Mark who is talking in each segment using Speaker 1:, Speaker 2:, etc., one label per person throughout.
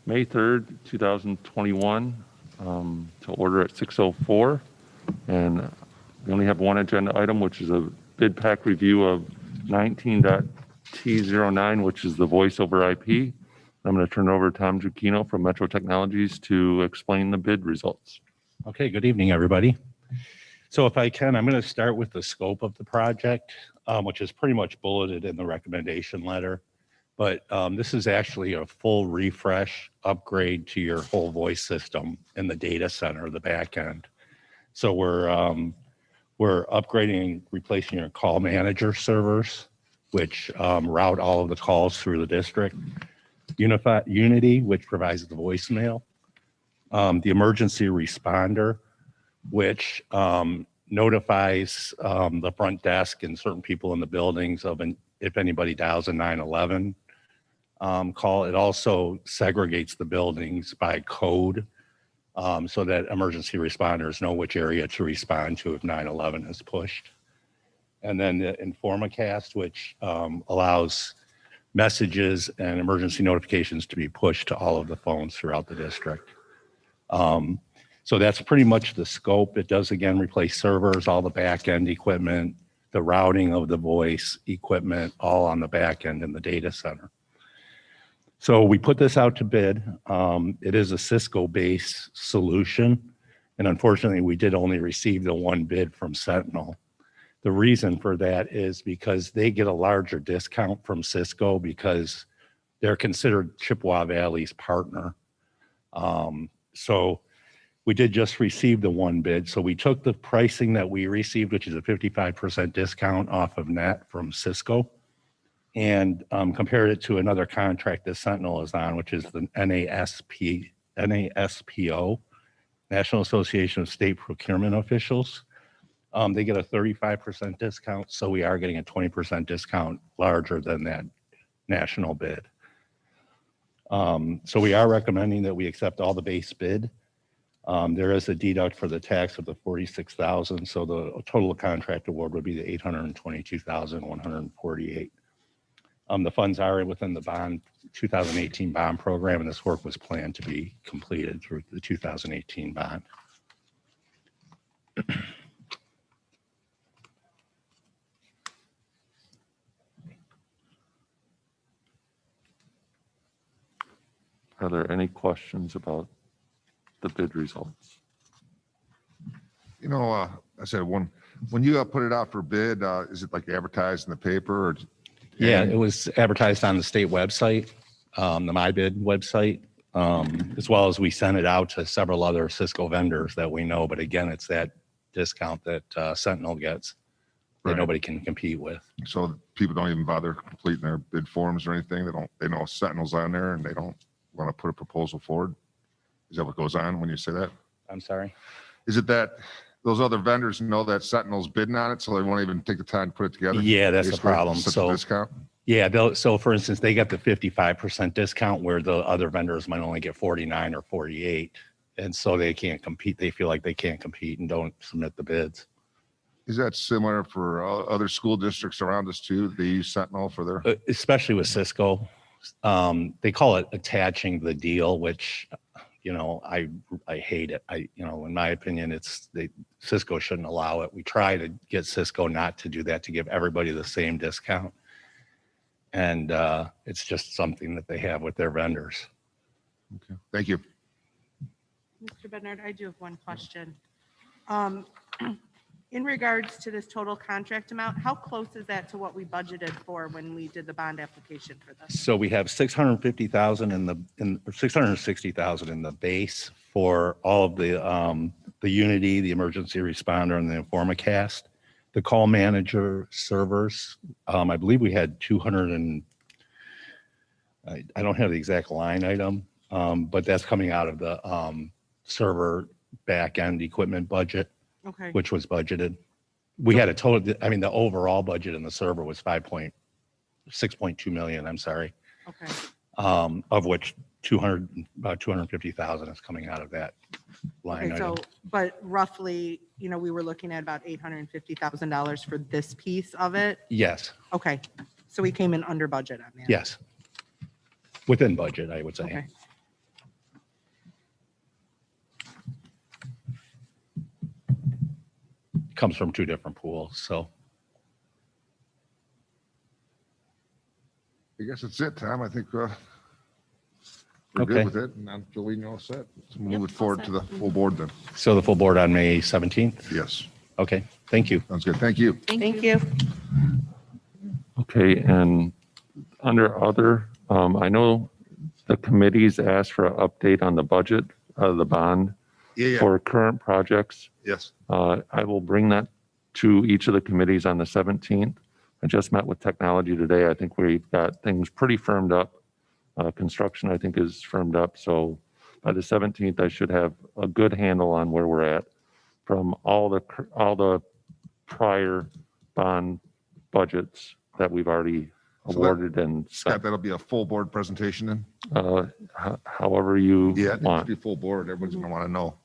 Speaker 1: May 3rd, 2021, to order at 6:04. And we only have one agenda item, which is a bid pack review of 19.T09, which is the voice over IP. I'm going to turn it over to Tom Zucchino from Metro Technologies to explain the bid results.
Speaker 2: Okay, good evening, everybody. So if I can, I'm going to start with the scope of the project, which is pretty much bulleted in the recommendation letter. But this is actually a full refresh upgrade to your whole voice system in the data center, the back end. So we're upgrading, replacing your call manager servers, which route all of the calls through the district. Unity, which provides the voicemail. The emergency responder, which notifies the front desk and certain people in the buildings of if anybody dials a 911 call. It also segregates the buildings by code so that emergency responders know which area to respond to if 911 is pushed. And then the InformaCast, which allows messages and emergency notifications to be pushed to all of the phones throughout the district. So that's pretty much the scope. It does, again, replace servers, all the back end equipment, the routing of the voice equipment, all on the back end in the data center. So we put this out to bid. It is a Cisco-based solution. And unfortunately, we did only receive the one bid from Sentinel. The reason for that is because they get a larger discount from Cisco because they're considered Chippewa Valley's partner. So we did just receive the one bid. So we took the pricing that we received, which is a 55% discount off of net from Cisco, and compared it to another contract that Sentinel is on, which is the NASPO, National Association of State Procurement Officials. They get a 35% discount, so we are getting a 20% discount larger than that national bid. So we are recommending that we accept all the base bid. There is a deduct for the tax of the $46,000, so the total contract award would be the $822,148. The funds are within the bond 2018 bond program, and this work was planned to be completed through the 2018 bond.
Speaker 1: Are there any questions about the bid results?
Speaker 3: You know, I said when you put it out for bid, is it like advertised in the paper? Or,
Speaker 2: yeah, it was advertised on the state website, the MyBid website, as well as we sent it out to several other Cisco vendors that we know. But again, it's that discount that Sentinel gets that nobody can compete with.
Speaker 3: So people don't even bother completing their bid forms or anything. They know Sentinel's on there and they don't want to put a proposal forward. Is that what goes on when you say that?
Speaker 2: I'm sorry?
Speaker 3: Is it that those other vendors know that Sentinel's bidding on it, so they won't even take the time to put it together?
Speaker 2: Yeah, that's the problem.
Speaker 3: So discount?
Speaker 2: Yeah, so for instance, they get the 55% discount where the other vendors might only get 49 or 48. And so they can't compete. They feel like they can't compete and don't submit the bids.
Speaker 3: Is that similar for other school districts around us too? They use Sentinel for their...
Speaker 2: Especially with Cisco. They call it attaching the deal, which, you know, I hate it. In my opinion, Cisco shouldn't allow it. We try to get Cisco not to do that, to give everybody the same discount. And it's just something that they have with their vendors.
Speaker 3: Okay, thank you.
Speaker 4: Mr. Bednard, I do have one question. In regards to this total contract amount, how close is that to what we budgeted for when we did the bond application for this?
Speaker 2: So we have $650,000 in $660,000 in the base for all of the Unity, the emergency responder, and the InformaCast. The call manager servers, I believe we had 200 and I don't have the exact line item, but that's coming out of the server back end equipment budget.
Speaker 4: Okay.
Speaker 2: Which was budgeted. We had a total, I mean, the overall budget in the server was 6.2 million, I'm sorry.
Speaker 4: Okay.
Speaker 2: Of which about 250,000 is coming out of that line item.
Speaker 4: So, but roughly, you know, we were looking at about $850,000 for this piece of it.
Speaker 2: Yes.
Speaker 4: Okay. So we came in under budget on that.
Speaker 2: Yes. Within budget, I would say.
Speaker 4: Okay.
Speaker 2: comes from two different pools. So
Speaker 3: I guess that's it, Tom. I think we're
Speaker 2: Okay.
Speaker 3: good with it. And I'm Jolene, you're all set. So we'll
Speaker 4: Yep,
Speaker 3: move it
Speaker 4: all
Speaker 3: forward
Speaker 4: set.
Speaker 3: to the full board then.
Speaker 2: the full board on May 17th.
Speaker 3: Yes.
Speaker 2: Okay, thank you.
Speaker 3: Sounds good. Thank you.
Speaker 4: Thank you.
Speaker 1: Okay, and under other, I know the committees asked for an update on the budget of the bond
Speaker 3: Yeah.
Speaker 1: for current projects.
Speaker 3: Yes.
Speaker 1: I will bring that to each of the committees on the 17th. I just met with technology today. I think we've got things pretty firmed up. Construction, I think, is firmed up. So by the 17th, I should have a good handle on where we're at from all the prior bond budgets that we've already
Speaker 3: So that-
Speaker 1: awarded and
Speaker 3: Scott,
Speaker 1: spent.
Speaker 3: that'll be a full board presentation then?
Speaker 1: However you
Speaker 3: Yeah, I think it
Speaker 1: want.
Speaker 3: should be full board. Everybody's gonna want to know,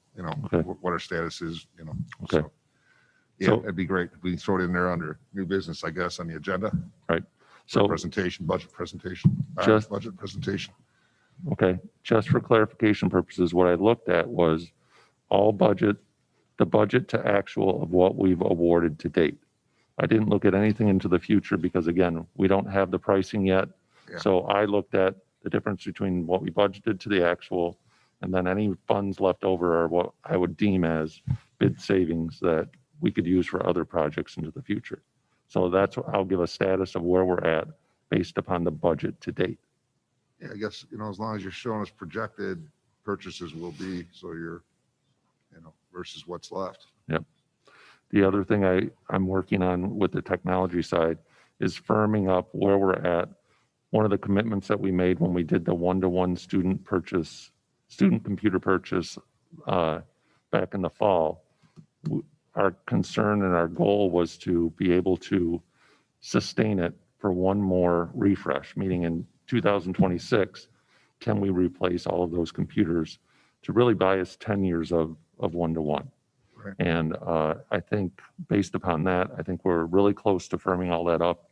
Speaker 1: Okay.
Speaker 3: what our status is,
Speaker 1: Okay.
Speaker 3: So, yeah,
Speaker 1: So-
Speaker 3: that'd be great. We can throw it in there under new business, I guess, on the agenda.
Speaker 1: So,
Speaker 3: Presentation, budget presentation,
Speaker 1: Just-
Speaker 3: budget presentation.
Speaker 1: okay, just for clarification purposes, what I looked at was the budget to actual of what we've awarded to date. I didn't look at anything into the future because again, we don't have the pricing yet.
Speaker 3: Yeah.
Speaker 1: So I looked at the difference between what we budgeted to the actual and then any funds left over are what I would deem as bid savings that we could use for other projects into the future. So that's what I'll give a status of where we're at based upon the budget to date.
Speaker 3: Yeah, I guess, as long as you're showing us projected purchases will be, so you're, versus what's left.
Speaker 1: The other thing I'm working on with the technology side is firming up where we're at. One of the commitments that we made when we did the one-to-one student computer purchase back in the fall, our concern and our goal was to be able to sustain it for one more refresh, meaning in 2026, can we replace all of those computers to really buy us 10 years of one-to-one?
Speaker 3: Right.
Speaker 1: And I think based upon that, I think we're really close to firming all that up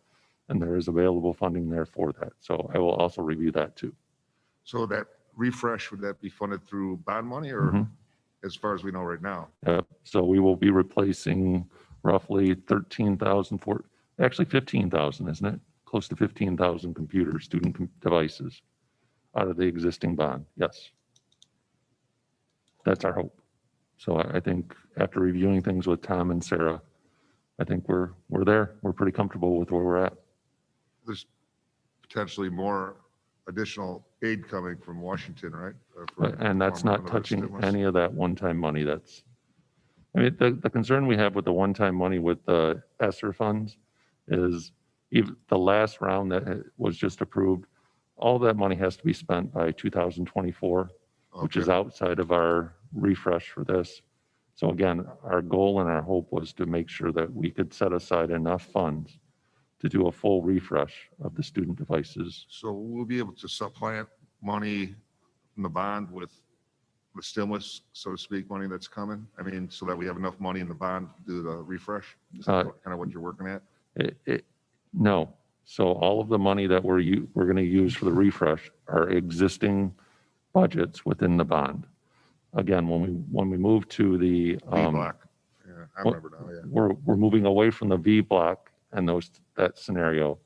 Speaker 1: and there is available funding there for that. So I will also review that too.
Speaker 3: So that refresh, would that be funded through bond money or
Speaker 1: Mhm.
Speaker 3: as far as we know right now?
Speaker 1: So we will be replacing roughly 13,000 actually 15,000, isn't it? Close to 15,000 computers, devices out of the existing bond. Yes. That's our hope. So I think after reviewing things with Tom and Sarah, I think we're there. We're pretty comfortable with where we're at.
Speaker 3: There's potentially more additional aid coming from Washington, right?
Speaker 1: And that's not touching any of that one-time money. The concern we have with the one-time money with the ESSER funds is even the last round that was just approved, all that money has to be spent by 2024, which is outside of our refresh for this. So again, our goal and our hope was to make sure that we could set aside enough funds to do a full refresh of the student devices.
Speaker 3: So we'll be able to supplant money from the bond with the stimulus, so to speak, money that's coming? I mean, so that we have enough money in the bond to do the refresh? Is that kind of what you're working at?
Speaker 1: No. So all of the money that we're going to use for the refresh are existing budgets within the bond. Again, when we move to the
Speaker 3: V block. Yeah, I remember now, yeah.
Speaker 1: we're moving away from the V block and that scenario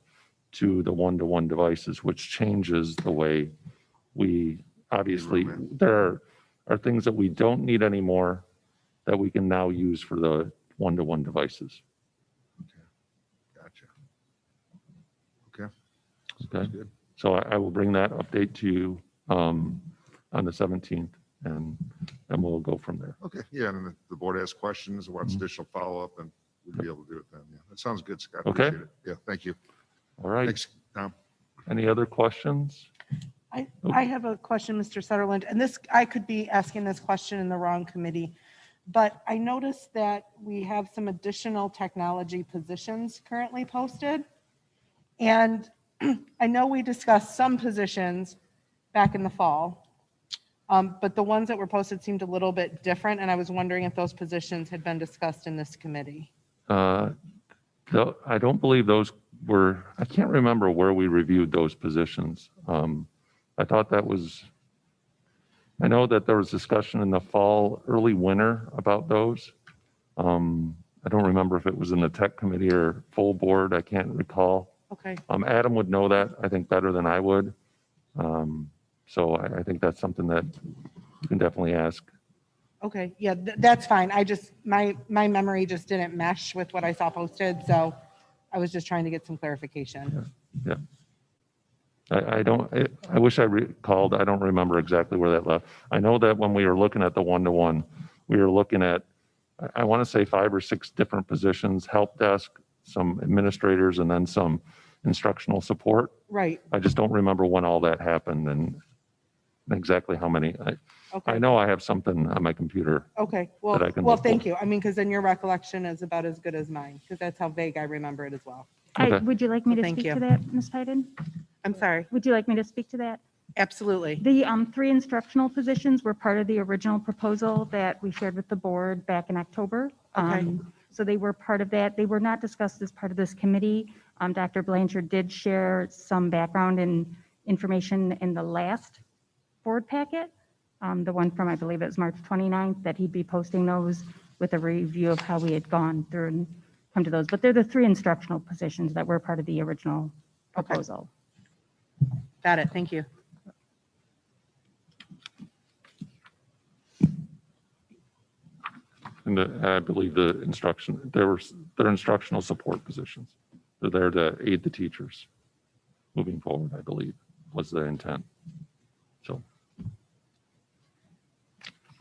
Speaker 1: to the one-to-one devices, which changes the way we obviously there are things that we don't need anymore that we can now use for the one-to-one devices.
Speaker 3: Gotcha. Okay.
Speaker 1: Okay.
Speaker 3: Sounds good.
Speaker 1: So I will bring that update to you on the 17th and we'll go from there.
Speaker 3: Okay, yeah, and if the board has questions or wants additional follow-up, and we'll be able to do it then. Yeah, that sounds good, Scott.
Speaker 1: Okay.
Speaker 3: Appreciate it. Yeah, thank you.
Speaker 1: All right.
Speaker 3: Thanks, Tom.
Speaker 1: Any other questions?
Speaker 4: I have a question, Mr. Sutherland, and I could be asking this question in the wrong committee, but I noticed that we have some additional technology positions currently posted. And I know we discussed some positions back in the fall, but the ones that were posted seemed a little bit different, and I was wondering if those positions had been discussed in this committee.
Speaker 1: I don't believe those were, I can't remember where we reviewed those positions. I thought I know that there was discussion in the fall, early winter about those. I don't remember if it was in the tech committee or full board. I can't recall.
Speaker 4: Okay,
Speaker 1: Adam would know that, I think, better than I would. So I think that's something that you can definitely ask.
Speaker 4: okay, yeah, that's fine. I just, my memory just didn't mesh with what I saw posted, so I was just trying to get some clarification.
Speaker 1: Yeah. I wish I recalled, I don't remember exactly where that left. I know that when we were looking at the one-to-one, we were looking at, I want to say 5 or 6 different positions, help desk, some administrators, and then some instructional support.
Speaker 4: Right,
Speaker 1: I just don't remember when all that happened and exactly how many. I
Speaker 4: okay,
Speaker 1: know I have something on my computer.
Speaker 4: okay. Well,
Speaker 1: that I can
Speaker 4: well,
Speaker 1: look
Speaker 4: thank
Speaker 1: for.
Speaker 4: you. I mean, because then your recollection is about as good as mine, because that's how vague I remember it as well.
Speaker 1: Okay.
Speaker 5: Would you like me
Speaker 4: Well,
Speaker 5: to
Speaker 4: thank
Speaker 5: speak
Speaker 4: you.
Speaker 5: to that, Ms. Pyden?
Speaker 4: I'm sorry,
Speaker 5: Would you like me to speak to that?
Speaker 4: absolutely.
Speaker 5: The 3 instructional positions were part of the original proposal that we shared with the board back in October.
Speaker 4: Okay.
Speaker 5: So they were part of that. They were not discussed as part of this committee. Dr. Blanchard did share some background and information in the last board packet, the one from, I believe it was March 29th, that he'd be posting those with a review of how we had gone through and come to those. But they're the 3 instructional positions that were part of the original
Speaker 4: Okay.
Speaker 5: proposal.
Speaker 4: Got it, thank you.
Speaker 1: And I believe they're instructional support positions. They're there to aid the teachers moving forward, I believe, was the intent. So,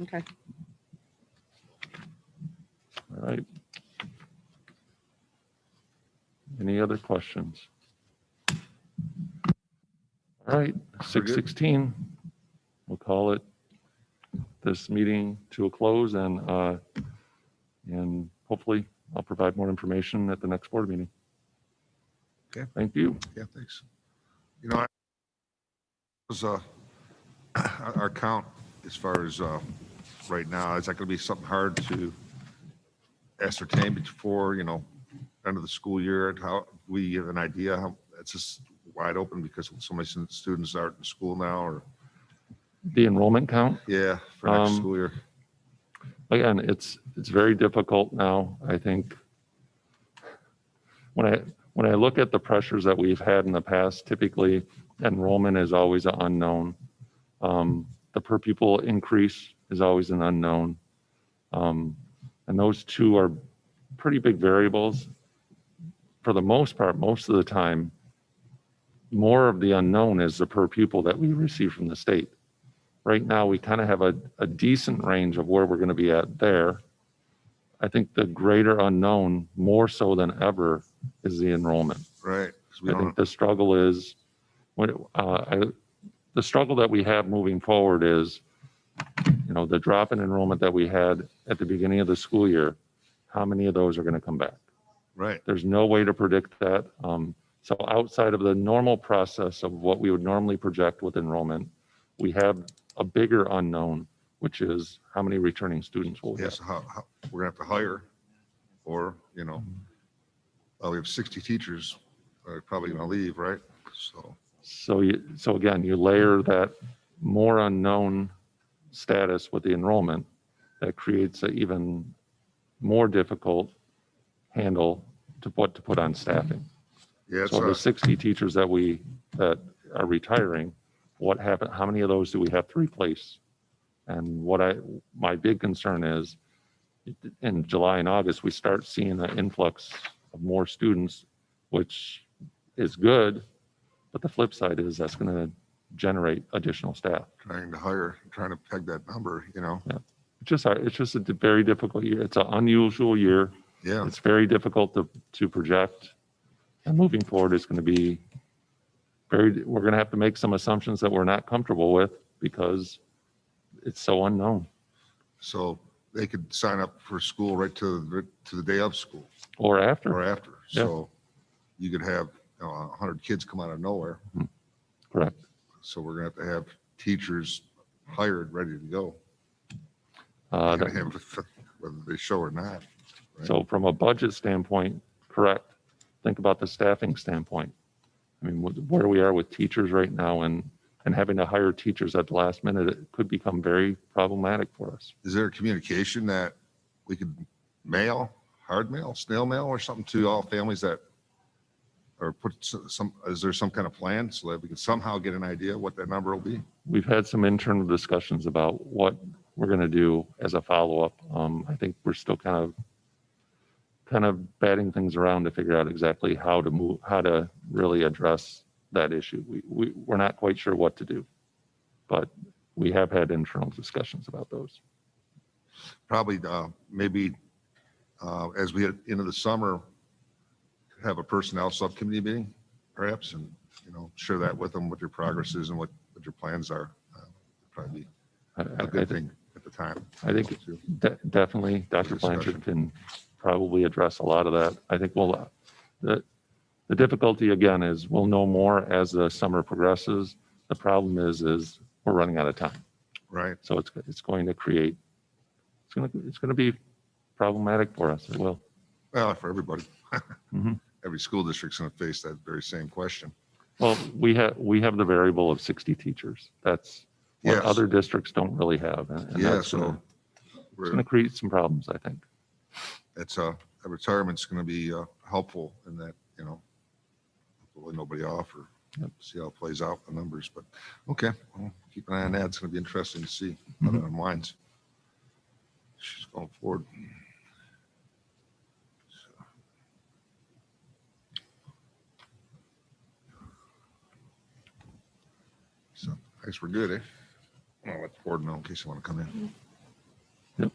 Speaker 4: Okay.
Speaker 1: all right. Any other questions? All right, 6:16. We'll call it this meeting to a close, and hopefully I'll provide more information at the next board meeting.
Speaker 3: Okay.
Speaker 1: Thank you.
Speaker 3: Yeah, thanks. You know, our count as far as right now, is that going to be something hard to ascertain before, end of the school year? How we have an idea how it's just wide open because so many students aren't in school now, or
Speaker 1: The enrollment count,
Speaker 3: yeah, for next school year.
Speaker 1: again, it's very difficult now. I think when I look at the pressures that we've had in the past, typically enrollment is always an unknown. The per pupil increase is always an unknown. And those two are pretty big variables. For the most part, most of the time, more of the unknown is the per pupil that we receive from the state. Right now, we kind of have a decent range of where we're going to be at there. I think the greater unknown, more so than ever, is the enrollment.
Speaker 3: Right. 'Cause we
Speaker 1: I
Speaker 3: don't
Speaker 1: think the struggle is, the struggle that we have moving forward is, the drop in enrollment that we had at the beginning of the school year, how many of those are going to come back?
Speaker 3: right.
Speaker 1: There's no way to predict that. So outside of the normal process of what we would normally project with enrollment, we have a bigger unknown, which is how many returning students will we have.
Speaker 3: Yes, how we're going to have to hire, or, we have 60 teachers that are probably going to leave, right?
Speaker 1: So again, you layer that more unknown status with the enrollment, that creates an even more difficult handle to put on staffing.
Speaker 3: Yeah, it's
Speaker 1: So the 60 teachers that are retiring, what happened? How many of those do we have to replace? And my big concern is, in July and August, we start seeing an influx of more students, which is good, but the flip side is that's going to generate additional staff.
Speaker 3: trying to peg that number,
Speaker 1: It's just a very difficult year. It's an unusual year.
Speaker 3: Yeah,
Speaker 1: It's very difficult to project. And moving forward, it's going to be we're going to have to make some assumptions that we're not comfortable with because it's so unknown.
Speaker 3: so they could sign up for school right to the day of school
Speaker 1: Or after.
Speaker 3: or after.
Speaker 1: Yeah.
Speaker 3: So you could have 100 kids come out of nowhere.
Speaker 1: Correct.
Speaker 3: So we're going to have teachers hired, ready to go.
Speaker 1: Uh,
Speaker 3: Gonna have, whether they show or not. Right?
Speaker 1: So from a budget standpoint, correct. Think about the staffing standpoint. I mean, where we are with teachers right now and having to hire teachers at the last minute, it could become very problematic for us.
Speaker 3: Is there a communication that we could mail hard mail, snail mail or something to all families that, or put some, is there some kind of plan so that we can somehow get an idea what that number will be?
Speaker 1: We've had some internal discussions about what we're going to do as a follow-up. I think we're still kind of batting things around to figure out exactly how to really address that issue. We're not quite sure what to do, but we have had internal discussions about those.
Speaker 3: Probably, maybe, as we get into the summer, have a personnel subcommittee meeting perhaps, and, share that with them, what your progress is and what your plans are. Probably
Speaker 1: I
Speaker 3: a good thing at the time.
Speaker 1: I think definitely Dr. Blanchard can probably address a lot of that. I think the difficulty again is we'll know more as the summer progresses. The problem is we're running out of time.
Speaker 3: Right.
Speaker 1: So it's going to be problematic for us. It will.
Speaker 3: Well, for everybody.
Speaker 1: Mhm.
Speaker 3: Every school district's going to face that very same question.
Speaker 1: Well, we have the variable of 60 teachers. That's what
Speaker 3: Yes.
Speaker 1: other districts don't really have. And
Speaker 3: Yeah,
Speaker 1: that's
Speaker 3: so
Speaker 1: it's going to create some problems, I think.
Speaker 3: it's a retirement's going to be helpful in that, hopefully nobody off or see how it plays out, the numbers. But okay, well, keep an eye on that. It's going to be interesting to see how that unwinds. She's going forward. So I guess we're good, eh? I'll let the board know in case you want to come in.
Speaker 1: Yep.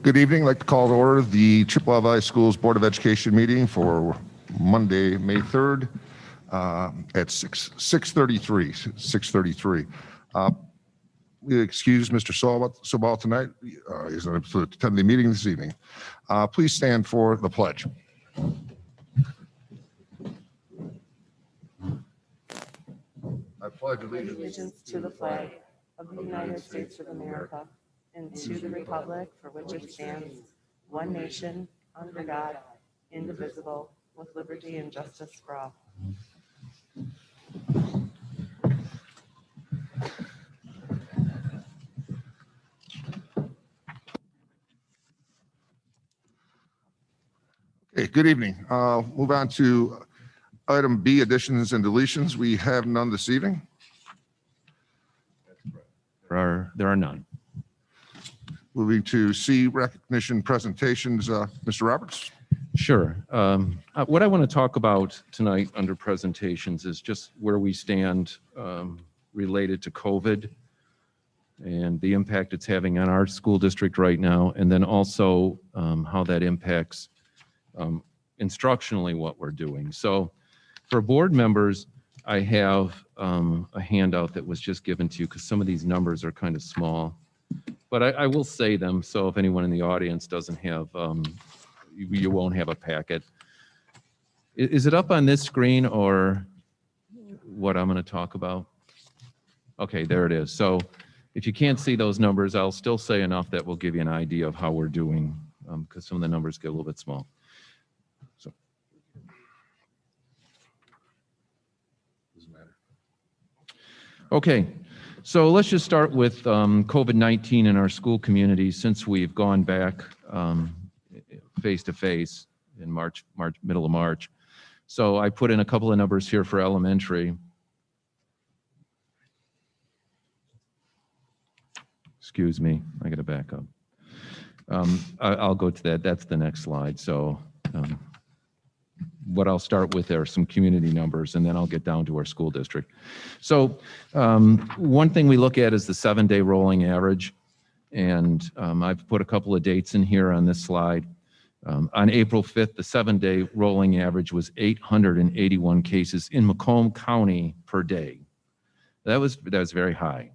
Speaker 3: Good evening. I'd like to call to order the Chippewa Valley Schools Board of Education meeting for Monday, May 3rd at 6:33. 6:33. We excuse Mr. Sobal tonight. He's not able to attend the meeting this evening. Please stand for the pledge. I pledge
Speaker 4: Allegiance to the flag of the United States of America and to the republic for which it stands, one nation, under God, indivisible, with liberty and justice for all.
Speaker 3: Okay, good evening. Move on to item B, additions and deletions. We have none this evening.
Speaker 6: There are none.
Speaker 3: Moving to C, recognition presentations. Mr. Roberts.
Speaker 6: Sure. What I want to talk about tonight under presentations is just where we stand related to COVID and the impact it's having on our school district right now, and then also how that impacts instructionally what we're doing. So for board members, I have a handout that was just given to you because some of these numbers are kind of small, but I will say them. So if anyone in the audience doesn't have, you won't have a packet. Is it up on this screen or what I'm going to talk about? Okay, there it is. So if you can't see those numbers, I'll still say enough that will give you an idea of how we're doing because some of the numbers get a little bit small. So. Okay, so let's just start with COVID-19 in our school community since we've gone back face-to-face in middle of March. So I put in a couple of numbers here for elementary. Excuse me, I got to back up. I'll go to that. That's the next slide. So what I'll start with are some community numbers, and then I'll get down to our school district. So one thing we look at is the 7-day rolling average, and I've put a couple of dates in here on this slide. On April 5th, the 7-day rolling average was 881 cases in Macomb County per day. That was very high.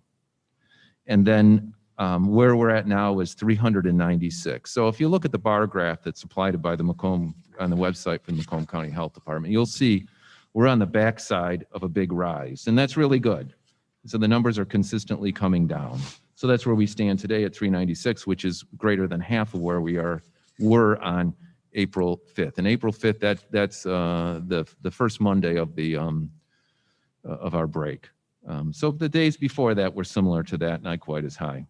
Speaker 6: And then where we're at now is 396. So if you look at the bar graph that's supplied by the Macomb on the website from the Macomb County Health Department, you'll see we're on the backside of a big rise, and that's really good. So the numbers are consistently coming down. So that's where we stand today at 396, which is greater than half of where we were on April 5th. And April 5th, that's the first Monday of the of our break. So the days before that were similar to that, not quite as high.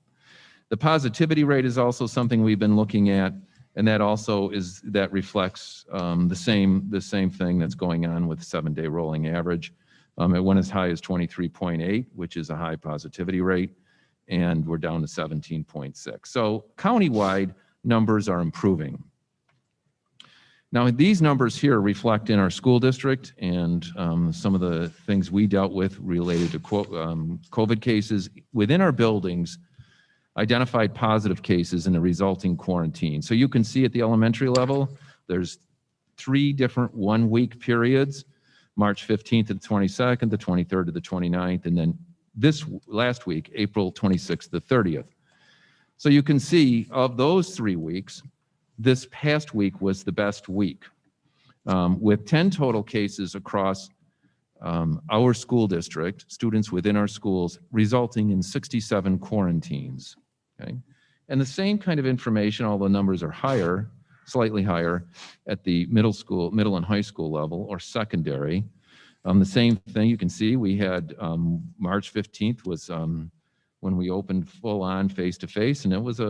Speaker 6: The positivity rate is also something we've been looking at, and that also reflects the same thing that's going on with 7-day rolling average. It went as high as 23.8, which is a high positivity rate, and we're down to 17.6. So countywide numbers are improving. Now, these numbers here reflect in our school district and some of the things we dealt with related to COVID cases within our buildings, identified positive cases and the resulting quarantine. So you can see at the elementary level, there's 3 different 1-week periods, March 15th to the 22nd, the 23rd to the 29th, and then this last week, April 26th to the 30th. So you can see of those 3 weeks, this past week was the best week, with 10 total cases across our school district, students within our schools, resulting in 67 quarantines. Okay, and the same kind of information, although numbers are higher, slightly higher, at the middle and high school level or secondary. The same thing you can see. We had March 15th was when we opened full on face-to-face, and it was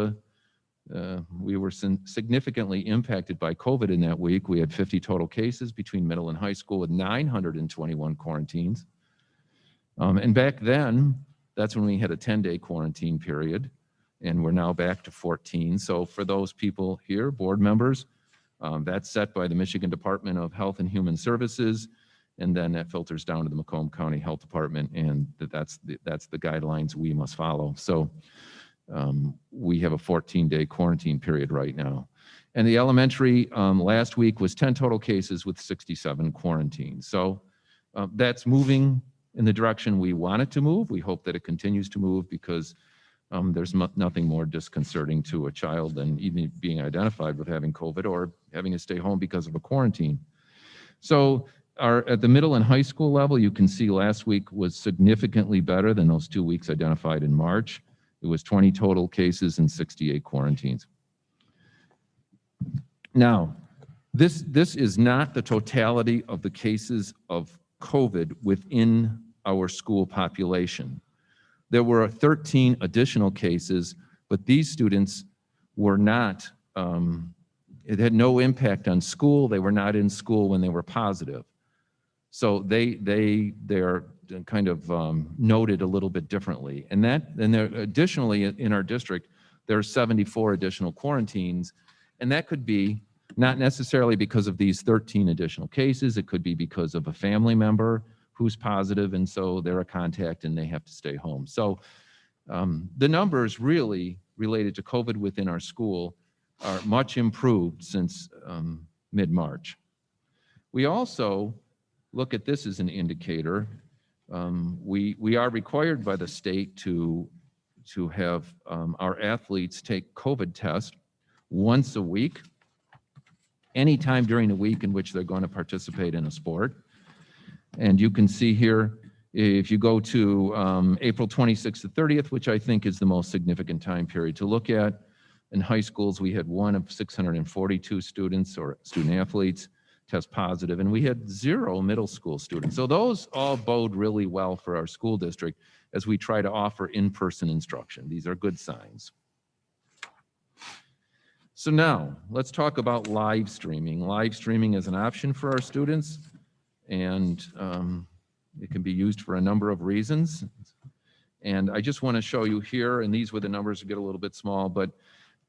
Speaker 6: we were significantly impacted by COVID in that week. We had 50 total cases between middle and high school with 921 quarantines. And back then, that's when we had a 10-day quarantine period, and we're now back to 14. So for those people here, board members, that's set by the Michigan Department of Health and Human Services, and then that filters down to the Macomb County Health Department, and that's the guidelines we must follow. So we have a 14-day quarantine period right now. And the elementary last week was 10 total cases with 67 quarantines. So that's moving in the direction we want it to move. We hope that it continues to move because there's nothing more disconcerting to a child than even being identified with having COVID or having to stay home because of a quarantine. So at the middle and high school level, you can see last week was significantly better than those 2 weeks identified in March. It was 20 total cases and 68 quarantines. Now, this is not the totality of the cases of COVID within our school population. There were 13 additional cases, but these students were not, it had no impact on school. They were not in school when they were positive. So they're kind of noted a little bit differently. And additionally, in our district, there are 74 additional quarantines. And that could be not necessarily because of these 13 additional cases. It could be because of a family member who's positive, and so they're a contact and they have to stay home. So the numbers really related to COVID within our school are much improved since mid-March. We also look at this as an indicator. We are required by the state to have our athletes take COVID tests once a week, anytime during the week in which they're going to participate in a sport. And you can see here, if you go to April 26th to 30th, which I think is the most significant time period to look at, in high schools, we had 1 of 642 students or student athletes test positive, and we had 0 middle school students. So those all bode really well for our school district as we try to offer in-person instruction. These are good signs. So now, let's talk about live streaming. Live streaming is an option for our students, and it can be used for a number of reasons. And I just want to show you here, and these were the numbers that get a little bit small, but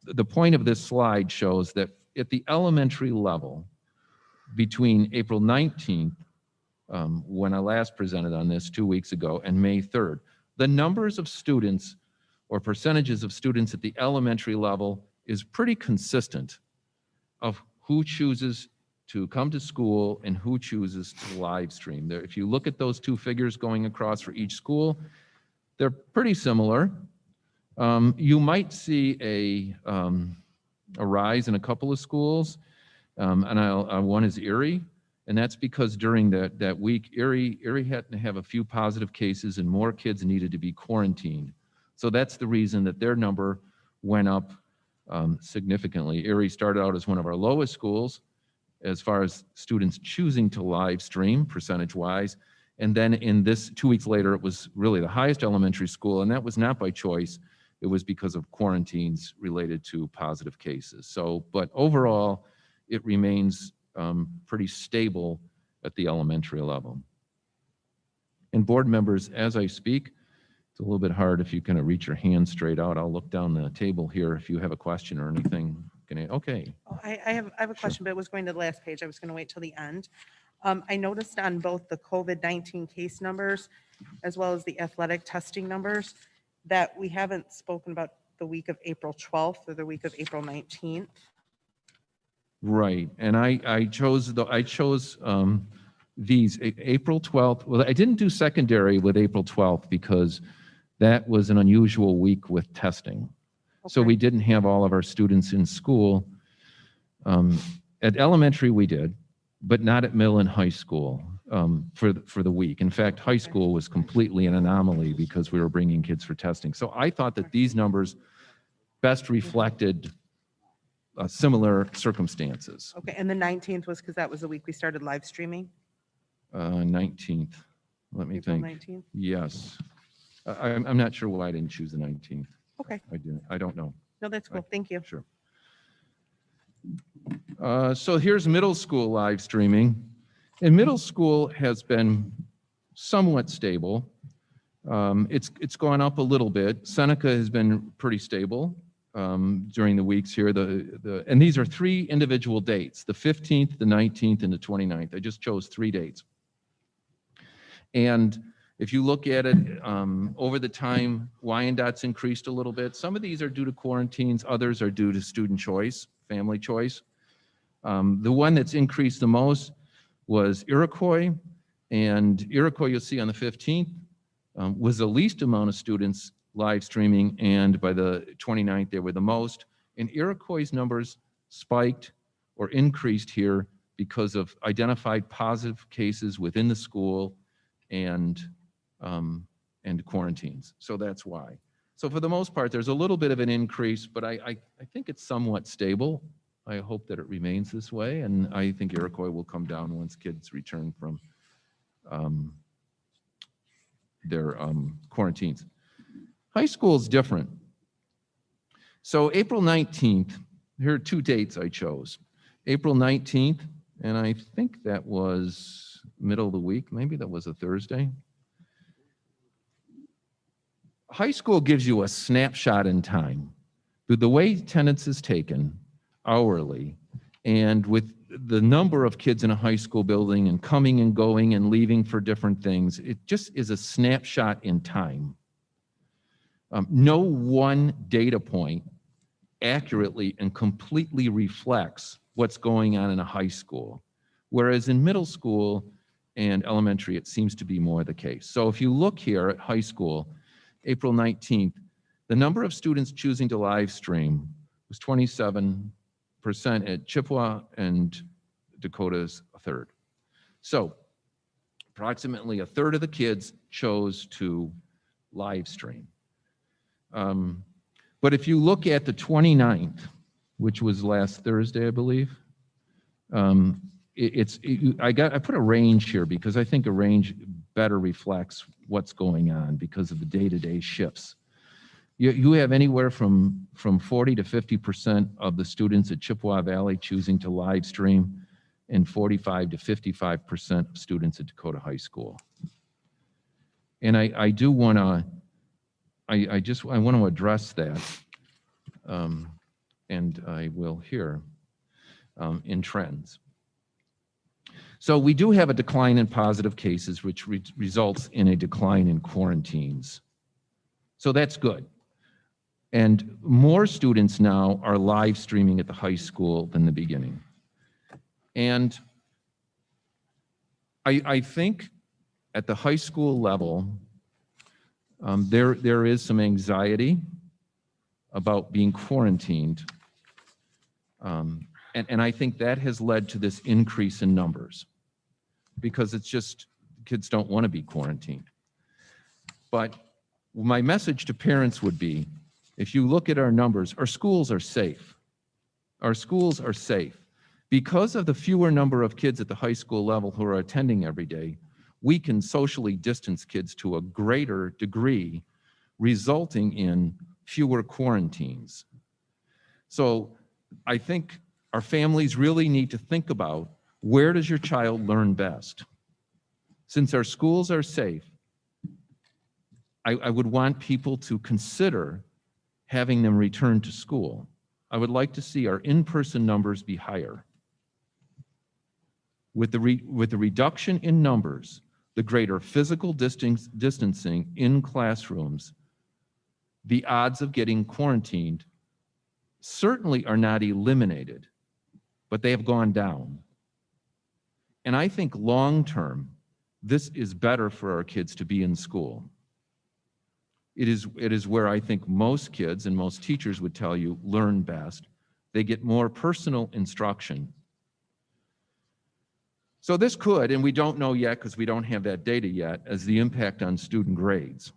Speaker 6: the point of this slide shows that at the elementary level, between April 19th, when I last presented on this 2 weeks ago, and May 3rd, the numbers of students or percentages of students at the elementary level is pretty consistent of who chooses to come to school and who chooses to live stream. There, if you look at those two figures going across for each school, they're pretty similar. You might see a rise in a couple of schools, and one is Erie, and that's because during that week, Erie had to have a few positive cases and more kids needed to be quarantined. So that's the reason that their number went up significantly. Erie started out as one of our lowest schools as far as students choosing to live stream percentage-wise, and then in this 2 weeks later, it was really the highest elementary school, and that was not by choice. It was because of quarantines related to positive cases. So, but overall, it remains pretty stable at the elementary level. And board members, as I speak, it's a little bit hard if you kind of reach your hand straight out. I'll look down the table here if you have a question or anything. Okay.
Speaker 4: Oh, I have a question, but it was going to the last page. I was going to wait till the end. I noticed on both the COVID-19 case numbers as well as the athletic testing numbers that we haven't spoken about the week of April 12th or the week of April 19th.
Speaker 6: Right, and I chose these April 12th. Well, I didn't do secondary with April 12th because that was an unusual week with testing. So we didn't have all of our students in school. At elementary we did, but not at middle and high school for the week. In fact, high school was completely an anomaly because we were bringing kids for testing. So I thought that these numbers best reflected similar circumstances.
Speaker 4: Okay, and the 19th was because that was the week we started live streaming?
Speaker 6: 19th, let me
Speaker 4: April
Speaker 6: think.
Speaker 4: 19th?
Speaker 6: Yes. I'm not sure why I didn't choose the 19th.
Speaker 4: Okay,
Speaker 6: I don't know.
Speaker 4: no, that's cool. Thank you.
Speaker 6: Sure. So here's middle school live streaming. And middle school has been somewhat stable. It's gone up a little bit. Seneca has been pretty stable during the weeks here. And these are 3 individual dates, the 15th, the 19th, and the 29th. I just chose 3 dates. And If you look at it over the time, Wyandottes increased a little bit. Some of these are due to quarantines, others are due to student choice, family choice. The one that's increased the most was Iroquois, and Iroquois, you'll see on the 15th, was the least amount of students live streaming, and by the 29th, they were the most. And Iroquois' numbers spiked or increased here because of identified positive cases within the school and quarantines. So that's why. So for the most part, there's a little bit of an increase, but I think it's somewhat stable. I hope that it remains this way, and I think Iroquois will come down once kids return from their quarantines. High school is different. So April 19th, here are two dates I chose. April 19th, and I think that was middle of the week, maybe that was a Thursday. High school gives you a snapshot in time. The way attendance is taken hourly, and with the number of kids in a high school building and coming and going and leaving for different things, it just is a snapshot in time. No one data point accurately and completely reflects what's going on in a high school, whereas in middle school and elementary, it seems to be more the case. So if you look here at high school, April 19th, the number of students choosing to live stream was 27% at Chippewa, and Dakota's a third. So approximately a third of the kids chose to live stream. But if you look at the 29th, which was last Thursday, I believe, I put a range here because I think a range better reflects what's going on because of the day-to-day shifts. You have anywhere from 40 to 50% of the students at Chippewa Valley choosing to live stream, and 45 to 55% of students at Dakota High School. And I do want to, I want to address that, and I will here in trends. So we do have a decline in positive cases, which results in a decline in quarantines. So that's good. And more students now are live streaming at the high school than the beginning. And I think at the high school level, there is some anxiety about being quarantined. And I think that has led to this increase in numbers because it's just, kids don't want to be quarantined. But my message to parents would be, if you look at our numbers, our schools are safe. Our schools are safe. Because of the fewer number of kids at the high school level who are attending every day, we can socially distance kids to a greater degree, resulting in fewer quarantines. So I think our families really need to think about, where does your child learn best? Since our schools are safe, I would want people to consider having them return to school. I would like to see our in-person numbers be higher. With the reduction in numbers, the greater physical distancing in classrooms, the odds of getting quarantined certainly are not eliminated, but they have gone down. And I think long-term, this is better for our kids to be in school. It is where I think most kids and most teachers would tell you learn best. They get more personal instruction. So this could, and we don't know yet because we don't have that data yet, as the impact on student grades.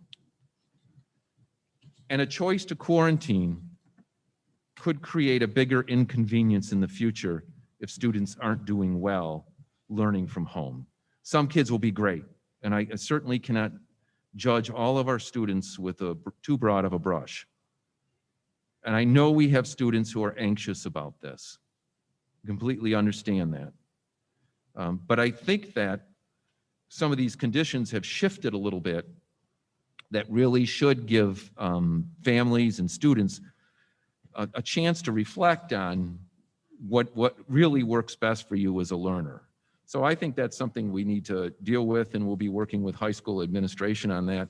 Speaker 6: And a choice to quarantine could create a bigger inconvenience in the future if students aren't doing well learning from home. Some kids will be great, and I certainly cannot judge all of our students with too broad of a brush. And I know we have students who are anxious about this. Completely understand that. But I think that some of these conditions have shifted a little bit that really should give families and students a chance to reflect on what really works best for you as a learner. So I think that's something we need to deal with, and we'll be working with high school administration on that.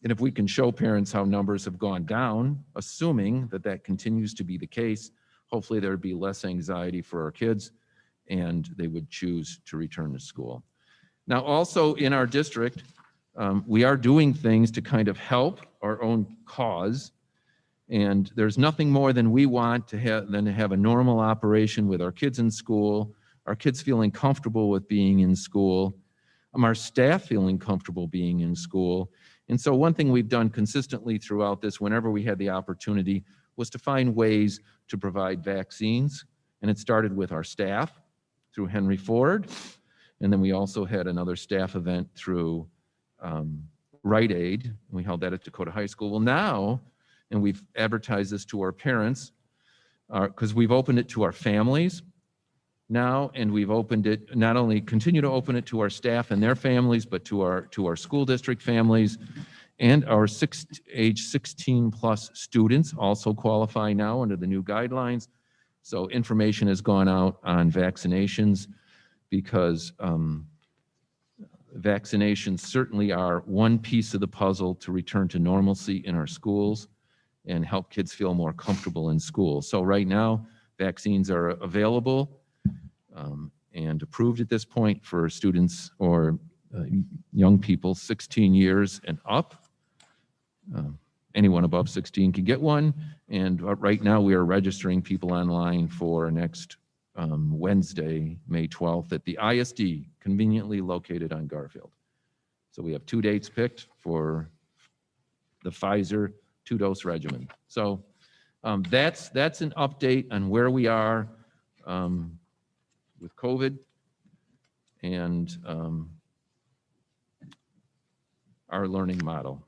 Speaker 6: And if we can show parents how numbers have gone down, assuming that that continues to be the case, hopefully there would be less anxiety for our kids and they would choose to return to school. Now, also in our district, we are doing things to kind of help our own cause. And there's nothing more than we want to have a normal operation with our kids in school, our kids feeling comfortable with being in school, our staff feeling comfortable being in school. And so one thing we've done consistently throughout this, whenever we had the opportunity, was to find ways to provide vaccines. And it started with our staff through Henry Ford. And then we also had another staff event through Rite Aid. We held that at Dakota High School. Well, now, and we've advertised this to our parents, because we've opened it to our families now, and we've opened it, not only continue to open it to our staff and their families, but to our school district families, and our age 16 plus students also qualify now under the new guidelines. So information has gone out on vaccinations, because vaccinations certainly are one piece of the puzzle to return to normalcy in our schools and help kids feel more comfortable in school. So right now, vaccines are available and approved at this point for students or young people 16 years and up. Anyone above 16 can get one. And right now we are registering people online for next Wednesday, May 12th at the ISD, conveniently located on Garfield. So we have 2 dates picked for the Pfizer 2-dose regimen. So that's an update on where we are with COVID and our learning model.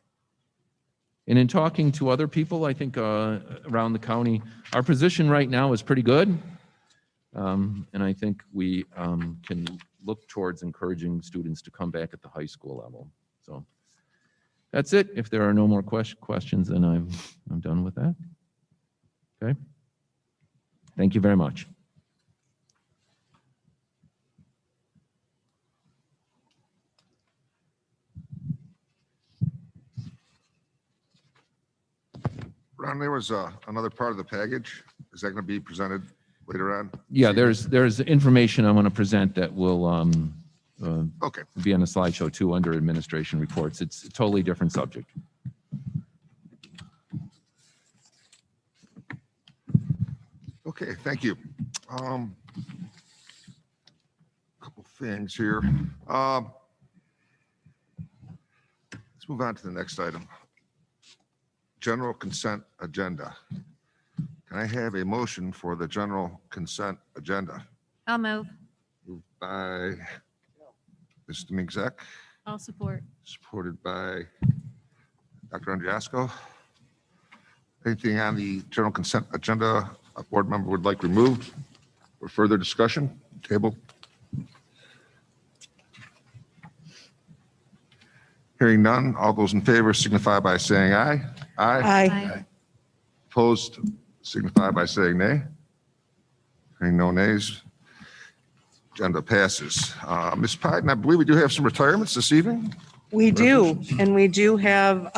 Speaker 6: And in talking to other people, I think around the county, our position right now is pretty good. And I think we can look towards encouraging students to come back at the high school level. So that's it. If there are no more questions, then I'm done with that. Okay. Thank you very much.
Speaker 3: Ron, there was another part of the package. Is that going to be presented later on?
Speaker 6: Yeah, there's information I want to present that will
Speaker 3: Okay.
Speaker 6: be on a slideshow too under administration reports. It's a totally different subject.
Speaker 3: Okay, thank you. Couple things here. Let's move on to the next item. General consent agenda. Can I have a motion for the general consent agenda?
Speaker 7: I'll move.
Speaker 3: Moved by Mr. Mixek,
Speaker 7: I'll support.
Speaker 3: supported by Dr. Andriasco. Anything on the general consent agenda a board member would like removed for further discussion? Table. Hearing none, all those in favor signify by saying aye.
Speaker 4: Aye.
Speaker 3: Opposed, signify by saying nay. Hearing no nays, agenda passes. Ms. Pyden, I believe we do have some retirements this evening.
Speaker 4: We do, and we do have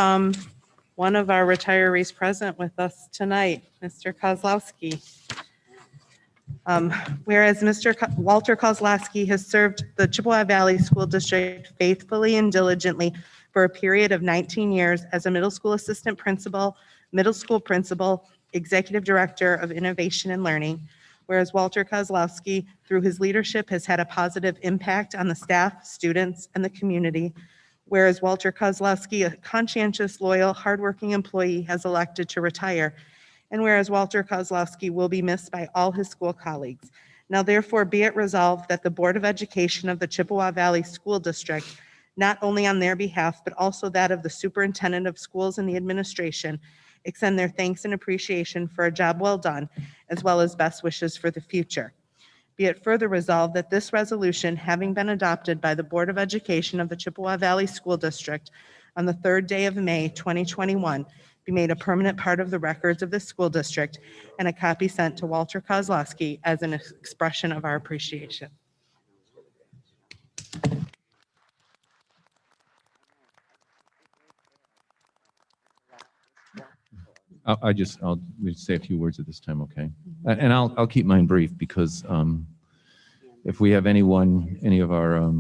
Speaker 4: one of our retirees present with us tonight, Mr. Kozlowski. Whereas Mr. Walter Kozlowski has served the Chippewa Valley School District faithfully and diligently for a period of 19 years as a middle school assistant principal, middle school principal, executive director of innovation and learning. Whereas Walter Kozlowski, through his leadership, has had a positive impact on the staff, students, and the community. Whereas Walter Kozlowski, a conscientious, loyal, hardworking employee, has elected to retire. And whereas Walter Kozlowski will be missed by all his school colleagues. Now therefore be it resolved that the Board of Education of the Chippewa Valley School District, not only on their behalf, but also that of the superintendent of schools and the administration, extend their thanks and appreciation for a job well done, as well as best wishes for the future. Be it further resolved that this resolution, having been adopted by the Board of Education of the Chippewa Valley School District on the 3rd day of May 2021, be made a permanent part of the records of the school district, and a copy sent to Walter Kozlowski as an expression of our appreciation.
Speaker 6: I'll say a few words at this time, okay? And I'll keep mine brief because if we have any of our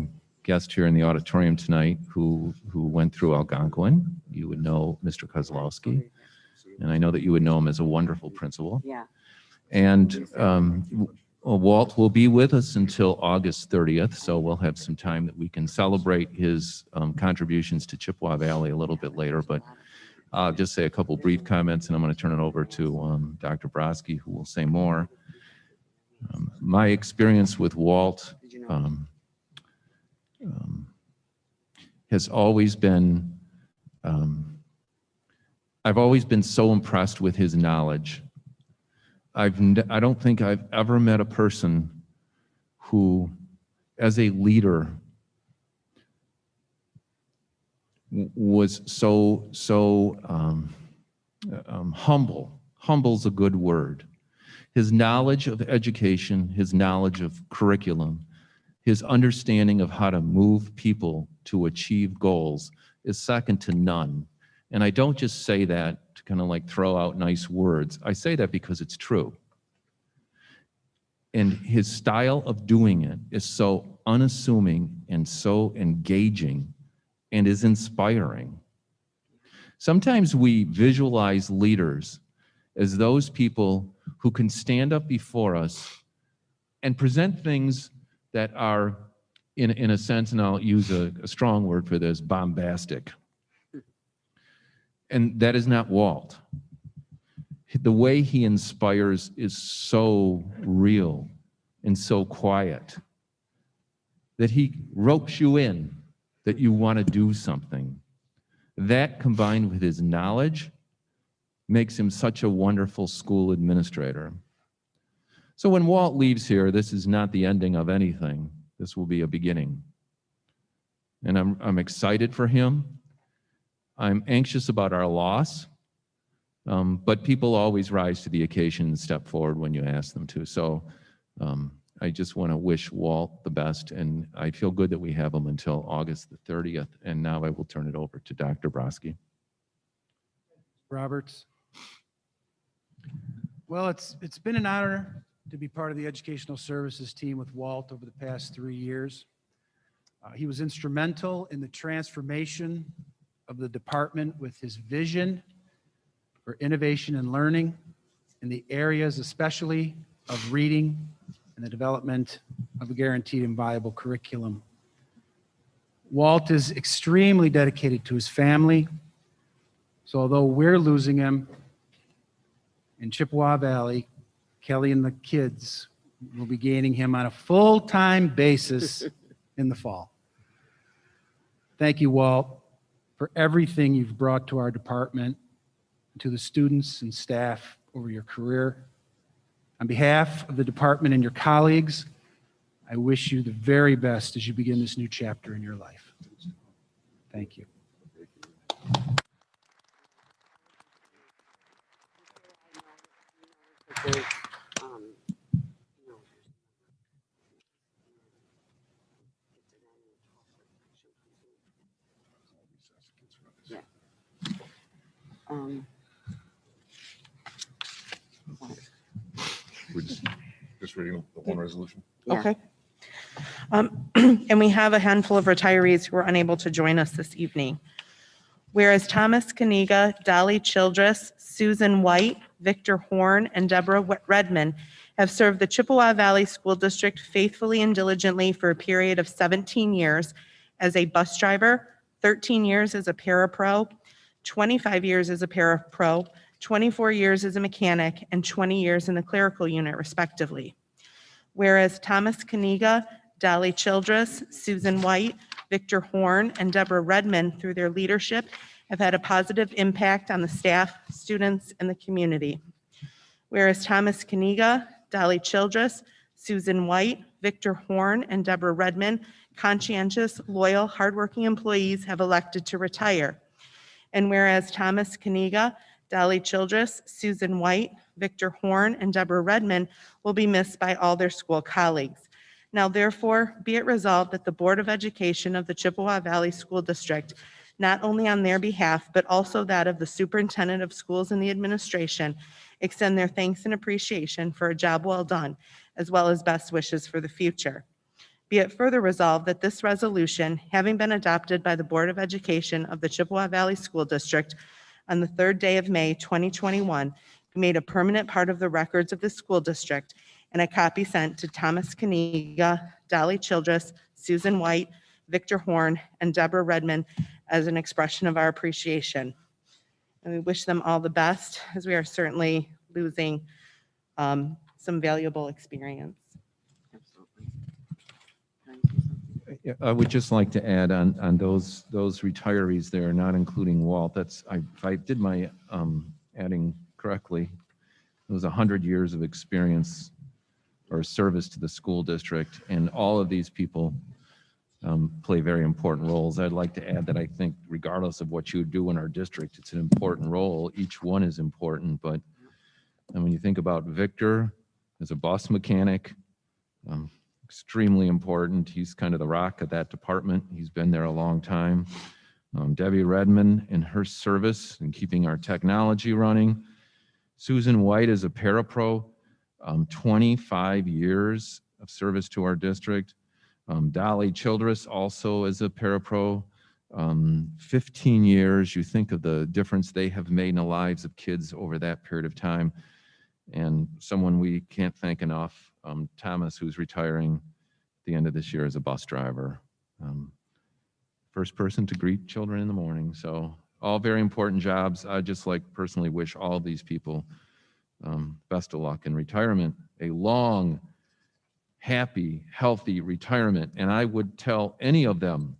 Speaker 6: guests here in the auditorium tonight who went through Algonquin, you would know Mr. Kozlowski, and I know that you would know him as a wonderful principal.
Speaker 7: Yeah.
Speaker 6: And Walt will be with us until August 30th, so we'll have some time that we can celebrate his contributions to Chippewa Valley a little bit later. But I'll just say a couple brief comments, and I'm going to turn it over to Dr. Brodsky, who will say more. My experience with Walt has always been, I've always been so impressed with his knowledge. I don't think I've ever met a person who, as a leader, was so humble. Humble's a good word. His knowledge of education, his knowledge of curriculum, his understanding of how to move people to achieve goals is second to none. And I don't just say that to kind of like throw out nice words. I say that because it's true. And his style of doing it is so unassuming and so engaging and is inspiring. Sometimes we visualize leaders as those people who can stand up before us and present things that are, in a sense, and I'll use a strong word for this, bombastic. And that is not Walt. The way he inspires is so real and so quiet that he ropes you in, that you want to do something. That, combined with his knowledge, makes him such a wonderful school administrator. So when Walt leaves here, this is not the ending of anything. This will be a beginning. And I'm excited for him. I'm anxious about our loss, but people always rise to the occasion and step forward when you ask them to. So I just want to wish Walt the best, and I feel good that we have him until August the 30th. And now I will turn it over to Dr. Brodsky.
Speaker 8: Roberts. Well, it's been an honor to be part of the educational services team with Walt over the past 3 years. He was instrumental in the transformation of the department with his vision for innovation and learning in the areas especially of reading and the development of a guaranteed and viable curriculum. Walt is extremely dedicated to his family. So although we're losing him in Chippewa Valley, Kelly and the kids will be gaining him on a full-time basis in the fall. Thank you, Walt, for everything you've brought to our department and to the students and staff over your career. On behalf of the department and your colleagues, I wish you the very best as you begin this new chapter in your life. Thank you.
Speaker 3: We're just reading the one resolution.
Speaker 7: Yeah.
Speaker 4: Okay. And we have a handful of retirees who are unable to join us this evening. Whereas Thomas Kaniga, Dolly Childress, Susan White, Victor Horn, and Deborah Redmond have served the Chippewa Valley School District faithfully and diligently for a period of 17 years as a bus driver, 13 years as a parapro, 25 years as a parapro, 24 years as a mechanic, and 20 years in the clerical unit, respectively. Whereas Thomas Kaniga, Dolly Childress, Susan White, Victor Horn, and Deborah Redmond, through their leadership, have had a positive impact on the staff, students, and the community. Whereas Thomas Kaniga, Dolly Childress, Susan White, Victor Horn, and Deborah Redmond, conscientious, loyal, hardworking employees, have elected to retire. And whereas Thomas Kaniga, Dolly Childress, Susan White, Victor Horn, and Deborah Redmond will be missed by all their school colleagues. Now, therefore, be it resolved that the Board of Education of the Chippewa Valley School District not only on their behalf, but also that of the superintendent of schools and the administration, extend their thanks and appreciation for a job well done, as well as best wishes for the future. Be it further resolved that this resolution, having been adopted by the Board of Education of the Chippewa Valley School District on the 3rd day of May 2021, be made a permanent part of the records of the school district, and a copy sent to Thomas Kaniga, Dolly Childress, Susan White, Victor Horn, and Deborah Redmond as an expression of our appreciation. And we wish them all the best, as we are certainly losing some valuable experience.
Speaker 6: Yeah, I would just like to add on those retirees there, not including Walt, if I did my adding correctly, it was 100 years of experience or service to the school district, and all of these people play very important roles. I'd like to add that I think regardless of what you do in our district, it's an important role. Each one is important, but and when you think about Victor as a bus mechanic, extremely important. He's kind of the rock of that department. He's been there a long time. Debbie Redmond in her service and keeping our technology running. Susan White is a parapro, 25 years of service to our district. Dolly Childress also is a parapro, 15 years. You think of the difference they have made in the lives of kids over that period of time. And someone we can't thank enough, Thomas, who's retiring at the end of this year as a bus driver. First person to greet children in the morning. So all very important jobs. I just like personally wish all of these people best of luck in retirement, a long, happy, healthy retirement. And I would tell any of them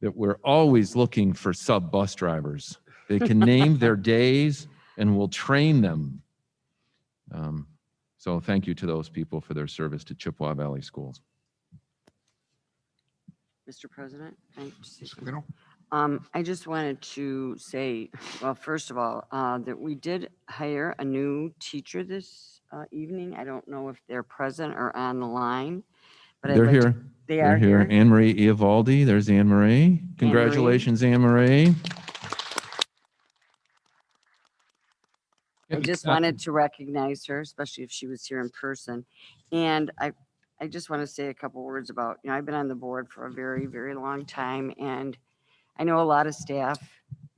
Speaker 6: that we're always looking for sub bus drivers. They can name their days and we'll train them. So thank you to those people for their service to Chippewa Valley Schools.
Speaker 7: Mr. President,
Speaker 3: You know,
Speaker 7: I just wanted to say, well, first of all, that we did hire a new teacher this evening. I don't know if they're present or on the line, but
Speaker 6: They're here.
Speaker 7: They
Speaker 6: They're
Speaker 7: are
Speaker 6: here.
Speaker 7: here.
Speaker 6: Anne Marie Ivaldi. There's Anne Marie. Congratulations, Anne Marie.
Speaker 7: I just wanted to recognize her, especially if she was here in person. And I just want to say a couple words about, I've been on the board for a very, very long time, and I know a lot of staff,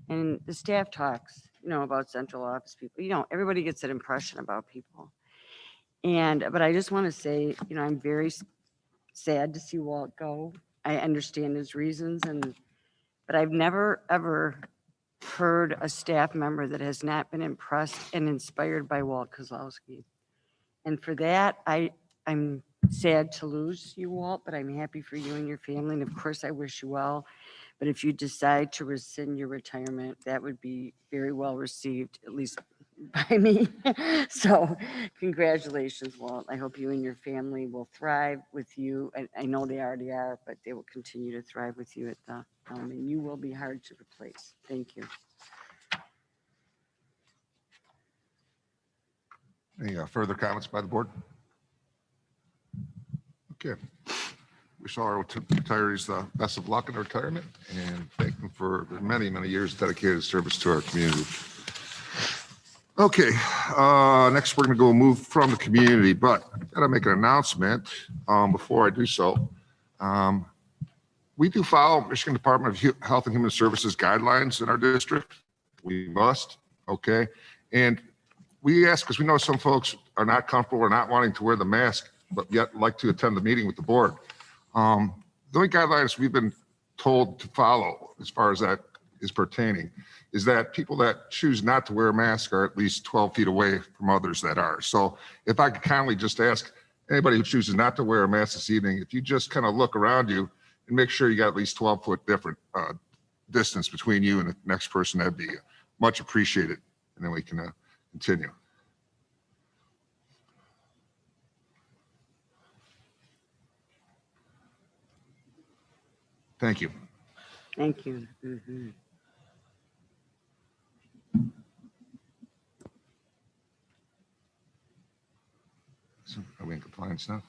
Speaker 7: and the staff talks, about central office people. Everybody gets that impression about people. But I just want to say, I'm very sad to see Walt go. I understand his reasons, but I've never, ever heard a staff member that has not been impressed and inspired by Walt Kozlowski. And for that, I'm sad to lose you, Walt, but I'm happy for you and your family. And of course, I wish you well. But if you decide to rescind your retirement, that would be very well received, at least by me. So congratulations, Walt. I hope you and your family will thrive with you. I know they already are, but they will continue to thrive with you at the helm, and you will be hard to replace. Thank you.
Speaker 3: any further comments by the board? Okay. Wish all our retirees the best of luck in retirement and thank them for their many, many years of dedicated service to our community. Okay, next we're going to move from the community, but I got to make an announcement before I do so. We do follow Michigan Department of Health and Human Services guidelines in our district. We must, okay? And we ask, because we know some folks are not comfortable or not wanting to wear the mask, but yet like to attend the meeting with the board. The only guidelines we've been told to follow as far as that is pertaining is that people that choose not to wear a mask are at least 12 feet away from others that are. So if I could kindly just ask anybody who chooses not to wear a mask this evening, if you just kind of look around you and make sure you got at least 12-foot different distance between you and the next person, that'd be much appreciated. And then we can continue. Thank you.
Speaker 7: Thank you. Mm-hmm.
Speaker 3: So are we in compliance now?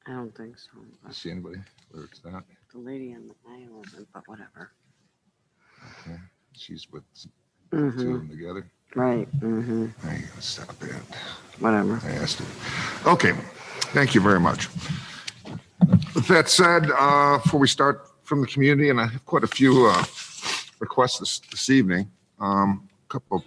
Speaker 7: I don't think so.
Speaker 3: I see anybody where it's not?
Speaker 7: The lady on the aisle isn't, but whatever.
Speaker 3: She's with two of them together.
Speaker 7: Right.
Speaker 3: I ain't gonna stop that.
Speaker 7: Whatever.
Speaker 3: I asked her. Okay, thank you very much. With that said, before we start from the community, and I have quite a few requests this evening, a couple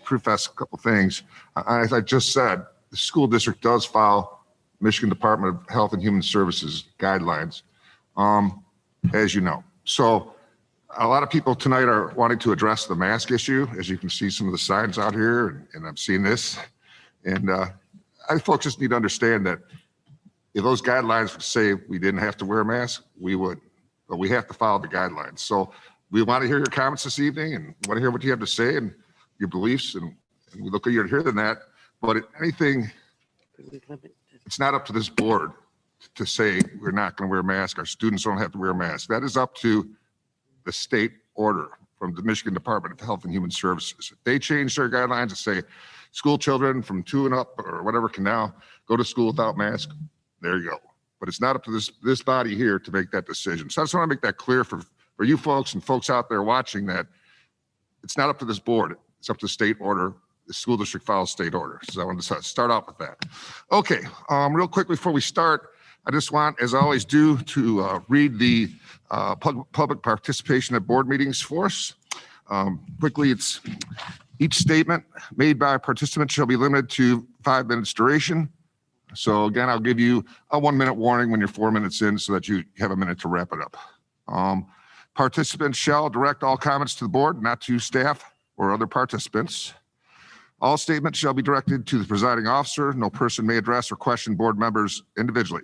Speaker 3: things. As I just said, the school district does follow Michigan Department of Health and Human Services guidelines, as you know. So a lot of people tonight are wanting to address the mask issue. As you can see some of the signs out here, and I've seen this. And I folks just need to understand that if those guidelines would say we didn't have to wear a mask, we would, but we have to follow the guidelines. So we want to hear your comments this evening and want to hear what you have to say and your beliefs. And we look eager to hear than that. But anything, it's not up to this board to say we're not going to wear a mask. Our students don't have to wear a mask. That is up to the state order from the Michigan Department of Health and Human Services. If they change their guidelines to say school children from 2 and up or whatever can now go to school without mask, there you go. But it's not up to this body here to make that decision. So I just want to make that clear for you folks and folks out there watching that it's not up to this board. It's up to state order. The school district follows state order. So I wanted to start off with that. Okay, real quick before we start, I just want, as I always do, to read the public participation at board meetings for us. Quickly, it's each statement made by a participant shall be limited to 5 minutes duration. So again, I'll give you a 1-minute warning when you're 4 minutes in so that you have a minute to wrap it up. Participants shall direct all comments to the board, not to staff or other participants. All statements shall be directed to the presiding officer. No person may address or question board members individually.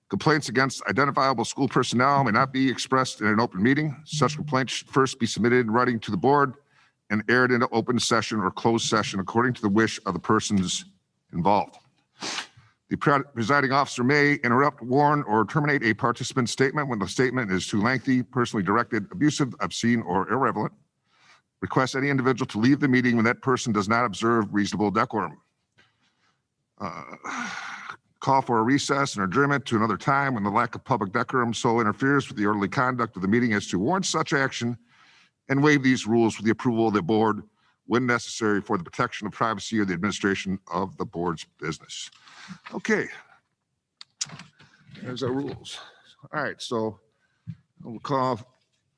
Speaker 3: Complaints against identifiable school personnel may not be expressed in an open meeting. Such complaints should first be submitted in writing to the board and aired into open session or closed session according to the wish of the persons involved. The presiding officer may interrupt, warn, or terminate a participant's statement when the statement is too lengthy, personally directed, abusive, obscene, or irrelevant. Request any individual to leave the meeting when that person does not observe reasonable decorum. Call for a recess and adjournment to another time when the lack of public decorum so interferes with the orderly conduct of the meeting as to warrant such action, and waive these rules with the approval of the board when necessary for the protection of privacy or the administration of the board's business. Okay, there's our rules. All right, so we'll call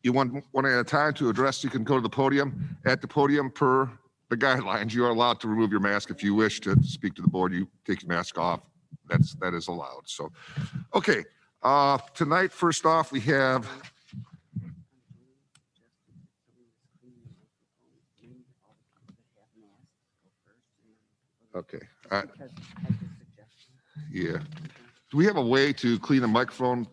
Speaker 3: you one at a time to address. You can go to the podium. At the podium, per the guidelines, you are allowed to remove your mask. If you wish to speak to the board, you take your mask off. That is allowed. So, okay, tonight, first off, we have okay. Yeah. Do we have a way to clean the microphone,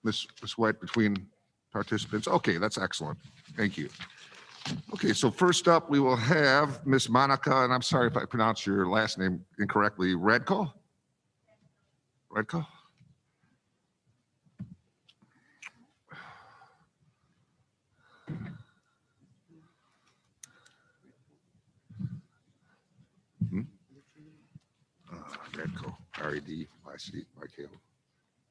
Speaker 3: Ms. White, between participants? Okay, that's excellent. Thank you. Okay, so first up, we will have Miss Monica, and I'm sorry if I pronounce your last name incorrectly, Radko? Radko? Radko, R-E-D-Y-C-Y-K-O.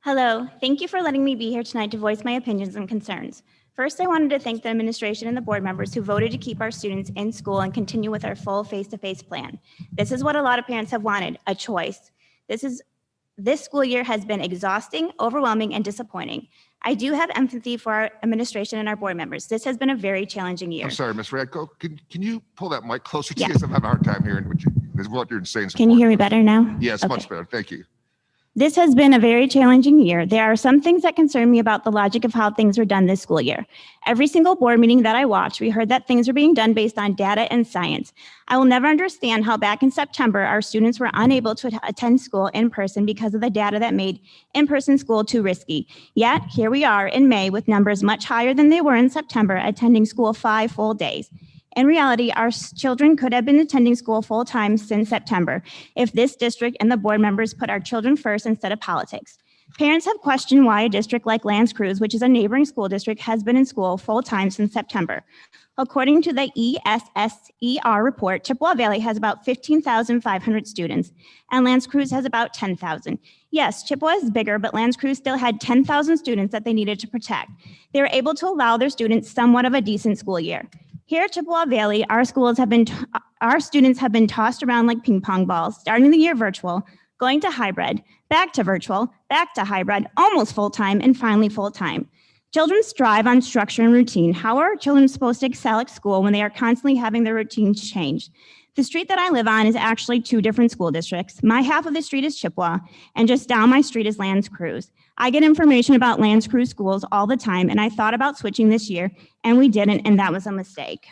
Speaker 9: Hello, thank you for letting me be here tonight to voice my opinions and concerns. First, I wanted to thank the administration and the board members who voted to keep our students in school and continue with our full face-to-face plan. This is what a lot of parents have wanted, a choice. This school year has been exhausting, overwhelming, and disappointing. I do have empathy for our administration and our board members. This has been a very challenging year.
Speaker 3: I'm sorry, Ms. Radko, can you pull that mic closer to
Speaker 9: Yeah.
Speaker 3: you? I'm having a hard time hearing what you're saying.
Speaker 9: Can you hear me better now?
Speaker 3: Yes,
Speaker 9: Okay.
Speaker 3: much better. Thank you.
Speaker 9: This has been a very challenging year. There are some things that concern me about the logic of how things were done this school year. Every single board meeting that I watched, we heard that things were being done based on data and science. I will never understand how back in September, our students were unable to attend school in person because of the data that made in-person school too risky. Yet, here we are in May with numbers much higher than they were in September, attending school 5 full days. In reality, our children could have been attending school full-time since September if this district and the board members put our children first instead of politics. Parents have questioned why a district like L'Anse Creuse, which is a neighboring school district, has been in school full-time since September. According to the ESSER report, Chippewa Valley has about 15,500 students, and L'Anse Creuse has about 10,000. Yes, Chippewa is bigger, but L'Anse Creuse still had 10,000 students that they needed to protect. They were able to allow their students somewhat of a decent school year. Here at Chippewa Valley, our students have been tossed around like ping pong balls, starting the year virtual, going to hybrid, back to virtual, back to hybrid, almost full-time, and finally full-time. Children strive on structure and routine. How are children supposed to excel at school when they are constantly having their routines changed? The street that I live on is actually 2 different school districts. My half of the street is Chippewa, and just down my street is Lands Crews. I get information about Lands Crews schools all the time, and I thought about switching this year, and we didn't, and that was a mistake.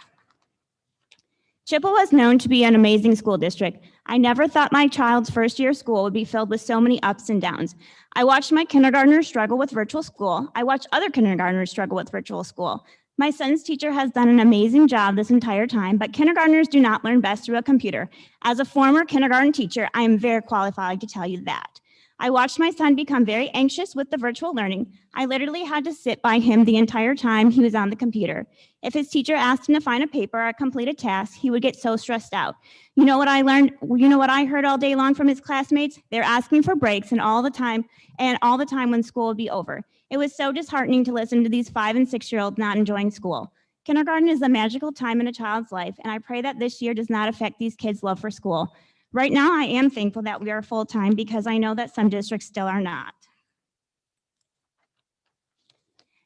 Speaker 9: Chippewa is known to be an amazing school district. I never thought my child's first year of school would be filled with so many ups and downs. I watched my kindergartners struggle with virtual school. I watched other kindergartners struggle with virtual school. My son's teacher has done an amazing job this entire time, but kindergartners do not learn best through a computer. As a former kindergarten teacher, I am very qualified to tell you that. I watched my son become very anxious with the virtual learning. I literally had to sit by him the entire time he was on the computer. If his teacher asked him to find a paper or complete a task, he would get so stressed out. You know what I learned? You know what I heard all day long from his classmates? They're asking for breaks and all the time when school would be over. It was so disheartening to listen to these 5- and 6-year-olds not enjoying school. Kindergarten is a magical time in a child's life, and I pray that this year does not affect these kids' love for school. Right now, I am thankful that we are full-time because I know that some districts still are not.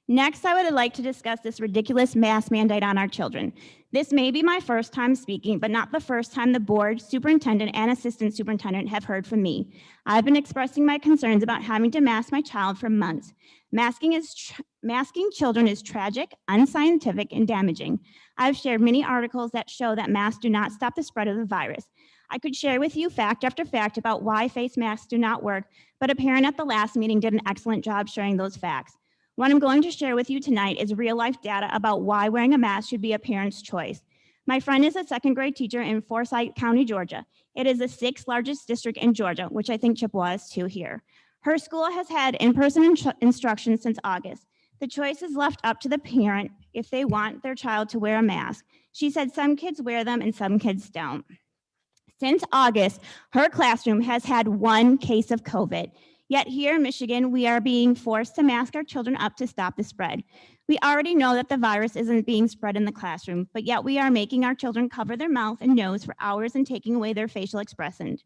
Speaker 9: Next, I would like to discuss this ridiculous mask mandate on our children. This may be my first time speaking, but not the first time the board, superintendent, and assistant superintendent have heard from me. I've been expressing my concerns about having to mask my child for months. Masking children is tragic, unscientific, and damaging. I've shared many articles that show that masks do not stop the spread of the virus. I could share with you fact after fact about why face masks do not work, but a parent at the last meeting did an excellent job sharing those facts. What I'm going to share with you tonight is real-life data about why wearing a mask should be a parent's choice. My friend is a 2nd grade teacher in Forsyth County, Georgia. It is the 6th largest district in Georgia, which I think Chippewa is too here. Her school has had in-person instruction since August. The choice is left up to the parent if they want their child to wear a mask. She said some kids wear them and some kids don't. Since August, her classroom has had 1 case of COVID. Yet here in Michigan, we are being forced to mask our children up to stop the spread. We already know that the virus isn't being spread in the classroom, but yet we are making our children cover their mouth and nose for hours and taking away their facial expressions.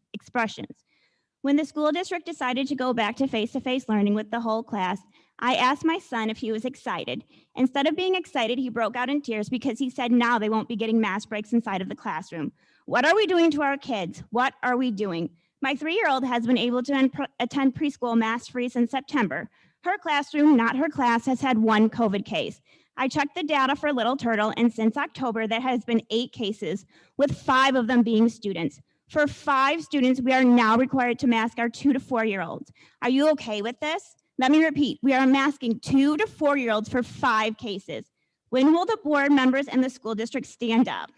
Speaker 9: When the school district decided to go back to face-to-face learning with the whole class, I asked my son if he was excited. Instead of being excited, he broke out in tears because he said now they won't be getting mask breaks inside of the classroom. What are we doing to our kids? What are we doing? My 3-year-old has been able to attend preschool mask-free since September. Her classroom, not her class, has had 1 COVID case. I checked the data for Little Turtle, and since October, there has been 8 cases, with 5 of them being students. For 5 students, we are now required to mask our 2 to 4-year-olds. Are you okay with this? Let me repeat, we are masking 2 to 4-year-olds for 5 cases. When will the board members and the school district stand up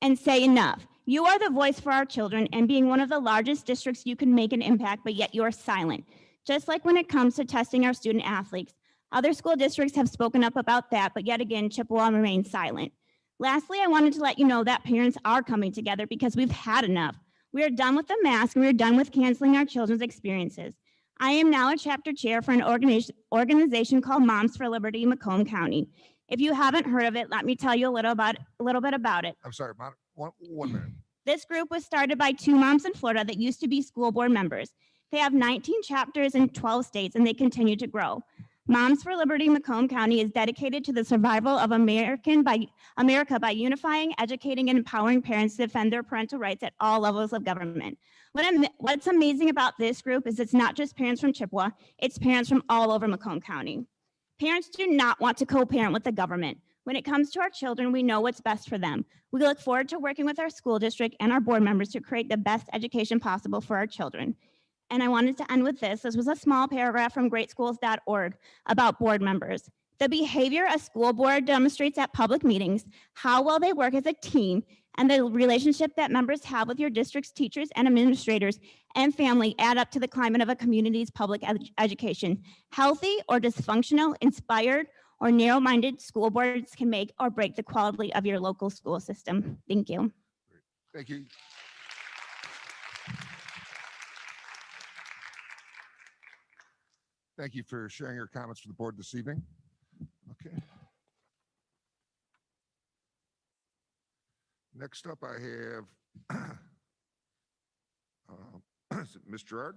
Speaker 9: and say enough? You are the voice for our children, and being one of the largest districts, you can make an impact, but yet you're silent. Just like when it comes to testing our student athletes. Other school districts have spoken up about that, but yet again, Chippewa remains silent. Lastly, I wanted to let you know that parents are coming together because we've had enough. We are done with the mask, and we are done with canceling our children's experiences. I am now a chapter chair for an organization called Moms for Liberty in Macomb County. If you haven't heard of it, let me tell you a little bit about it.
Speaker 3: I'm sorry, one minute.
Speaker 9: This group was started by 2 moms in Florida that used to be school board members. They have 19 chapters in 12 states, and they continue to grow. Moms for Liberty Macomb County is dedicated to the survival of America by unifying, educating, and empowering parents to defend their parental rights at all levels of government. What's amazing about this group is it's not just parents from Chippewa, it's parents from all over Macomb County. Parents do not want to co-parent with the government. When it comes to our children, we know what's best for them. We look forward to working with our school district and our board members to create the best education possible for our children. And I wanted to end with this. This was a small paragraph from greatschools.org about board members. The behavior a school board demonstrates at public meetings, how well they work as a team, and the relationship that members have with your district's teachers and administrators and family add up to the climate of a community's public education. Healthy or dysfunctional, inspired or narrow-minded school boards can make or break the quality of your local school system. Thank you.
Speaker 3: Thank you. Thank you for sharing your comments for the board this evening. Okay. Next up, I have is it Ms. Gerard?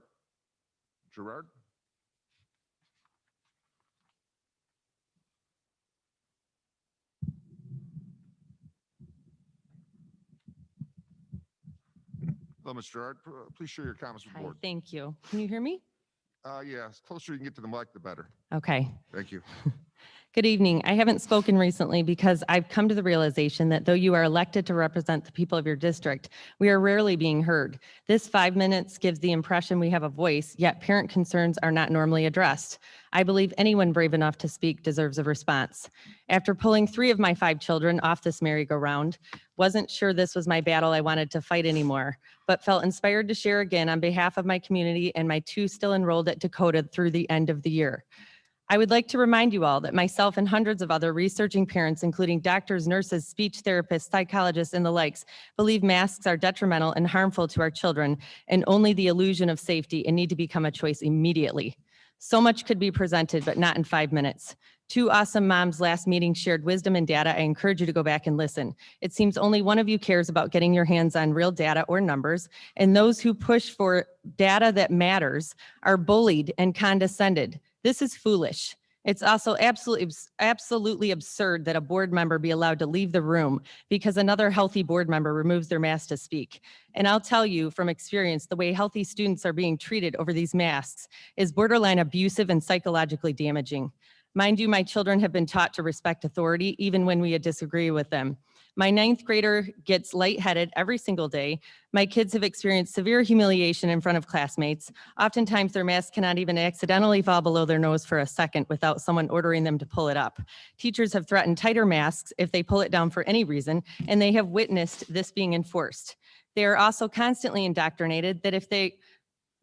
Speaker 3: Gerard? Hello, Ms. Gerard. Please share your comments with the
Speaker 10: Hi,
Speaker 3: board.
Speaker 10: thank you. Can you hear me?
Speaker 3: Yeah, the closer you can get to the mic, the better.
Speaker 10: Okay.
Speaker 3: Thank you.
Speaker 10: Good evening. I haven't spoken recently because I've come to the realization that though you are elected to represent the people of your district, we are rarely being heard. This 5 minutes gives the impression we have a voice, yet parent concerns are not normally addressed. I believe anyone brave enough to speak deserves a response. After pulling 3 of my 5 children off this merry-go-round, wasn't sure this was my battle I wanted to fight anymore, but felt inspired to share again on behalf of my community and my 2 still enrolled at Dakota through the end of the year. I would like to remind you all that myself and hundreds of other researching parents, including doctors, nurses, speech therapists, psychologists, and the likes, believe masks are detrimental and harmful to our children and only the illusion of safety and need to become a choice immediately. So much could be presented, but not in 5 minutes. 2 awesome moms last meeting shared wisdom and data. I encourage you to go back and listen. It seems only one of you cares about getting your hands on real data or numbers, and those who push for data that matters are bullied and condescended. This is foolish. It's also absolutely absurd that a board member be allowed to leave the room because another healthy board member removes their mask to speak. And I'll tell you from experience, the way healthy students are being treated over these masks is borderline abusive and psychologically damaging. Mind you, my children have been taught to respect authority even when we disagree with them. My 9th grader gets lightheaded every single day. My kids have experienced severe humiliation in front of classmates. Oftentimes their mask cannot even accidentally fall below their nose for a second without someone ordering them to pull it up. Teachers have threatened tighter masks if they pull it down for any reason, and they have witnessed this being enforced. They are also constantly indoctrinated that if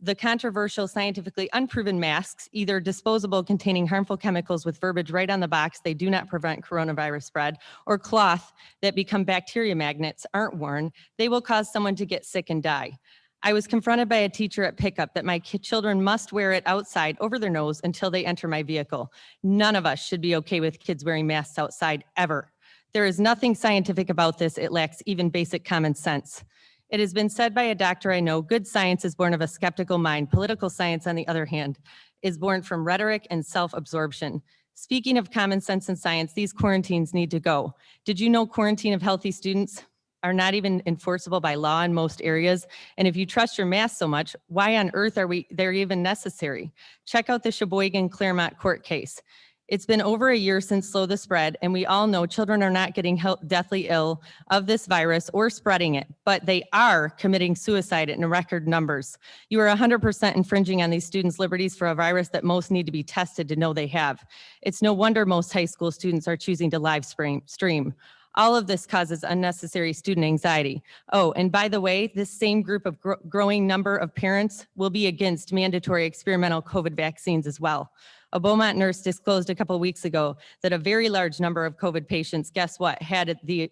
Speaker 10: the controversial, scientifically unproven masks, either disposable containing harmful chemicals with verbiage right on the box, they do not prevent coronavirus spread, or cloth that become bacteria magnets aren't worn, they will cause someone to get sick and die. I was confronted by a teacher at pickup that my children must wear it outside over their nose until they enter my vehicle. None of us should be okay with kids wearing masks outside ever. There is nothing scientific about this. It lacks even basic common sense. It has been said by a doctor I know, good science is born of a skeptical mind. Political science, on the other hand, is born from rhetoric and self-absorption. Speaking of common sense and science, these quarantines need to go. Did you know quarantine of healthy students are not even enforceable by law in most areas? And if you trust your mask so much, why on earth are they're even necessary? Check out the Sheboygan-Claremont court case. It's been over a year since Slow the Spread, and we all know children are not getting deathly ill of this virus or spreading it, but they are committing suicide in record numbers. You are 100% infringing on these students' liberties for a virus that most need to be tested to know they have. It's no wonder most high school students are choosing to live stream. All of this causes unnecessary student anxiety. Oh, and by the way, this same group of growing number of parents will be against mandatory experimental COVID vaccines as well. A Beaumont nurse disclosed a couple of weeks ago that a very large number of COVID patients, guess what, had the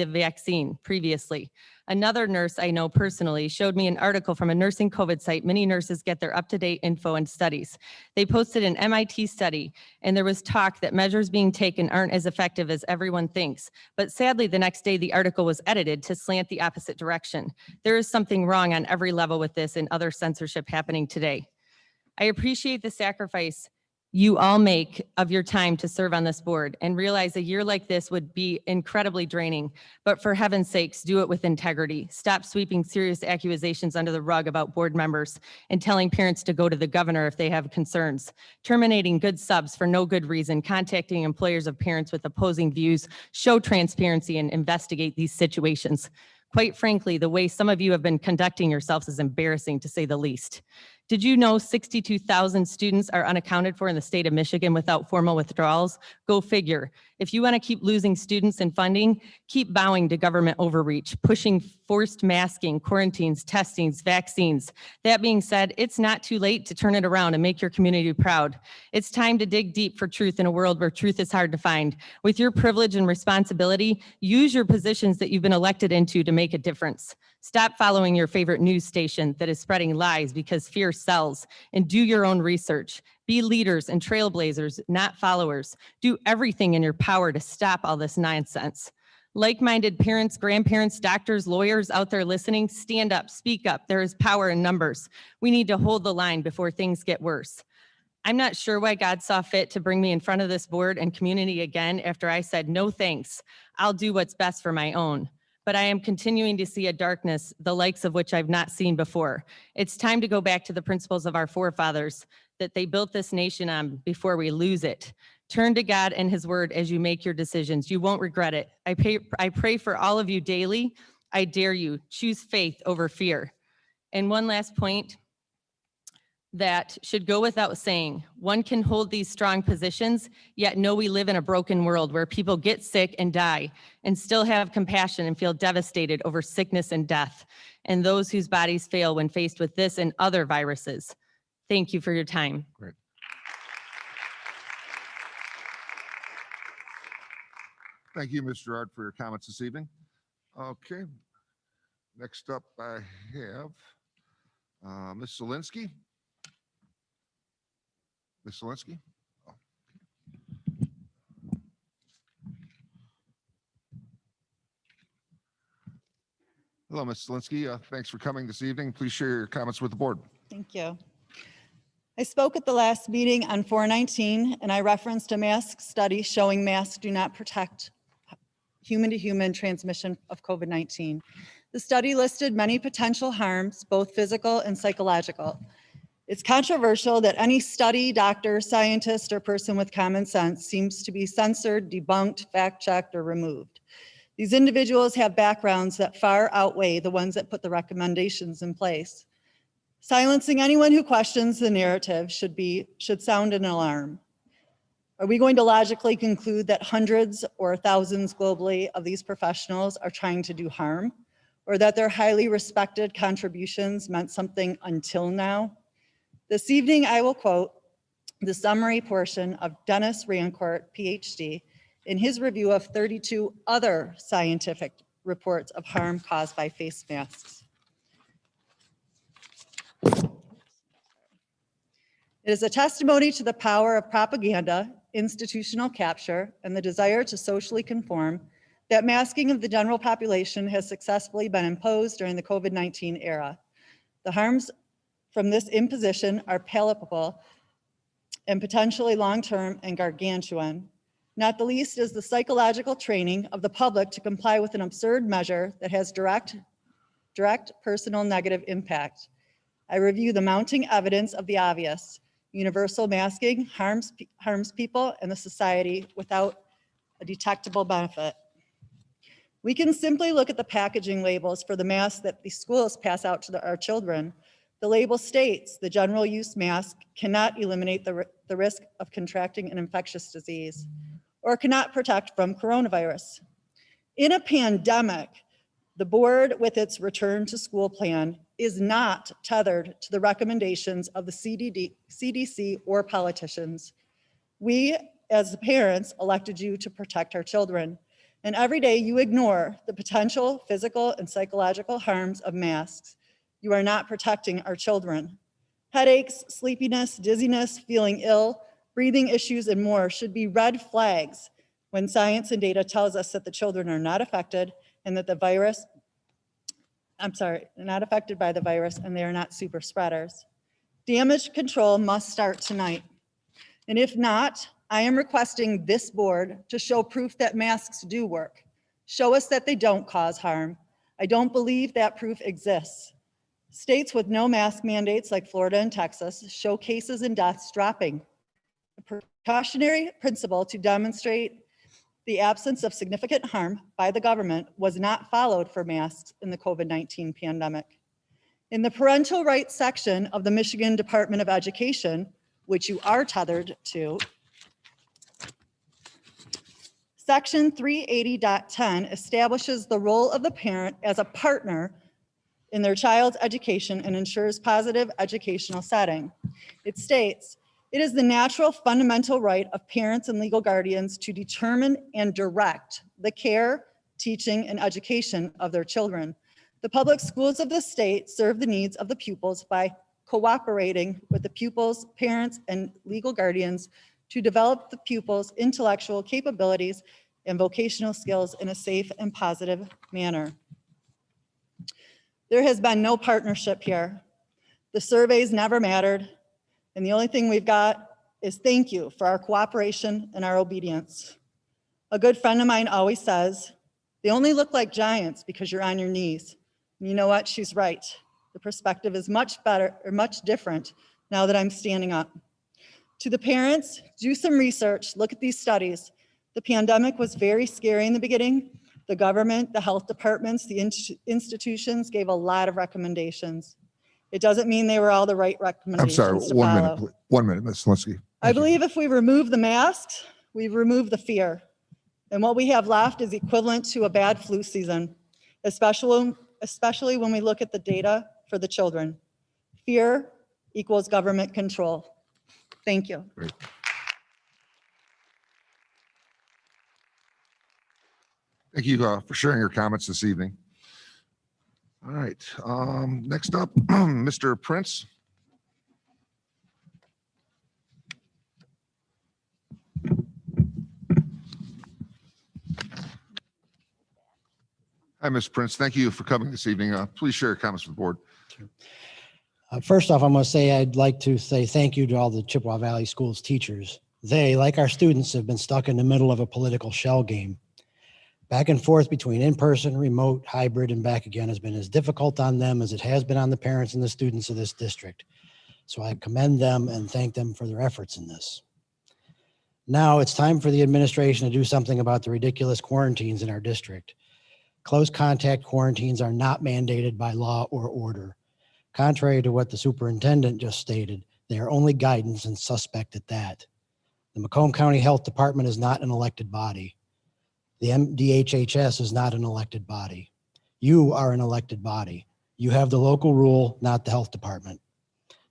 Speaker 10: vaccine previously. Another nurse I know personally showed me an article from a nursing COVID site. Many nurses get their up-to-date info and studies. They posted an MIT study, and there was talk that measures being taken aren't as effective as everyone thinks. But sadly, the next day, the article was edited to slant the opposite direction. There is something wrong on every level with this and other censorship happening today. I appreciate the sacrifice you all make of your time to serve on this board and realize a year like this would be incredibly draining. But for heaven's sakes, do it with integrity. Stop sweeping serious accusations under the rug about board members and telling parents to go to the governor if they have concerns. Terminating good subs for no good reason, contacting employers of parents with opposing views, show transparency and investigate these situations. Quite frankly, the way some of you have been conducting yourselves is embarrassing, to say the least. Did you know 62,000 students are unaccounted for in the state of Michigan without formal withdrawals? Go figure. If you want to keep losing students and funding, keep bowing to government overreach, pushing forced masking, quarantines, testings, vaccines. That being said, it's not too late to turn it around and make your community proud. It's time to dig deep for truth in a world where truth is hard to find. With your privilege and responsibility, use your positions that you've been elected into to make a difference. Stop following your favorite news station that is spreading lies because fear sells, and do your own research. Be leaders and trailblazers, not followers. Do everything in your power to stop all this nonsense. Like-minded parents, grandparents, doctors, lawyers out there listening, stand up, speak up. There is power in numbers. We need to hold the line before things get worse. I'm not sure why God saw fit to bring me in front of this board and community again after I said, no thanks, I'll do what's best for my own. But I am continuing to see a darkness, the likes of which I've not seen before. It's time to go back to the principles of our forefathers that they built this nation on before we lose it. Turn to God and his word as you make your decisions. You won't regret it. I pray for all of you daily. I dare you, choose faith over fear. And one last point that should go without saying, one can hold these strong positions, yet know we live in a broken world where people get sick and die and still have compassion and feel devastated over sickness and death, and those whose bodies fail when faced with this and other viruses. Thank you for your time.
Speaker 3: Great. Thank you, Ms. Gerard, for your comments this evening. Okay. Next up, I have Ms. Zielinski. Ms. Zielinski? Oh. Hello, Ms. Zielinski. Thanks for coming this evening. Please share your comments with the board.
Speaker 11: Thank you. I spoke at the last meeting on 4/19, and I referenced a mask study showing masks do not protect human-to-human transmission of COVID-19. The study listed many potential harms, both physical and psychological. It's controversial that any study, doctor, scientist, or person with common sense seems to be censored, debunked, fact-checked, or removed. These individuals have backgrounds that far outweigh the ones that put the recommendations in place. Silencing anyone who questions the narrative should sound an alarm. Are we going to logically conclude that hundreds or thousands globally of these professionals are trying to do harm, or that their highly respected contributions meant something until now? This evening, I will quote the summary portion of Dennis Rancourt, PhD, in his review of 32 other scientific reports of harm caused by face masks. It is a testimony to the power of propaganda, institutional capture, and the desire to socially conform that masking of the general population has successfully been imposed during the COVID-19 era. The harms from this imposition are palpable and potentially long-term and gargantuan. Not the least is the psychological training of the public to comply with an absurd measure that has direct personal negative impact. I review the mounting evidence of the obvious. Universal masking harms people and the society without a detectable benefit. We can simply look at the packaging labels for the masks that the schools pass out to our children. The label states the general use mask cannot eliminate the risk of contracting an infectious disease or cannot protect from coronavirus. In a pandemic, the board with its return to school plan is not tethered to the recommendations of the CDC or politicians. We, as the parents, elected you to protect our children. And every day you ignore the potential physical and psychological harms of masks. You are not protecting our children. Headaches, sleepiness, dizziness, feeling ill, breathing issues, and more should be red flags when science and data tells us that the children are not affected and that not affected by the virus, and they are not super spreaders. Damage control must start tonight. And if not, I am requesting this board to show proof that masks do work. Show us that they don't cause harm. I don't believe that proof exists. States with no mask mandates like Florida and Texas show cases and deaths dropping. A precautionary principle to demonstrate the absence of significant harm by the government was not followed for masks in the COVID-19 pandemic. In the parental rights section of the Michigan Department of Education, which you are tethered to, Section 380.10 establishes the role of the parent as a partner in their child's education and ensures positive educational setting. It states, it is the natural fundamental right of parents and legal guardians to determine and direct the care, teaching, and education of their children. The public schools of the state serve the needs of the pupils by cooperating with the pupils, parents, and legal guardians to develop the pupils' intellectual capabilities and vocational skills in a safe and positive manner. There has been no partnership here. The surveys never mattered, and the only thing we've got is thank you for our cooperation and our obedience. A good friend of mine always says, they only look like giants because you're on your knees. And you know what? She's right. The perspective is much better or much different now that I'm standing up. To the parents, do some research, look at these studies. The pandemic was very scary in the beginning. The government, the health departments, the institutions gave a lot of recommendations. It doesn't mean they were all the right
Speaker 3: I'm
Speaker 11: recommendations
Speaker 3: sorry,
Speaker 11: to
Speaker 3: 1 minute,
Speaker 11: follow.
Speaker 3: please. 1 minute, Ms. Linsky.
Speaker 11: I believe if we remove the masks, we remove the fear. And what we have left is equivalent to a bad flu season, especially when we look at the data for the children. Fear equals government control. Thank you.
Speaker 3: Great. Thank you for sharing your comments this evening. All right, next up, Mr. Prince. Hi, Ms. Prince. Thank you for coming this evening. Please share your comments with the board.
Speaker 12: First off, I'm going to say I'd like to say thank you to all the Chippewa Valley Schools teachers. They, like our students, have been stuck in the middle of a political shell game. Back and forth between in-person, remote, hybrid, and back again has been as difficult on them as it has been on the parents and the students of this district. So I commend them and thank them for their efforts in this. Now it's time for the administration to do something about the ridiculous quarantines in our district. Close contact quarantines are not mandated by law or order. Contrary to what the superintendent just stated, they are only guidance and suspect at that. The Macomb County Health Department is not an elected body. The MDHHS is not an elected body. You are an elected body. You have the local rule, not the health department.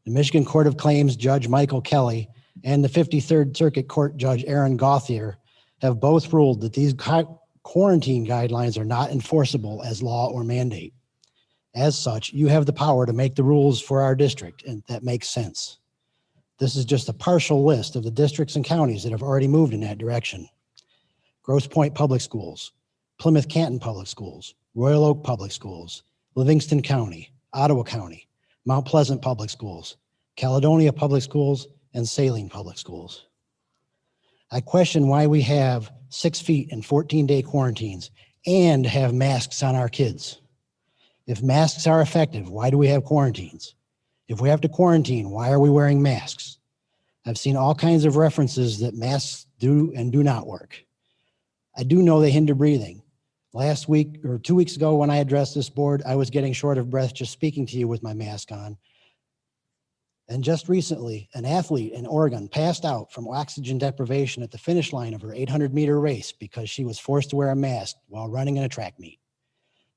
Speaker 12: The Michigan Court of Claims Judge Michael Kelly and the 53rd Circuit Court Judge Aaron Gauthier have both ruled that these quarantine guidelines are not enforceable as law or mandate. As such, you have the power to make the rules for our district, and that makes sense. This is just a partial list of the districts and counties that have already moved in that direction. Grosse Pointe Public Schools, Plymouth Canton Public Schools, Royal Oak Public Schools, Livingston County, Ottawa County, Mount Pleasant Public Schools, Caledonia Public Schools, and Saline Public Schools. I question why we have 6 feet and 14-day quarantines and have masks on our kids. If masks are effective, why do we have quarantines? If we have to quarantine, why are we wearing masks? I've seen all kinds of references that masks do and do not work. I do know they hinder breathing. Last week or 2 weeks ago when I addressed this board, I was getting short of breath just speaking to you with my mask on. And just recently, an athlete in Oregon passed out from oxygen deprivation at the finish line of her 800-meter race because she was forced to wear a mask while running in a track meet.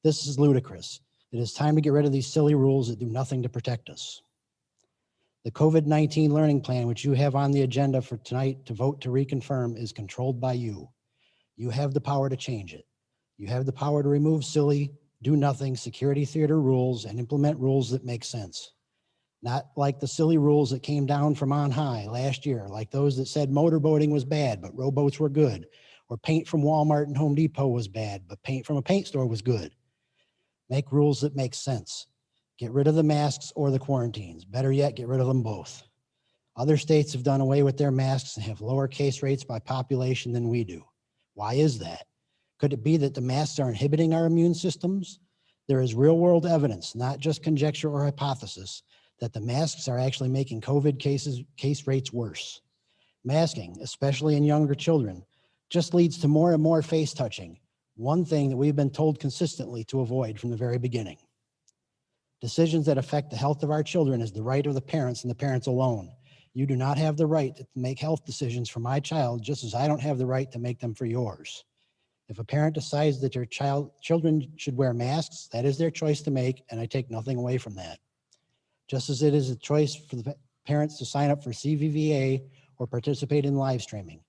Speaker 12: This is ludicrous. It is time to get rid of these silly rules that do nothing to protect us. The COVID-19 learning plan, which you have on the agenda for tonight to vote to reconfirm, is controlled by you. You have the power to change it. You have the power to remove silly, do-nothing security theater rules and implement rules that make sense. Not like the silly rules that came down from on high last year, like those that said motorboating was bad, but rowboats were good, or paint from Walmart and Home Depot was bad, but paint from a paint store was good. Make rules that make sense. Get rid of the masks or the quarantines. Better yet, get rid of them both. Other states have done away with their masks and have lower case rates by population than we do. Why is that? Could it be that the masks are inhibiting our immune systems? There is real-world evidence, not just conjecture or hypothesis, that the masks are actually making COVID case rates worse. Masking, especially in younger children, just leads to more and more face touching, one thing that we've been told consistently to avoid from the very beginning. Decisions that affect the health of our children is the right of the parents and the parents alone. You do not have the right to make health decisions for my child, just as I don't have the right to make them for yours. If a parent decides that their children should wear masks, that is their choice to make, and I take nothing away from that. Just as it is a choice for the parents to sign up for CVVA or participate in live streaming.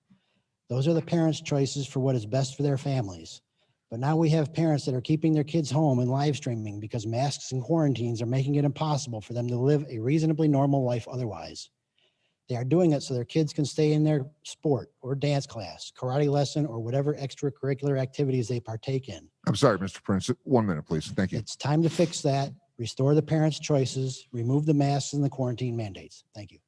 Speaker 12: Those are the parents' choices for what is best for their families. But now we have parents that are keeping their kids home and live streaming because masks and quarantines are making it impossible for them to live a reasonably normal life otherwise. They are doing it so their kids can stay in their sport or dance class, karate lesson, or whatever extracurricular activities they partake in.
Speaker 3: I'm sorry, Mr. Prince. 1 minute, please. Thank you.
Speaker 12: It's time to fix that, restore the parents' choices, remove the masks and the quarantine mandates. Thank you.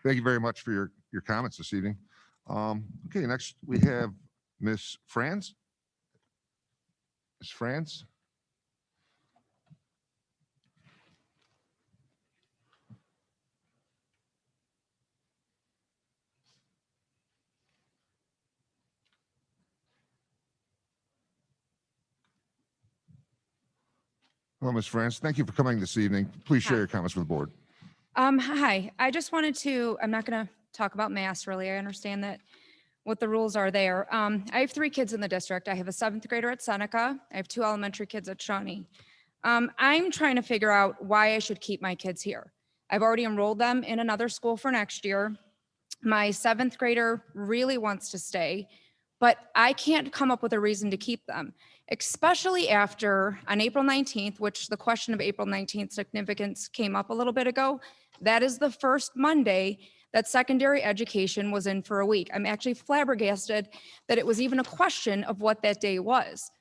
Speaker 3: Thank you very much for your comments this evening. Okay, next we have Ms. Franz. Ms. Franz? Hello, Ms. Franz. Thank you for coming this evening. Please share your comments with the board.
Speaker 13: Hi, I just wanted to, I'm not going to talk about masks really. I understand that what the rules are there. I have 3 kids in the district. I have a 7th grader at Seneca. I have 2 elementary kids at Shawnee. I'm trying to figure out why I should keep my kids here. I've already enrolled them in another school for next year. My 7th grader really wants to stay, but I can't come up with a reason to keep them, especially after on April 19th, which the question of April 19th significance came up a little bit ago. That is the first Monday that secondary education was in for a week. I'm actually flabbergasted that it was even a question of what that day was,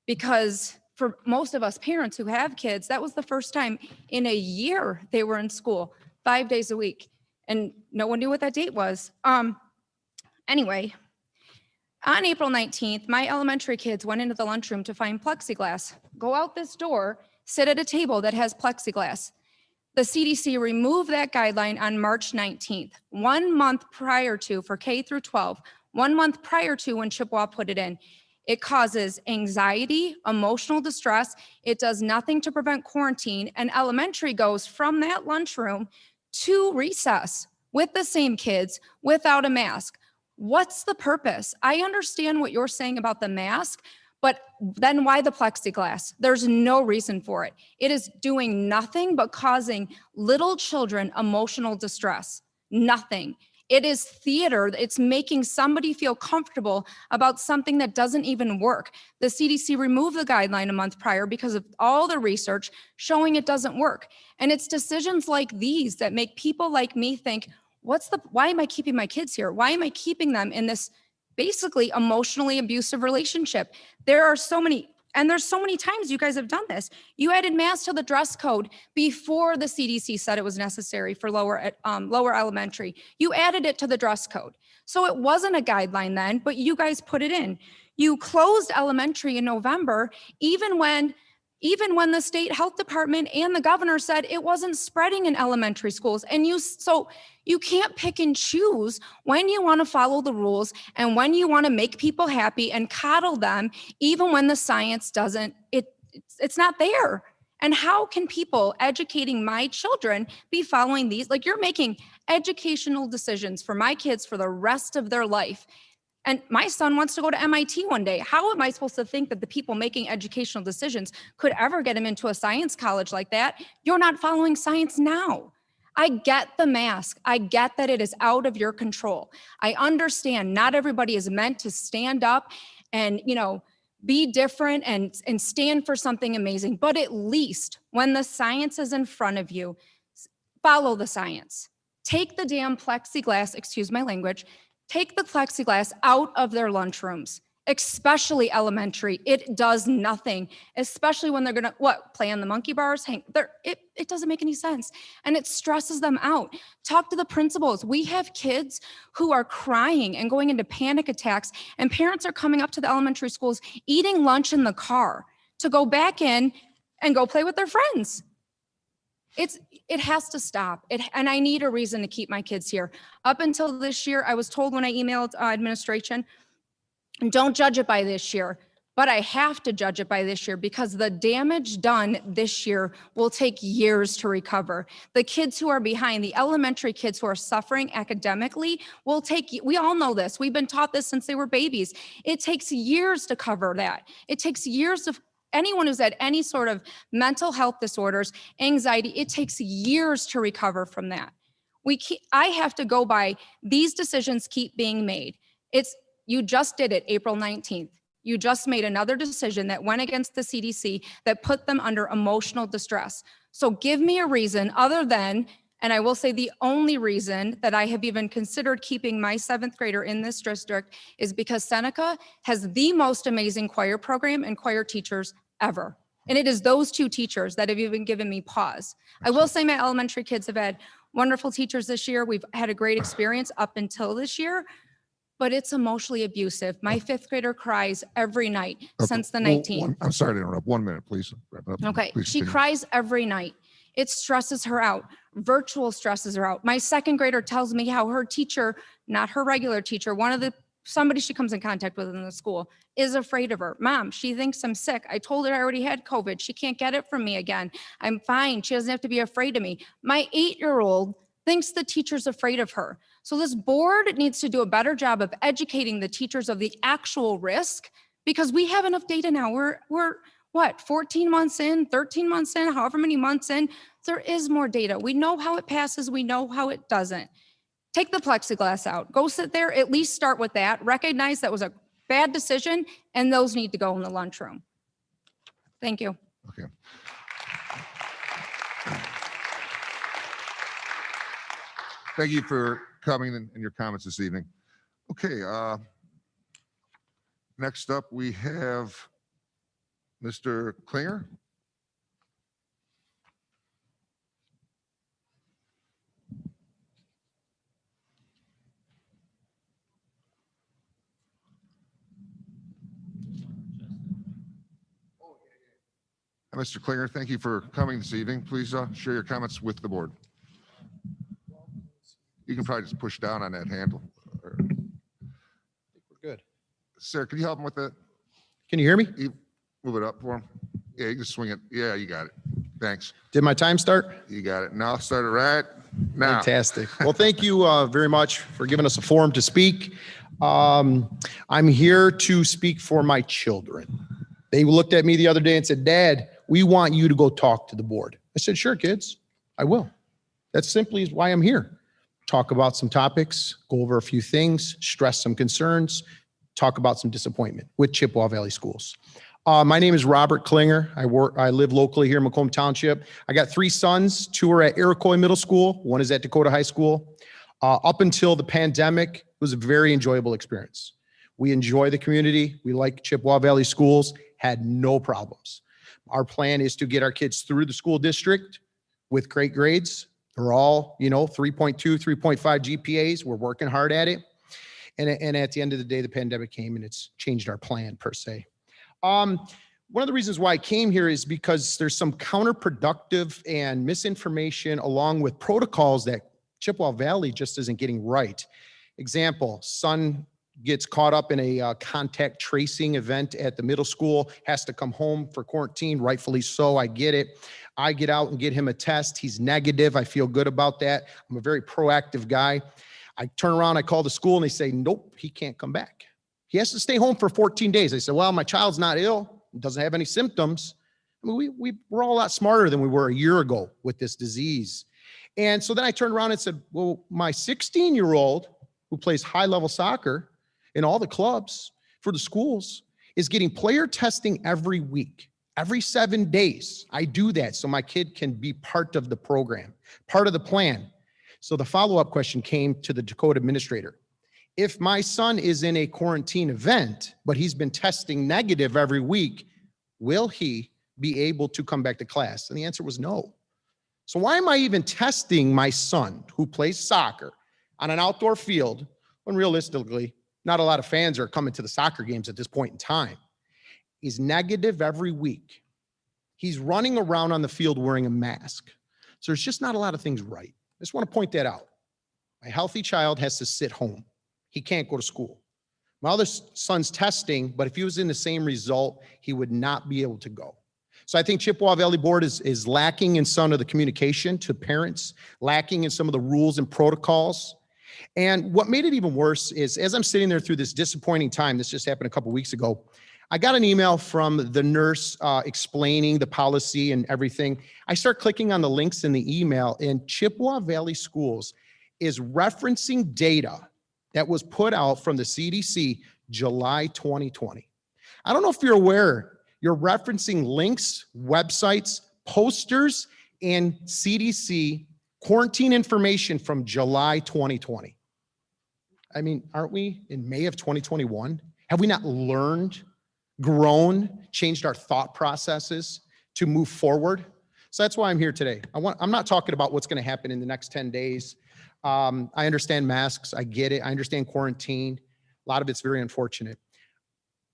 Speaker 13: because for most of us parents who have kids, that was the first time in a year they were in school 5 days a week, and no one knew what that date was. Anyway, on April 19th, my elementary kids went into the lunchroom to find plexiglass, go out this door, sit at a table that has plexiglass. The CDC removed that guideline on March 19th, 1 month prior to, for K through 12, 1 month prior to when Chippewa put it in. It causes anxiety, emotional distress. It does nothing to prevent quarantine, and elementary goes from that lunchroom to recess with the same kids without a mask. What's the purpose? I understand what you're saying about the mask, but then why the plexiglass? There's no reason for it. It is doing nothing but causing little children emotional distress. Nothing. It is theater. It's making somebody feel comfortable about something that doesn't even work. The CDC removed the guideline a month prior because of all the research showing it doesn't work. And it's decisions like these that make people like me think, why am I keeping my kids here? Why am I keeping them in this basically emotionally abusive relationship? There's so many times you guys have done this. You added masks to the dress code before the CDC said it was necessary for lower elementary. You added it to the dress code. So it wasn't a guideline then, but you guys put it in. You closed elementary in November, even when the state health department and the governor said it wasn't spreading in elementary schools. So you can't pick and choose when you want to follow the rules and when you want to make people happy and coddle them, even when the science doesn't, it's not there. And how can people educating my children be following these? Like, you're making educational decisions for my kids for the rest of their life. And my son wants to go to MIT one day. How am I supposed to think that the people making educational decisions could ever get him into a science college like that? You're not following science now. I get the mask. I get that it is out of your control. I understand not everybody is meant to stand up and, be different and stand for something amazing. But at least when the science is in front of you, follow the science. Take the damn plexiglass, excuse my language, take the plexiglass out of their lunchrooms, especially elementary. It does nothing, especially when they're gonna, play on the monkey bars? It doesn't make any sense. And it stresses them out. Talk to the principals. We have kids who are crying and going into panic attacks, and parents are coming up to the elementary schools, eating lunch in the car to go back in and go play with their friends. It has to stop. And I need a reason to keep my kids here. Up until this year, I was told when I emailed administration, don't judge it by this year, but I have to judge it by this year because the damage done this year will take years to recover. The kids who are behind, the elementary kids who are suffering academically we all know this. We've been taught this since they were babies. It takes years to cover that. It takes years of anyone who's had any sort of mental health disorders, anxiety, it takes years to recover from that. I have to go by these decisions keep being made. You just did it April 19th. You just made another decision that went against the CDC that put them under emotional distress. So give me a reason other than, and I will say the only reason that I have even considered keeping my 7th grader in this district is because Seneca has the most amazing choir program and choir teachers ever. And it is those 2 teachers that have even given me pause. I will say my elementary kids have had wonderful teachers this year. We've had a great experience up until this year, but it's emotionally abusive. My 5th grader cries every night since the 19th.
Speaker 3: I'm sorry to interrupt. 1 minute, please. Wrap it up.
Speaker 13: Okay,
Speaker 3: Please
Speaker 13: she
Speaker 3: continue.
Speaker 13: cries every night. It stresses her out. Virtual stresses her out. My 2nd grader tells me how her teacher, not her regular teacher, somebody she comes in contact with in the school, is afraid of her. Mom, she thinks I'm sick. I told her I already had COVID. She can't get it from me again. I'm fine. She doesn't have to be afraid of me. My 8-year-old thinks the teacher's afraid of her. So this board needs to do a better job of educating the teachers of the actual risk, because we have enough data now. We're what, 14 months in, 13 months in, however many months in, there is more data. We know how it passes. We know how it doesn't. Take the plexiglass out. Go sit there. At least start with that. Recognize that was a bad decision, and those need to go in the lunchroom. Thank you.
Speaker 3: Okay. Thank you for coming and your comments this evening. Okay. Next up, we have Mr. Klinger. Mr. Klinger, thank you for coming this evening. Please share your comments with the board. You can probably just push down on that handle.
Speaker 14: We're good.
Speaker 3: Sir, can you help him with that?
Speaker 14: Can you hear me?
Speaker 3: Move it up for him. Yeah, you can swing it. Yeah, you got it. Thanks.
Speaker 14: Did my time start?
Speaker 3: You got it. Now start it right now.
Speaker 14: Fantastic. Well, thank you very much for giving us a forum to speak. I'm here to speak for my children. They looked at me the other day and said, Dad, we want you to go talk to the board. I said, sure, kids, I will. That simply is why I'm here. Talk about some topics, go over a few things, stress some concerns, talk about some disappointment with Chippewa Valley Schools. My name is Robert Klinger. I live locally here in Macomb Township. I got 3 sons. 2 are at Iroquois Middle School. 1 is at Dakota High School. Up until the pandemic, it was a very enjoyable experience. We enjoy the community. We like Chippewa Valley Schools, had no problems. Our plan is to get our kids through the school district with great grades. They're all, 3.2, 3.5 GPAs. We're working hard at it. And at the end of the day, the pandemic came and it's changed our plan per se. One of the reasons why I came here is because there's some counterproductive and misinformation along with protocols that Chippewa Valley just isn't getting right. Example, son gets caught up in a contact tracing event at the middle school, has to come home for quarantine, rightfully so, I get it. I get out and get him a test. He's negative. I feel good about that. I'm a very proactive guy. I turn around, I call the school and they say, nope, he can't come back. He has to stay home for 14 days. I said, well, my child's not ill, doesn't have any symptoms. I mean, we're all a lot smarter than we were a year ago with this disease. And so then I turned around and said, well, my 16-year-old who plays high-level soccer in all the clubs for the schools is getting player testing every week, every 7 days. I do that so my kid can be part of the program, part of the plan. So the follow-up question came to the Dakota administrator. If my son is in a quarantine event, but he's been testing negative every week, will he be able to come back to class? And the answer was no. So why am I even testing my son who plays soccer on an outdoor field when realistically, not a lot of fans are coming to the soccer games at this point in time? He's negative every week. He's running around on the field wearing a mask. So there's just not a lot of things right. I just want to point that out. My healthy child has to sit home. He can't go to school. My other son's testing, but if he was in the same result, he would not be able to go. So I think Chippewa Valley Board is lacking in some of the communication to parents, lacking in some of the rules and protocols. And what made it even worse is as I'm sitting there through this disappointing time, this just happened a couple of weeks ago, I got an email from the nurse explaining the policy and everything. I start clicking on the links in the email, and Chippewa Valley Schools is referencing data that was put out from the CDC July 2020. I don't know if you're aware, you're referencing links, websites, posters, and CDC quarantine information from July 2020. I mean, aren't we in May of 2021? Have we not learned, grown, changed our thought processes to move forward? So that's why I'm here today. I'm not talking about what's going to happen in the next 10 days. I understand masks. I get it. I understand quarantine. A lot of it's very unfortunate.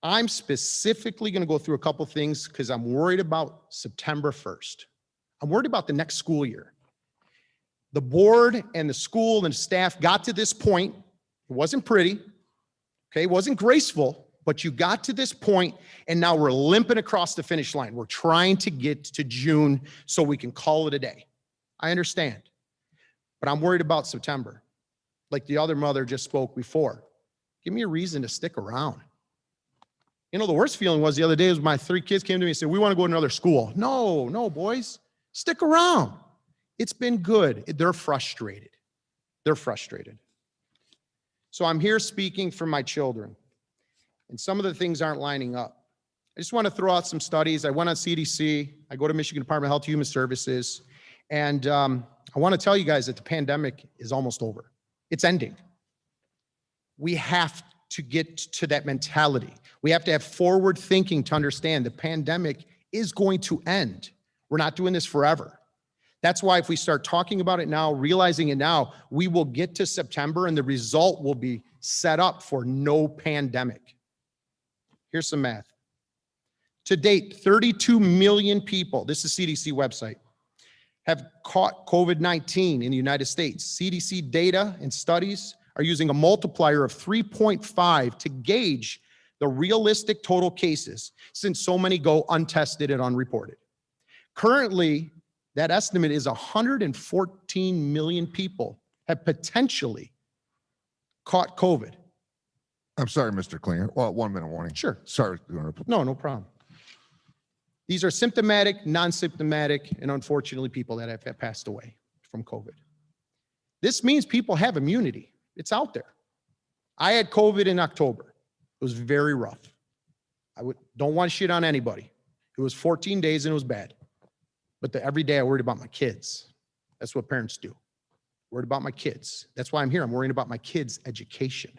Speaker 14: I'm specifically going to go through a couple things because I'm worried about September 1st. I'm worried about the next school year. The board and the school and staff got to this point. It wasn't pretty. Okay, it wasn't graceful, but you got to this point, and now we're limping across the finish line. We're trying to get to June so we can call it a day. I understand, but I'm worried about September. Like the other mother just spoke before. Give me a reason to stick around. You know, the worst feeling was the other day was my 3 kids came to me and said, we want to go to another school. No, boys, stick around. It's been good. They're frustrated. They're frustrated. So I'm here speaking for my children, and some of the things aren't lining up. I just want to throw out some studies. I went on CDC. I go to Michigan Department of Health and Human Services, and I want to tell you guys that the pandemic is almost over. It's ending. We have to get to that mentality. We have to have forward thinking to understand the pandemic is going to end. We're not doing this forever. That's why if we start talking about it now, realizing it now, we will get to September and the result will be set up for no pandemic. Here's some math. To date, 32 million people, this is CDC website, have caught COVID-19 in the United States. CDC data and studies are using a multiplier of 3.5 to gauge the realistic total cases since so many go untested and unreported. Currently, that estimate is 114 million people have potentially caught COVID.
Speaker 3: I'm sorry, Mr. Klinger. Well, 1 minute warning.
Speaker 14: Sure.
Speaker 3: Sorry.
Speaker 14: No problem. These are symptomatic, non-symptomatic, and unfortunately people that have passed away from COVID. This means people have immunity. It's out there. I had COVID in October. It was very rough. Don't want to shit on anybody. It was 14 days and it was bad. But every day I worried about my kids. That's what parents do. Worried about my kids. That's why I'm here. I'm worrying about my kids' education.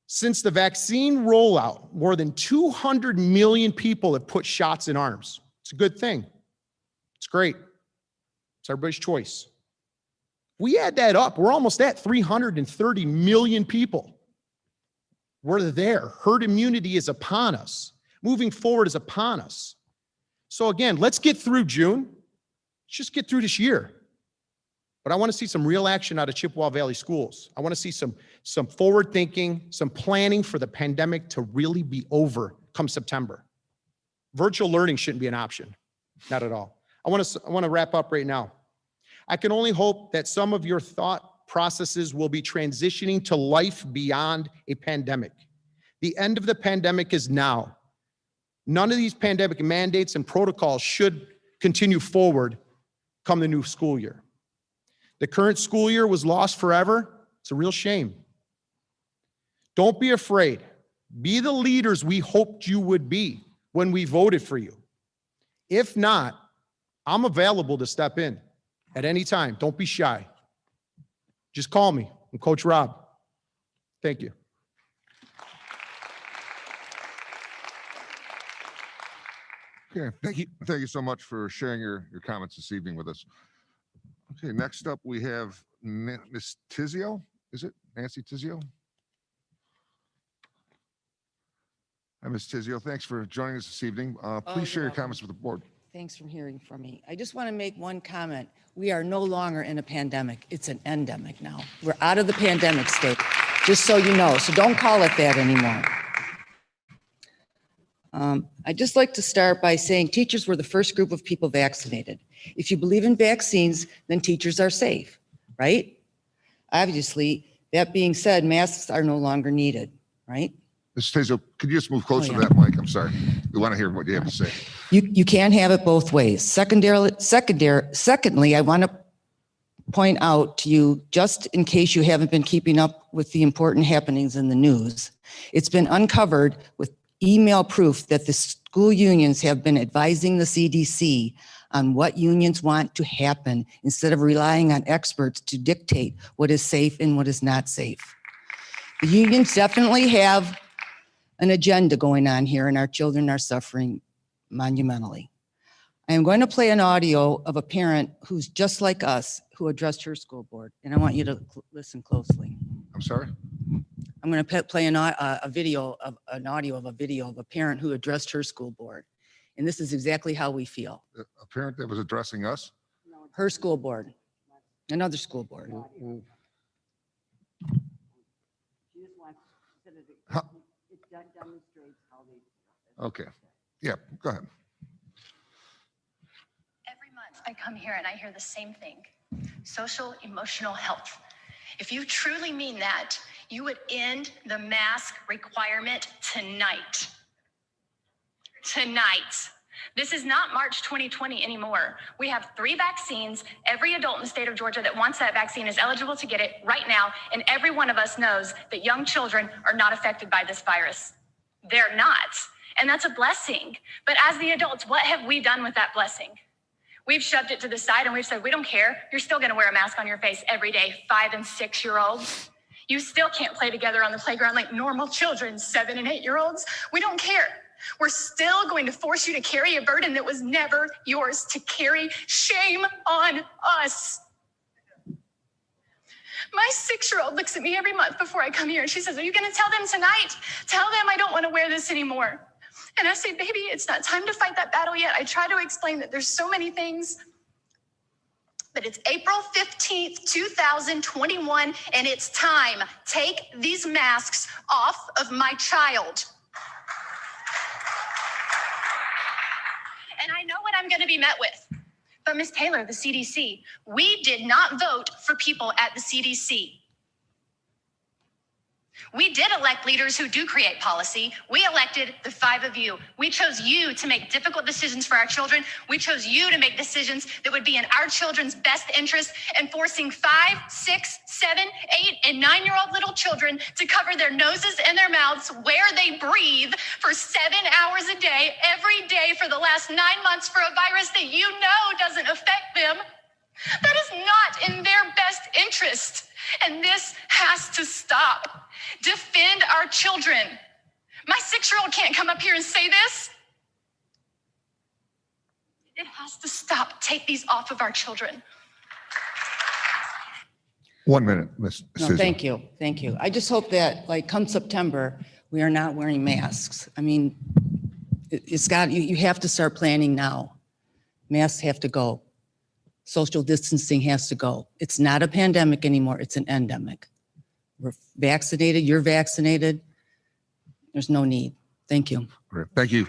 Speaker 14: Since the vaccine rollout, more than 200 million people have put shots in arms. It's a good thing. It's great. It's everybody's choice. We add that up, we're almost at 330 million people. We're there. Herd immunity is upon us. Moving forward is upon us. So again, let's get through June. Let's just get through this year. But I want to see some real action out of Chippewa Valley schools. I want to see some forward thinking, some planning for the pandemic to really be over come September. Virtual learning shouldn't be an option. Not at all. I want to wrap up right now. I can only hope that some of your thought processes will be transitioning to life beyond a pandemic. The end of the pandemic is now. None of these pandemic mandates and protocols should continue forward come the new school year. The current school year was lost forever. It's a real shame. Don't be afraid. Be the leaders we hoped you would be when we voted for you. If not, I'm available to step in at any time. Don't be shy. Just call me. I'm Coach Rob. Thank you.
Speaker 3: Okay, thank you so much for sharing your comments this evening with us. Okay, next up we have Ms. Tizio. Is it Nancy Tizio? Hi, Ms. Tizio. Thanks for joining us this evening. Please share your comments with the board.
Speaker 15: Thanks for hearing from me. I just want to make one comment. We are no longer in a pandemic. It's an endemic now. We're out of the pandemic state, just so you know. So don't call it that anymore. I'd just like to start by saying teachers were the first group of people vaccinated. If you believe in vaccines, then teachers are safe, right? Obviously, that being said, masks are no longer needed, right?
Speaker 3: Ms. Tizio, could you just move closer to that mic? I'm sorry. We want to hear what you have to say.
Speaker 15: You can't have it both ways. Secondly, I want to point out to you, just in case you haven't been keeping up with the important happenings in the news, it's been uncovered with email proof that the school unions have been advising the CDC on what unions want to happen instead of relying on experts to dictate what is safe and what is not safe. The unions definitely have an agenda going on here, and our children are suffering monumentally. I am going to play an audio of a parent who's just like us, who addressed her school board, and I want you to listen closely.
Speaker 3: I'm sorry?
Speaker 15: I'm going to play an audio of a video of a parent who addressed her school board, and this is exactly how we feel.
Speaker 3: A parent that was addressing us?
Speaker 15: Her school board, another school board.
Speaker 3: How- Okay, yeah, go ahead.
Speaker 16: Every month I come here and I hear the same thing: social emotional health. If you truly mean that, you would end the mask requirement tonight. Tonight. This is not March 2020 anymore. We have 3 vaccines. Every adult in the state of Georgia that wants that vaccine is eligible to get it right now. And every one of us knows that young children are not affected by this virus. They're not. And that's a blessing. But as the adults, what have we done with that blessing? We've shoved it to the side and we've said, we don't care. You're still going to wear a mask on your face every day, 5 and 6-year-olds. You still can't play together on the playground like normal children, 7 and 8-year-olds. We don't care. We're still going to force you to carry a burden that was never yours to carry. Shame on us. My 6-year-old looks at me every month before I come here and she says, are you going to tell them tonight? Tell them I don't want to wear this anymore. And I say, baby, it's not time to fight that battle yet. I try to explain that there's so many things, but it's April 15th, 2021, and it's time. Take these masks off of my child. And I know what I'm going to be met with. But Ms. Taylor, the CDC, we did not vote for people at the CDC. We did elect leaders who do create policy. We elected the 5 of you. We chose you to make difficult decisions for our children. We chose you to make decisions that would be in our children's best interest, and forcing 5, 6, 7, 8, and 9-year-old little children to cover their noses and their mouths where they breathe for 7 hours a day, every day for the last 9 months for a virus that you know doesn't affect them. That is not in their best interest. And this has to stop. Defend our children. My 6-year-old can't come up here and say this. It has to stop. Take these off of our children.
Speaker 3: 1 minute, Ms.
Speaker 15: No,
Speaker 3: Susan.
Speaker 15: thank you, thank you. I just hope that, like, come September, we are not wearing masks. I mean, you have to start planning now. Masks have to go. Social distancing has to go. It's not a pandemic anymore, it's an endemic. We're vaccinated, you're vaccinated. There's no need. Thank you.
Speaker 3: Great. Thank you.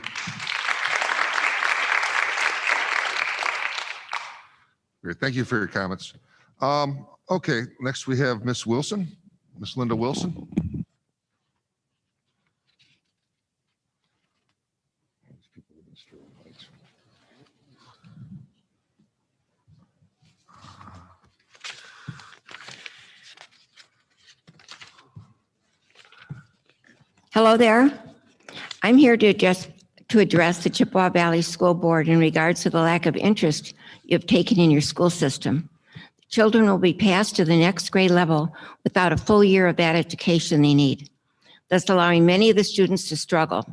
Speaker 3: Great. Thank you for your comments. Okay, next we have Ms. Wilson, Ms. Linda Wilson.
Speaker 17: Hello there. I'm here to address the Chippewa Valley School Board in regards to the lack of interest you've taken in your school system. Children will be passed to the next grade level without a full year of that education they need, thus allowing many of the students to struggle.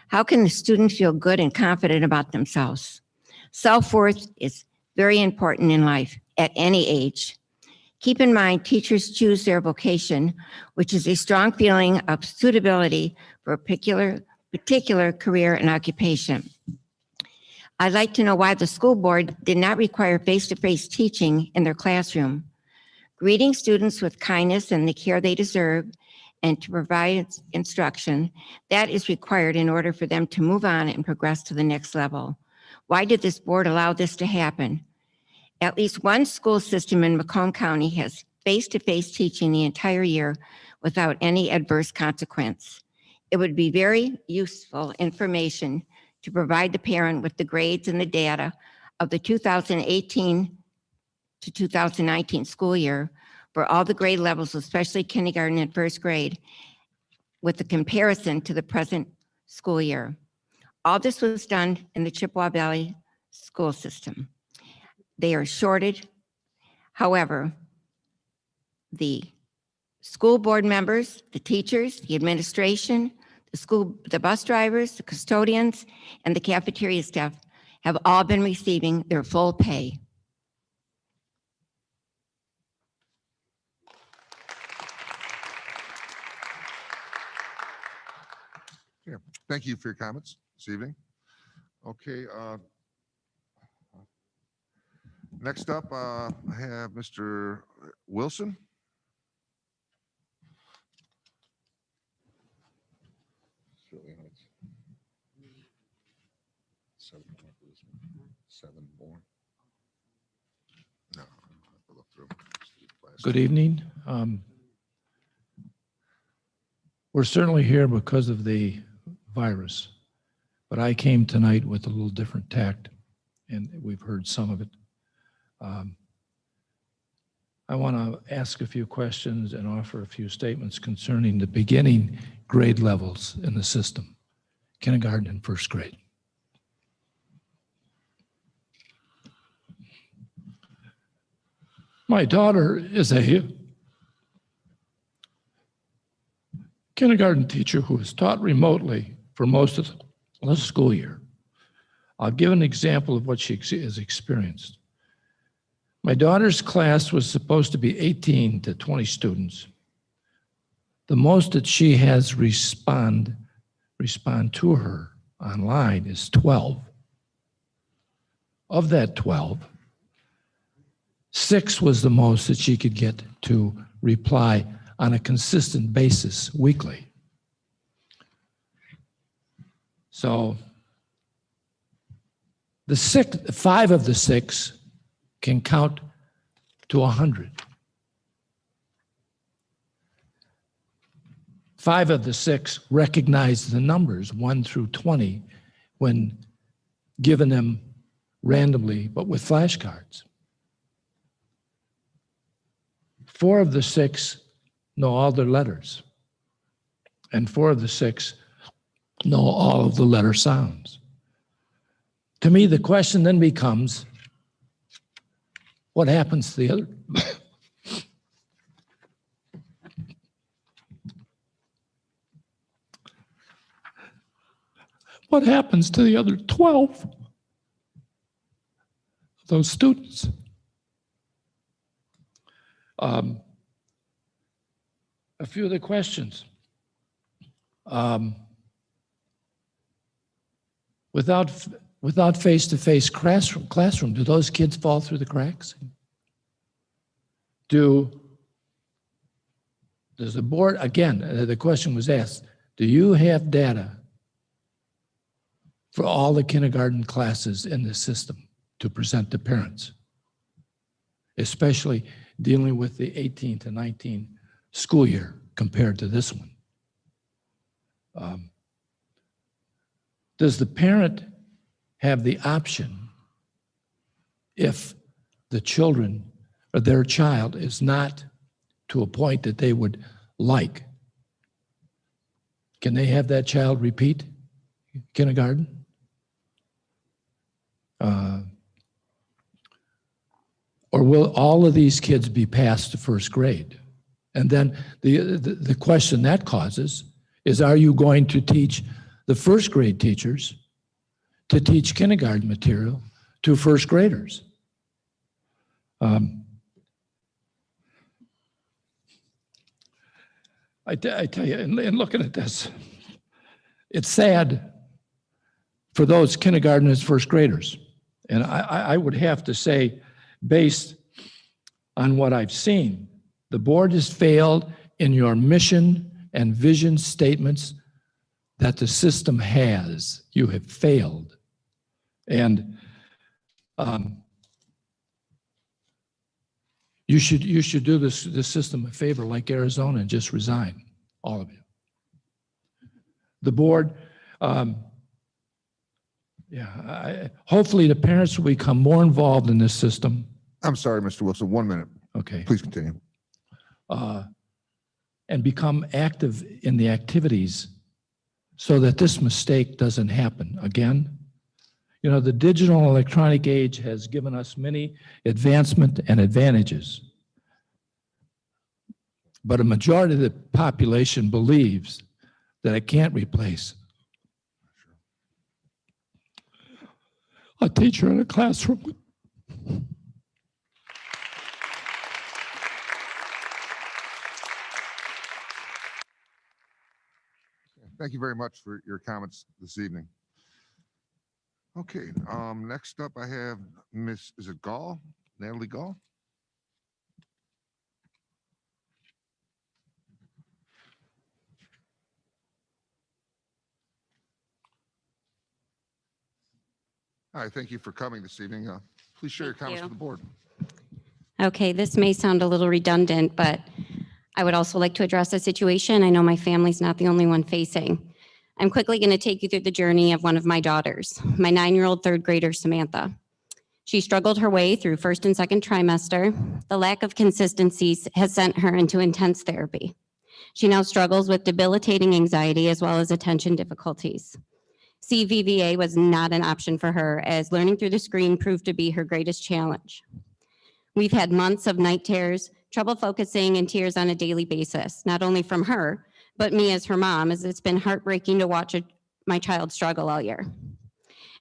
Speaker 17: How can the student feel good and confident about themselves? Self-worth is very important in life at any age. Keep in mind, teachers choose their vocation, which is a strong feeling of suitability for a particular career and occupation. I'd like to know why the school board did not require face-to-face teaching in their classroom. Greeting students with kindness and the care they deserve, and to provide instruction, that is required in order for them to move on and progress to the next level. Why did this board allow this to happen? At least one school system in Macomb County has face-to-face teaching the entire year without any adverse consequence. It would be very useful information to provide the parent with the grades and the data of the 2018 to 2019 school year for all the grade levels, especially kindergarten and first grade, with the comparison to the present school year. All this was done in the Chippewa Valley school system. They are shorted. However, the school board members, the teachers, the administration, the bus drivers, the custodians, and the cafeteria staff have all been receiving their full pay.
Speaker 3: Yeah, thank you for your comments this evening. Okay, next up, I have Mr. Wilson. Seven more. No, I'll have to look through.
Speaker 18: Good evening. We're certainly here because of the virus, but I came tonight with a little different tact, and we've heard some of it. I want to ask a few questions and offer a few statements concerning the beginning grade levels in the system, kindergarten and first grade. My daughter is a kindergarten teacher who has taught remotely for most of the school year. I'll give an example of what she has experienced. My daughter's class was supposed to be 18 to 20 students. The most that she has respond to her online is 12. Of that 12, 6 was the most that she could get to reply on a consistent basis weekly. So the 5 of the 6 can count to 100. 5 of the 6 recognize the numbers 1 through 20 when given them randomly, but with flashcards. 4 of the 6 know all their letters, and 4 of the 6 know all of the letter sounds. To me, the question then becomes, what happens to the other? What happens to the other 12 of those students? A few of the questions. Without face-to-face classroom, do those kids fall through the cracks? Does the board, again, the question was asked, do you have data for all the kindergarten classes in the system to present to parents, especially dealing with the 18 to 19 school year compared to this one? Does the parent have the option, if the children or their child is not to a point that they would like, can they have that child repeat kindergarten? Or will all of these kids be passed to first grade? And then the question that causes is, are you going to teach the first grade teachers to teach kindergarten material to first graders? I tell you, in looking at this, it's sad for those kindergartners, first graders. And I would have to say, based on what I've seen, the board has failed in your mission and vision statements that the system has. You have failed. And you should do this system a favor like Arizona and just resign, all of you. The board, hopefully the parents will become more involved in this system.
Speaker 3: I'm sorry, Mr. Wilson, 1 minute.
Speaker 18: Okay.
Speaker 3: Please continue.
Speaker 18: And become active in the activities so that this mistake doesn't happen again. You know, the digital and electronic age has given us many advancement and advantages. But a majority of the population believes that it can't replace a teacher in a classroom.
Speaker 3: Thank you very much for your comments this evening. Okay, next up I have is it Gall? Natalie Gall? Hi, thank you for coming this evening. Please share your comments with the board.
Speaker 19: Okay, this may sound a little redundant, but I would also like to address a situation I know my family's not the only one facing. I'm quickly going to take you through the journey of one of my daughters, my 9-year-old third grader, Samantha. She struggled her way through first and second trimester. The lack of consistencies has sent her into intense therapy. She now struggles with debilitating anxiety as well as attention difficulties. CVVA was not an option for her, as learning through the screen proved to be her greatest challenge. We've had months of night terrors, trouble focusing, and tears on a daily basis, not only from her, but me as her mom, as it's been heartbreaking to watch my child struggle all year.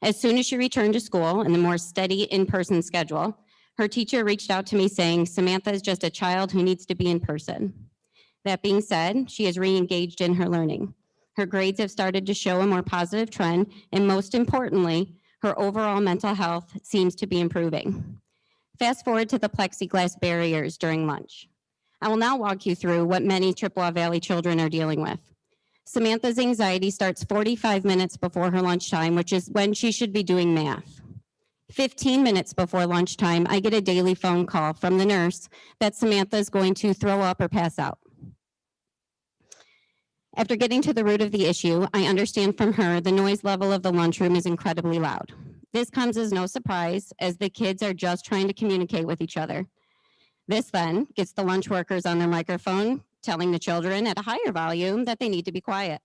Speaker 19: As soon as she returned to school and the more steady in-person schedule, her teacher reached out to me saying, Samantha is just a child who needs to be in person. That being said, she is re-engaged in her learning. Her grades have started to show a more positive trend, and most importantly, her overall mental health seems to be improving. Fast forward to the plexiglass barriers during lunch. I will now walk you through what many Chippewa Valley children are dealing with. Samantha's anxiety starts 45 minutes before her lunchtime, which is when she should be doing math. 15 minutes before lunchtime, I get a daily phone call from the nurse that Samantha is going to throw up or pass out. After getting to the root of the issue, I understand from her the noise level of the lunchroom is incredibly loud. This comes as no surprise, as the kids are just trying to communicate with each other. This then gets the lunch workers on their microphone, telling the children at a higher volume that they need to be quiet.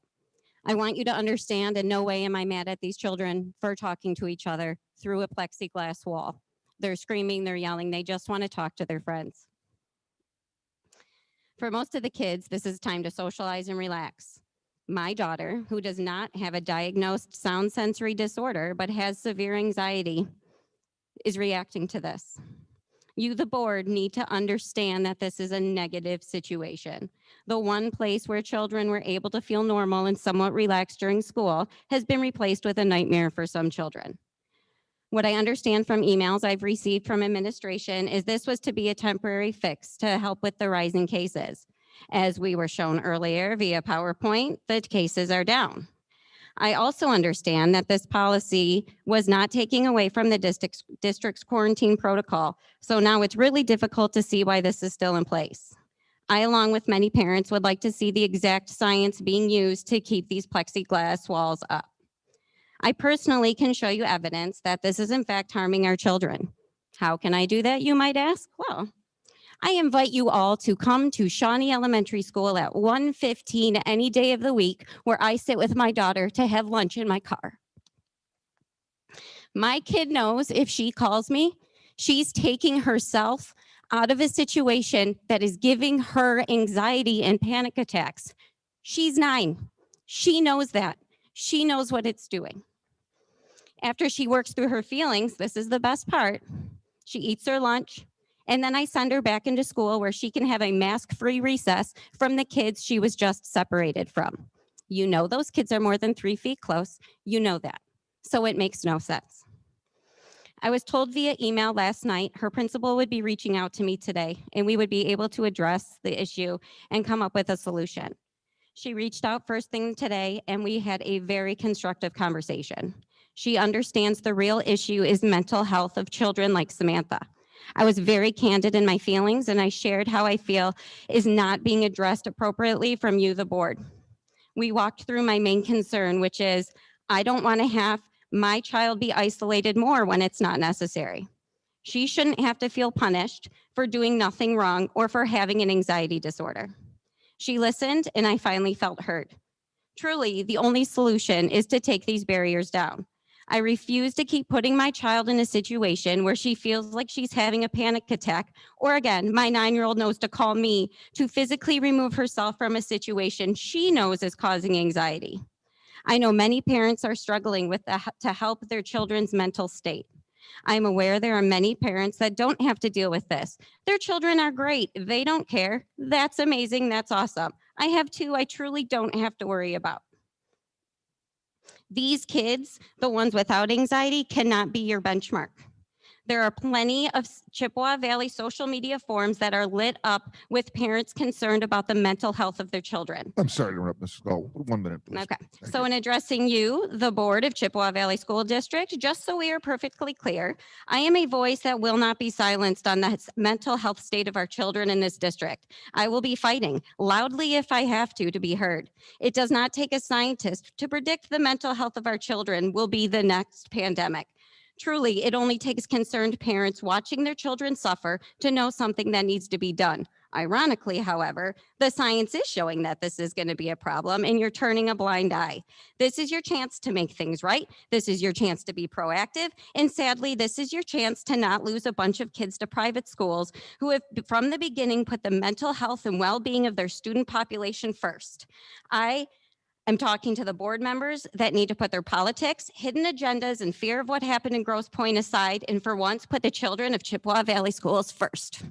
Speaker 19: I want you to understand, in no way am I mad at these children for talking to each other through a plexiglass wall. They're screaming, they're yelling, they just want to talk to their friends. For most of the kids, this is time to socialize and relax. My daughter, who does not have a diagnosed sound sensory disorder but has severe anxiety, is reacting to this. You, the board, need to understand that this is a negative situation. The one place where children were able to feel normal and somewhat relaxed during school has been replaced with a nightmare for some children. What I understand from emails I've received from administration is this was to be a temporary fix to help with the rising cases. As we were shown earlier via PowerPoint, the cases are down. I also understand that this policy was not taking away from the district's quarantine protocol, so now it's really difficult to see why this is still in place. I, along with many parents, would like to see the exact science being used to keep these plexiglass walls up. I personally can show you evidence that this is in fact harming our children. How can I do that, you might ask? Well, I invite you all to come to Shawnee Elementary School at 1:15 any day of the week, where I sit with my daughter to have lunch in my car. My kid knows if she calls me, she's taking herself out of a situation that is giving her anxiety and panic attacks. She's 9. She knows that. She knows what it's doing. After she works through her feelings, this is the best part. She eats her lunch, and then I send her back into school where she can have a mask-free recess from the kids she was just separated from. You know those kids are more than 3 feet close. You know that. So it makes no sense. I was told via email last night her principal would be reaching out to me today, and we would be able to address the issue and come up with a solution. She reached out first thing today, and we had a very constructive conversation. She understands the real issue is mental health of children like Samantha. I was very candid in my feelings, and I shared how I feel is not being addressed appropriately from you, the board. We walked through my main concern, which is I don't want to have my child be isolated more when it's not necessary. She shouldn't have to feel punished for doing nothing wrong or for having an anxiety disorder. She listened, and I finally felt heard. Truly, the only solution is to take these barriers down. I refuse to keep putting my child in a situation where she feels like she's having a panic attack, or again, my 9-year-old knows to call me to physically remove herself from a situation she knows is causing anxiety. I know many parents are struggling to help their children's mental state. I'm aware there are many parents that don't have to deal with this. Their children are great. They don't care. That's amazing. That's awesome. I have 2 I truly don't have to worry about. These kids, the ones without anxiety, cannot be your benchmark. There are plenty of Chippewa Valley social media forums that are lit up with parents concerned about the mental health of their children.
Speaker 3: I'm sorry to interrupt, Mrs. Gall. 1 minute, please.
Speaker 19: Okay, so in addressing you, the board of Chippewa Valley School District, just so we are perfectly clear, I am a voice that will not be silenced on the mental health state of our children in this district. I will be fighting loudly if I have to be heard. It does not take a scientist to predict the mental health of our children will be the next pandemic. Truly, it only takes concerned parents watching their children suffer to know something that needs to be done. Ironically, however, the science is showing that this is going to be a problem and you're turning a blind eye. This is your chance to make things right. This is your chance to be proactive. And sadly, this is your chance to not lose a bunch of kids to private schools who have from the beginning put the mental health and well-being of their student population first. I'm talking to the board members that need to put their politics, hidden agendas, and fear of what happened in Grosse Pointe aside, and for once, put the children of Chippewa Valley Schools first.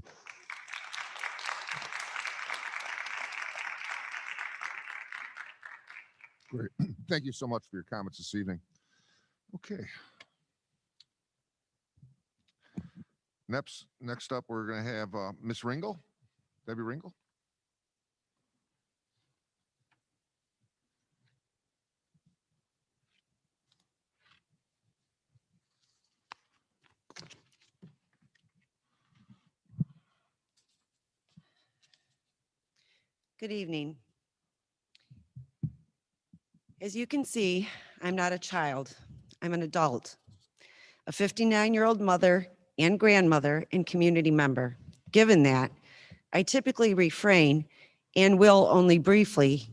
Speaker 3: Great. Thank you so much for your comments this evening. Okay. Next up, we're going to have Ms. Ringel, Debbie Ringel.
Speaker 20: Good evening. As you can see, I'm not a child. I'm an adult, a 59-year-old mother and grandmother and community member. Given that, I typically refrain and will only briefly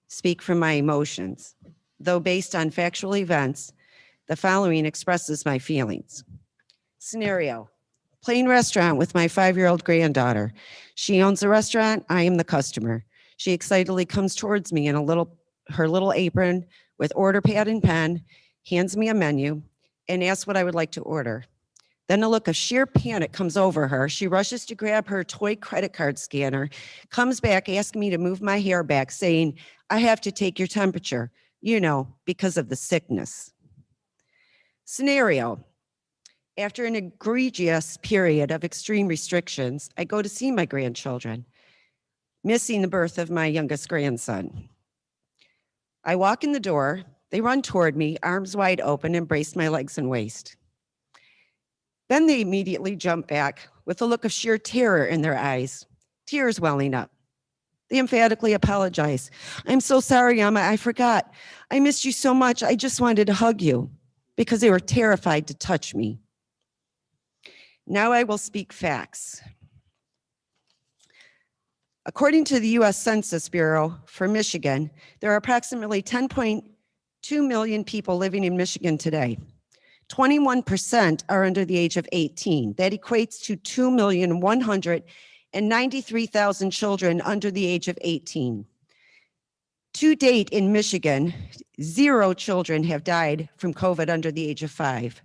Speaker 20: speak from my emotions, though based on factual events, the following expresses my feelings. Scenario: plain restaurant with my 5-year-old granddaughter. She owns the restaurant, I am the customer. She excitedly comes towards me in her little apron with order pad and pen, hands me a menu, and asks what I would like to order. Then a look of sheer panic comes over her. She rushes to grab her toy credit card scanner, comes back asking me to move my hair back, saying, I have to take your temperature, because of the sickness. Scenario: after an egregious period of extreme restrictions, I go to see my grandchildren, missing the birth of my youngest grandson. I walk in the door, they run toward me, arms wide open, embrace my legs and waist. Then they immediately jump back with a look of sheer terror in their eyes, tears welling up. They emphatically apologize. I'm so sorry, Amma, I forgot. I missed you so much, I just wanted to hug you, because they were terrified to touch me. Now I will speak facts. According to the U.S. Census Bureau for Michigan, there are approximately 10.2 million people living in Michigan today. 21% are under the age of 18. That equates to 2,193,000 children under the age of 18. To date in Michigan, 0 children have died from COVID under the age of 5.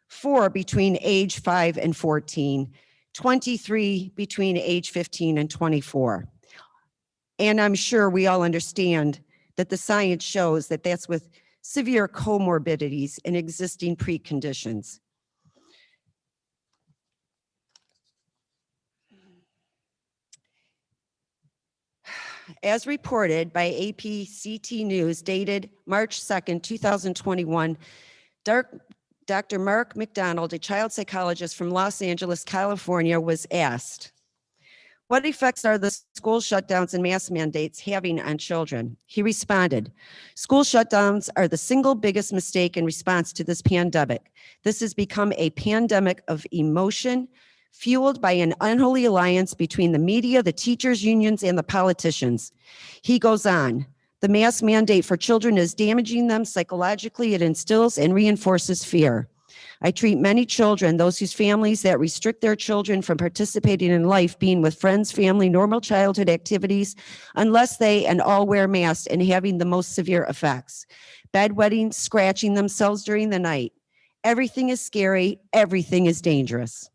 Speaker 20: 4 between age 5 and 14, 23 between age 15 and 24. And I'm sure we all understand that the science shows that that's with severe comorbidities and existing preconditions. As reported by AP-CT News dated March 2nd, 2021, Dr. Mark McDonald, a child psychologist from Los Angeles, California, was asked, What effects are the school shutdowns and mask mandates having on children? He responded, school shutdowns are the single biggest mistake in response to this pandemic. This has become a pandemic of emotion, fueled by an unholy alliance between the media, the teachers' unions, and the politicians. He goes on, the mask mandate for children is damaging them psychologically. It instills and reinforces fear. I treat many children, those whose families that restrict their children from participating in life, being with friends, family, normal childhood activities, unless they and all wear masks, and having the most severe effects. Bedwetting, scratching themselves during the night. Everything is scary. Everything is dangerous.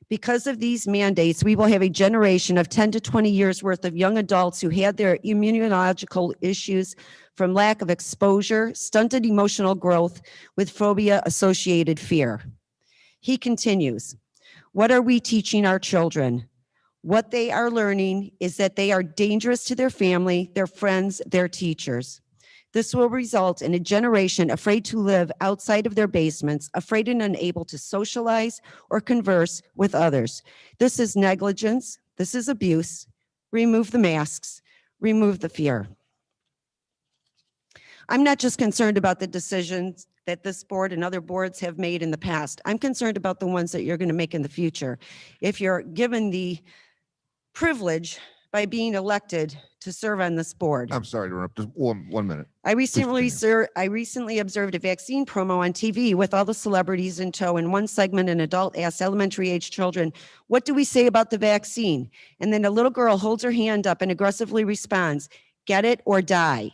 Speaker 20: Because of these mandates, we will have a generation of 10 to 20 years worth of young adults who had their immunological issues from lack of exposure, stunted emotional growth with phobia-associated fear. He continues, what are we teaching our children? What they are learning is that they are dangerous to their family, their friends, their teachers. This will result in a generation afraid to live outside of their basements, afraid and unable to socialize or converse with others. This is negligence. This is abuse. Remove the masks. Remove the fear. I'm not just concerned about the decisions that this board and other boards have made in the past. I'm concerned about the ones that you're going to make in the future. If you're given the privilege by being elected to serve on this board.
Speaker 3: I'm sorry to interrupt. Just one minute.
Speaker 20: I recently observed a vaccine promo on TV with all the celebrities in tow. In one segment, an adult asked elementary age children, what do we say about the vaccine? And then a little girl holds her hand up and aggressively responds, get it or die.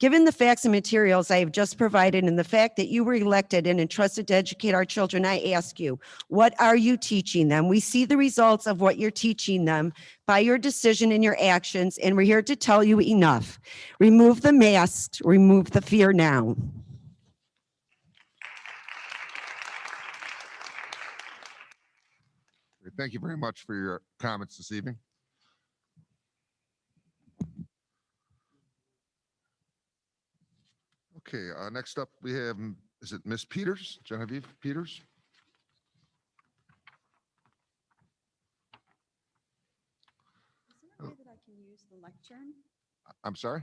Speaker 20: Given the facts and materials I have just provided and the fact that you were elected and entrusted to educate our children, I ask you, what are you teaching them? We see the results of what you're teaching them by your decision and your actions, and we're here to tell you enough. Remove the masks, remove the fear now.
Speaker 3: Thank you very much for your comments this evening. Okay, next up we have, is it Miss Peters, Genevieve Peters?
Speaker 21: Is there a way that I can use the lectern?
Speaker 3: I'm sorry?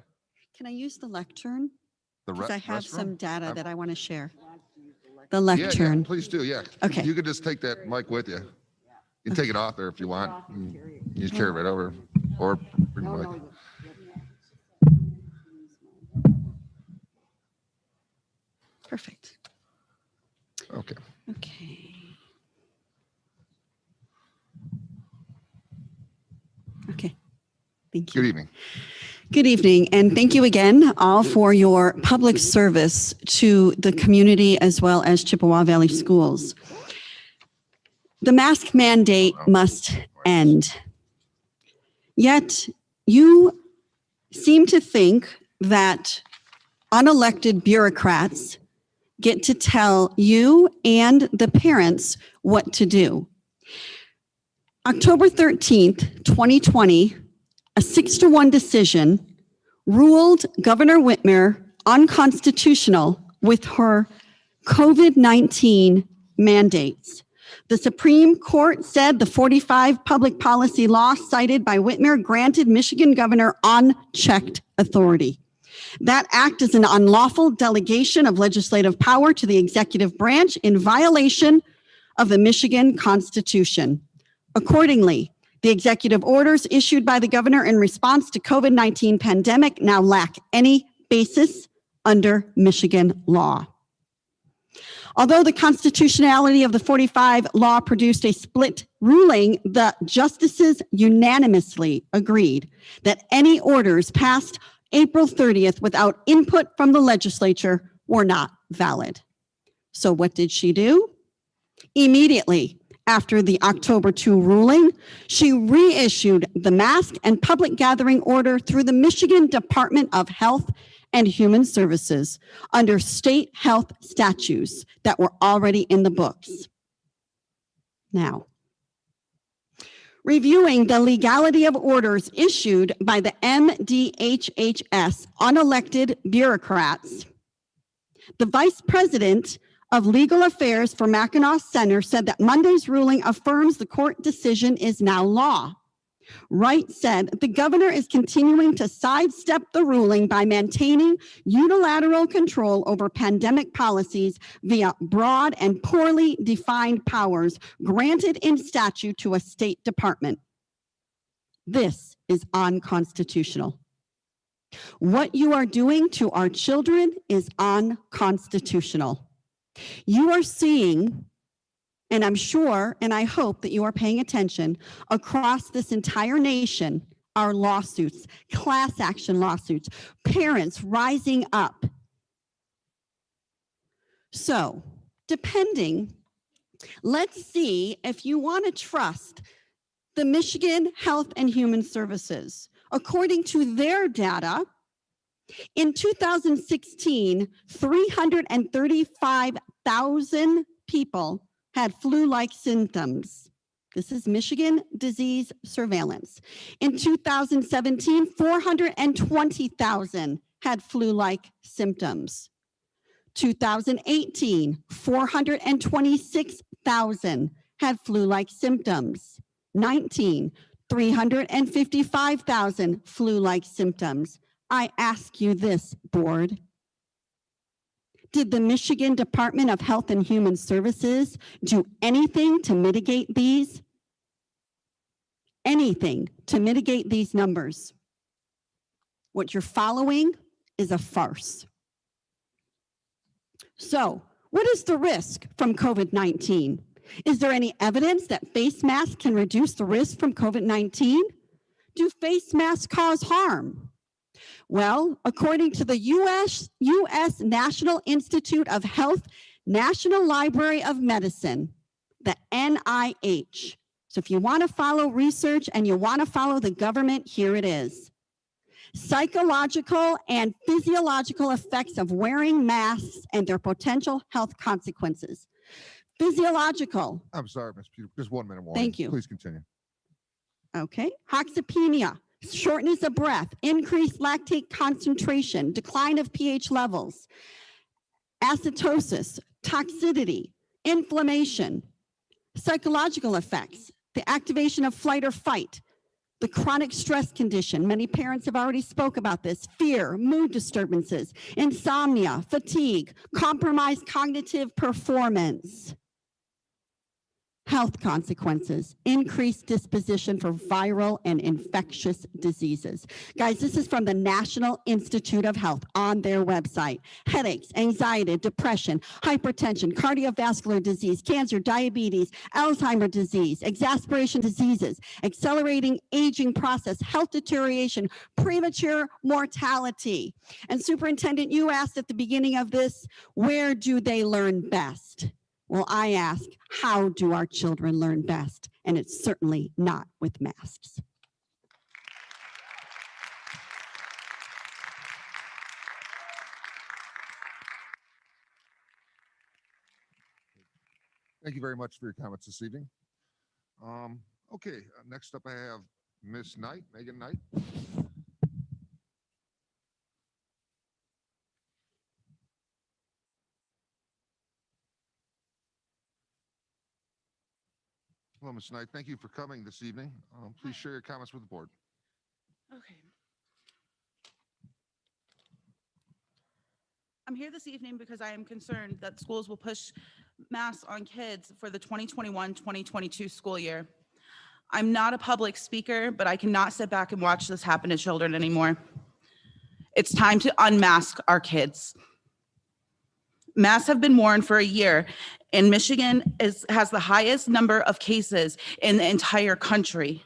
Speaker 21: Can I use the lectern?
Speaker 3: The
Speaker 21: Because I have
Speaker 3: restroom?
Speaker 21: some data
Speaker 3: I'm-
Speaker 21: that I want to share. The
Speaker 3: Yeah,
Speaker 21: lectern.
Speaker 3: please do, yeah.
Speaker 21: Okay.
Speaker 3: You could just take that mic with you. You can take it off there if you want. You just carry it right over or bring the mic.
Speaker 21: Perfect.
Speaker 3: Okay.
Speaker 21: Okay. Okay. Thank you.
Speaker 3: Good evening.
Speaker 21: Good evening, and thank you again all for your public service to the community as well as Chippewa Valley Schools. The mask mandate must end. Yet you seem to think that unelected bureaucrats get to tell you and the parents what to do. October 13th, 2020, a 6-1 decision ruled Governor Whitmer unconstitutional with her COVID-19 mandates. The Supreme Court said the 45 public policy law cited by Whitmer granted Michigan governor unchecked authority. That act is an unlawful delegation of legislative power to the executive branch in violation of the Michigan Constitution. Accordingly, the executive orders issued by the governor in response to COVID-19 pandemic now lack any basis under Michigan law. Although the constitutionality of the 45 law produced a split ruling, the justices unanimously agreed that any orders passed April 30th without input from the legislature were not valid. So what did she do? Immediately after the October 2 ruling, she reissued the mask and public gathering order through the Michigan Department of Health and Human Services under state health statutes that were already in the books. Now, reviewing the legality of orders issued by the MDHHS unelected bureaucrats, the vice president of legal affairs for Mackinac Center said that Monday's ruling affirms the court decision is now law. Wright said, the governor is continuing to sidestep the ruling by maintaining unilateral control over pandemic policies via broad and poorly defined powers granted in statute to a state department. This is unconstitutional. What you are doing to our children is unconstitutional. You are seeing, and I'm sure and I hope that you are paying attention, across this entire nation are lawsuits, class action lawsuits, parents rising up. So, depending, let's see if you want to trust the Michigan Health and Human Services. According to their data, in 2016, 335,000 people had flu-like symptoms. This is Michigan disease surveillance. In 2017, 420,000 had flu-like symptoms. 2018, 426,000 had flu-like symptoms. 19, 355,000 flu-like symptoms. I ask you this, board. Did the Michigan Department of Health and Human Services do anything to mitigate these? Anything to mitigate these numbers? What you're following is a farce. So, what is the risk from COVID-19? Is there any evidence that face masks can reduce the risk from COVID-19? Do face masks cause harm? Well, according to the U.S. National Institute of Health, National Library of Medicine, the NIH. So if you want to follow research and you want to follow the government, here it is. Psychological and physiological effects of wearing masks and their potential health consequences. Physiological.
Speaker 3: I'm sorry, Ms. Peter, just 1 minute more.
Speaker 21: Thank you.
Speaker 3: Please continue.
Speaker 21: Okay. Hoxopenia, shortness of breath, increased lactate concentration, decline of pH levels, acidosis, toxicity, inflammation, psychological effects, the activation of flight or fight, the chronic stress condition. Many parents have already spoke about this. Fear, mood disturbances, insomnia, fatigue, compromised cognitive performance. Health consequences, increased disposition for viral and infectious diseases. Guys, this is from the National Institute of Health on their website. Headaches, anxiety, depression, hypertension, cardiovascular disease, cancer, diabetes, Alzheimer's disease, exacerbation diseases, accelerating aging process, health deterioration, premature mortality. And Superintendent, you asked at the beginning of this, where do they learn best? Well, I ask, how do our children learn best? And it's certainly not with masks.
Speaker 3: Thank you very much for your comments this evening. Okay, next up I have Miss Knight, Megan Knight. Hello, Ms. Knight. Thank you for coming this evening. Please share your comments with the board.
Speaker 2: Okay. I'm here this evening because I am concerned that schools will push masks on kids for the 2021-2022 school year. I'm not a public speaker, but I cannot sit back and watch this happen to children anymore. It's time to unmask our kids. Masks have been worn for a year, and Michigan has the highest number of cases in the entire country.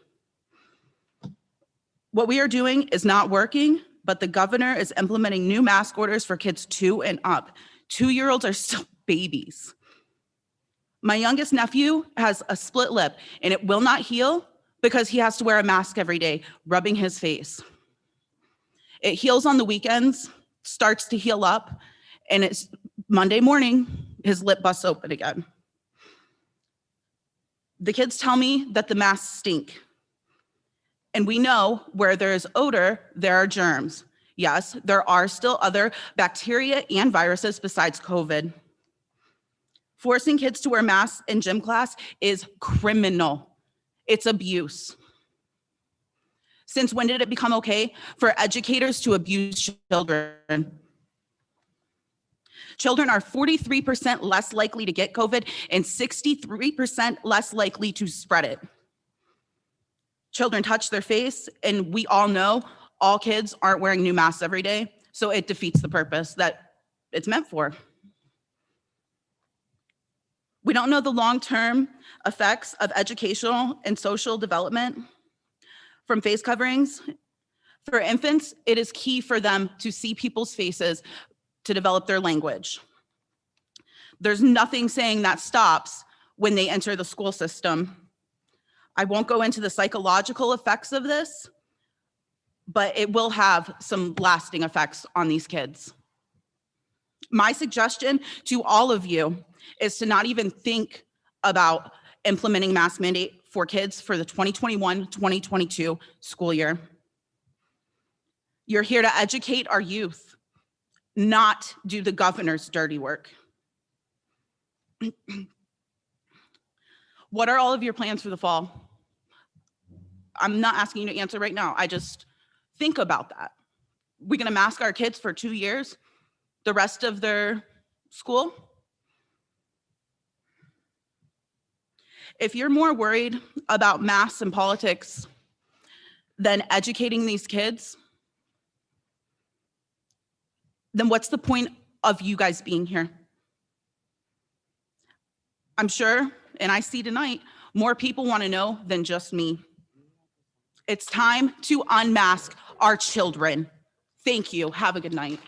Speaker 2: What we are doing is not working, but the governor is implementing new mask orders for kids 2 and up. 2-year-olds are still babies. My youngest nephew has a split lip, and it will not heal because he has to wear a mask every day, rubbing his face. It heals on the weekends, starts to heal up, and it's Monday morning, his lip busts open again. The kids tell me that the masks stink. And we know where there is odor, there are germs. Yes, there are still other bacteria and viruses besides COVID. Forcing kids to wear masks in gym class is criminal. It's abuse. Since when did it become okay for educators to abuse children? Children are 43% less likely to get COVID and 63% less likely to spread it. Children touch their face, and we all know all kids aren't wearing new masks every day, so it defeats the purpose that it's meant for. We don't know the long-term effects of educational and social development from face coverings. For infants, it is key for them to see people's faces to develop their language. There's nothing saying that stops when they enter the school system. I won't go into the psychological effects of this, but it will have some lasting effects on these kids. My suggestion to all of you is to not even think about implementing mask mandate for kids for the 2021-2022 school year. You're here to educate our youth, not do the governor's dirty work. What are all of your plans for the fall? I'm not asking you to answer right now. I just think about that. We're gonna mask our kids for 2 years, the rest of their school? If you're more worried about masks and politics than educating these kids, then what's the point of you guys being here? I'm sure, and I see tonight, more people want to know than just me. It's time to unmask our children. Thank you. Have a good night.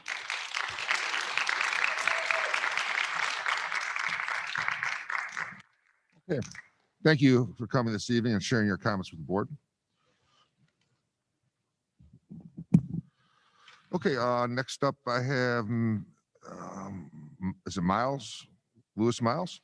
Speaker 3: Okay. Thank you for coming this evening and sharing your comments with the board. Okay, next up I have, is it Miles? Lewis Miles?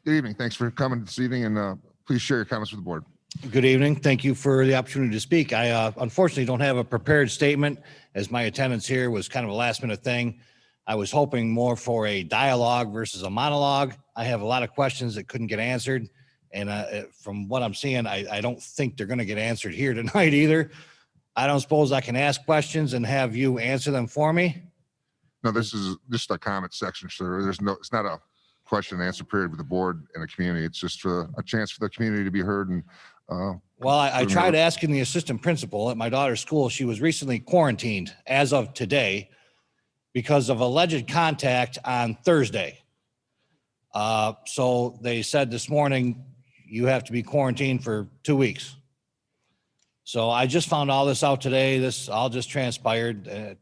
Speaker 3: Good evening. Thanks for coming this evening, and please share your comments with the board.
Speaker 5: Good evening. Thank you for the opportunity to speak. I unfortunately don't have a prepared statement, as my attendance here was kind of a last minute thing. I was hoping more for a dialogue versus a monologue. I have a lot of questions that couldn't get answered. And from what I'm seeing, I don't think they're going to get answered here tonight either. I don't suppose I can ask questions and have you answer them for me?
Speaker 3: No, this is just a comment section, sir. It's not a question and answer period with the board and the community. It's just a chance for the community to be heard. And
Speaker 5: well, I tried asking the assistant principal at my daughter's school. She was recently quarantined as of today because of alleged contact on Thursday. So they said this morning, you have to be quarantined for 2 weeks. So I just found all this out today. This all just transpired.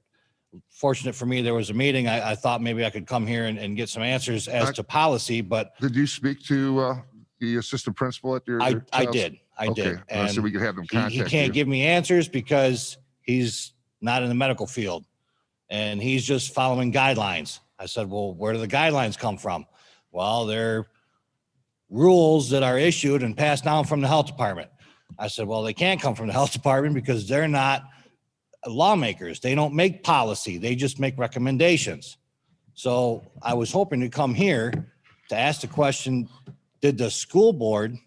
Speaker 5: Fortunate for me, there was a meeting. I thought maybe I could come here and get some answers as to policy, but.
Speaker 3: Did you speak to the assistant principal at your
Speaker 5: I
Speaker 3: child's-
Speaker 5: did. I did.
Speaker 3: And so we could have them contact
Speaker 5: He
Speaker 3: you.
Speaker 5: can't give me answers because he's not in the medical field and he's just following guidelines. I said, well, where do the guidelines come from? Well, they're rules that are issued and passed down from the health department. I said, well, they can't come from the health department because they're not lawmakers. They don't make policy. They just make recommendations. So I was hoping to come here to ask the question, did the school board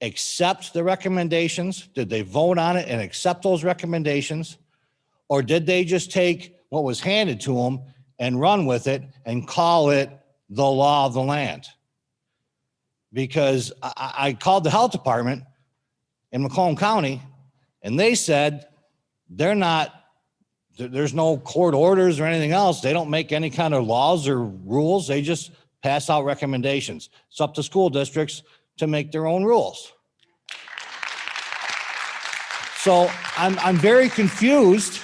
Speaker 5: accept the recommendations? Did they vote on it and accept those recommendations? Or did they just take what was handed to them and run with it and call it the law of the land? Because I called the health department in Macomb County and they said they're not, there's no court orders or anything else. They don't make any kind of laws or rules. They just pass out recommendations. It's up to school districts to make their own rules. So I'm very confused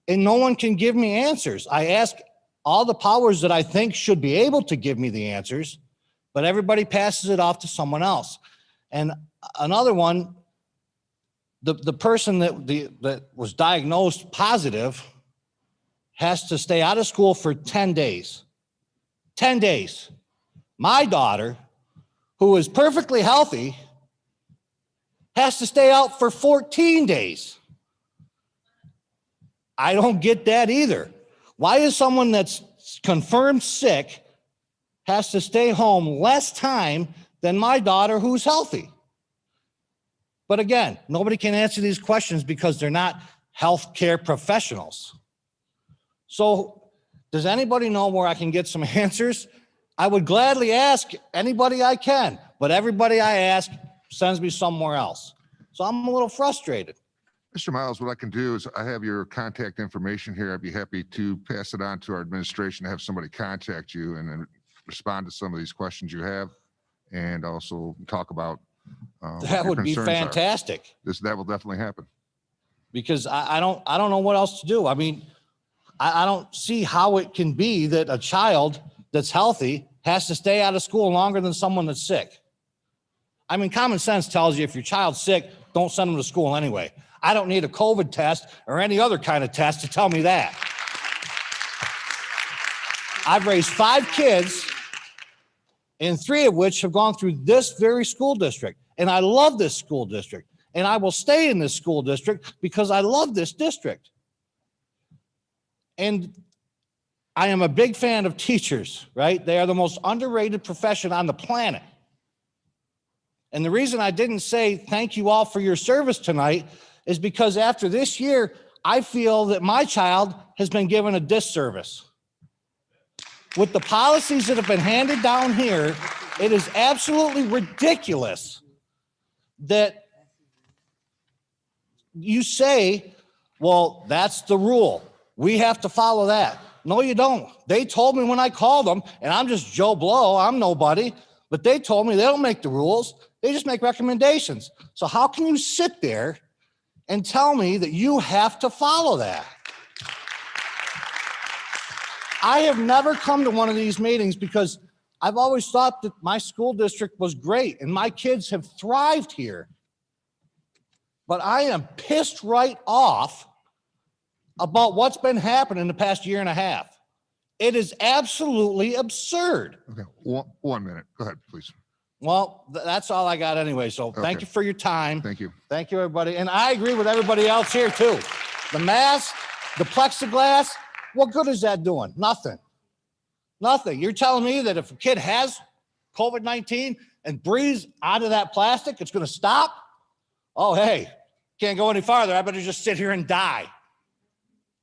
Speaker 5: and no one can give me answers. I ask all the powers that I think should be able to give me the answers, but everybody passes it off to someone else. And another one, the person that was diagnosed positive has to stay out of school for 10 days. 10 days. My daughter, who is perfectly healthy, has to stay out for 14 days. I don't get that either. Why is someone that's confirmed sick has to stay home less time than my daughter who's healthy? But again, nobody can answer these questions because they're not healthcare professionals. So does anybody know where I can get some answers? I would gladly ask anybody I can, but everybody I ask sends me somewhere else. So I'm a little frustrated.
Speaker 3: Mr. Miles, what I can do is I have your contact information here. I'd be happy to pass it on to our administration to have somebody contact you and then respond to some of these questions you have, and also talk about what
Speaker 5: That
Speaker 3: your
Speaker 5: would be
Speaker 3: concerns are.
Speaker 5: fantastic.
Speaker 3: That will definitely happen.
Speaker 5: Because I don't know what else to do. I mean, I don't see how it can be that a child that's healthy has to stay out of school longer than someone that's sick. I mean, common sense tells you if your child's sick, don't send them to school anyway. I don't need a COVID test or any other kind of test to tell me that. I've raised 5 kids, and 3 of which have gone through this very school district. And I love this school district. And I will stay in this school district because I love this district. And I am a big fan of teachers, right? They are the most underrated profession on the planet. And the reason I didn't say thank you all for your service tonight is because after this year, I feel that my child has been given a disservice. With the policies that have been handed down here, it is absolutely ridiculous that you say, well, that's the rule. We have to follow that. No, you don't. They told me when I called them, and I'm just Joe Blow, I'm nobody, but they told me they don't make the rules. They just make recommendations. So how can you sit there and tell me that you have to follow that? I have never come to one of these meetings because I've always thought that my school district was great and my kids have thrived here. But I am pissed right off about what's been happening the past year and a half. It is absolutely absurd.
Speaker 3: Okay, 1 minute. Go ahead, please.
Speaker 5: Well, that's all I got anyway. So thank
Speaker 3: Okay.
Speaker 5: you for your time.
Speaker 3: Thank you.
Speaker 5: Thank you, everybody. And I agree with everybody else here too. The mask, the plexiglass, what good is that doing? Nothing. Nothing. You're telling me that if a kid has COVID-19 and breathes out of that plastic, it's going to stop? Oh, hey, can't go any farther. I better just sit here and die.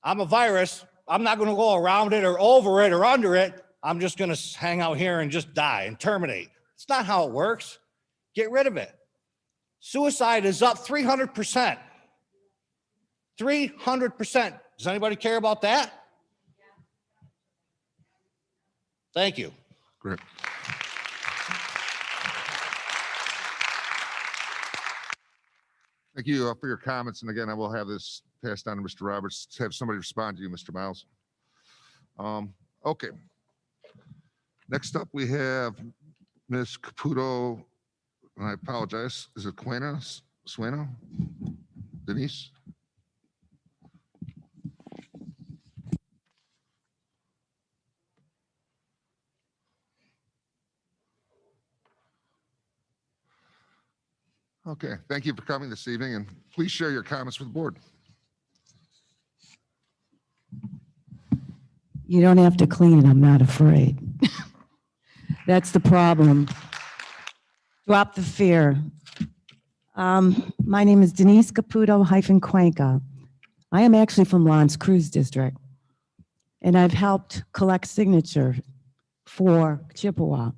Speaker 5: I'm a virus. I'm not going to go around it or over it or under it. I'm just going to hang out here and just die and terminate. It's not how it works. Get rid of it. Suicide is up 300%. 300%. Does anybody care about that? Thank you.
Speaker 3: Great. Thank you for your comments. And again, I will have this passed on to Mr. Roberts to have somebody respond to you, Mr. Miles. Okay. Next up, we have Ms. Caputo, and I apologize. Is it Sueno? Denise? Okay, thank you for coming this evening, and please share your comments with the board.
Speaker 1: You don't have to clean, I'm not afraid. That's the problem. Drop the fear. My name is Denise Caputo-Cuenca. I am actually from L'Anse Cruz District, and I've helped collect signature for Chippewa.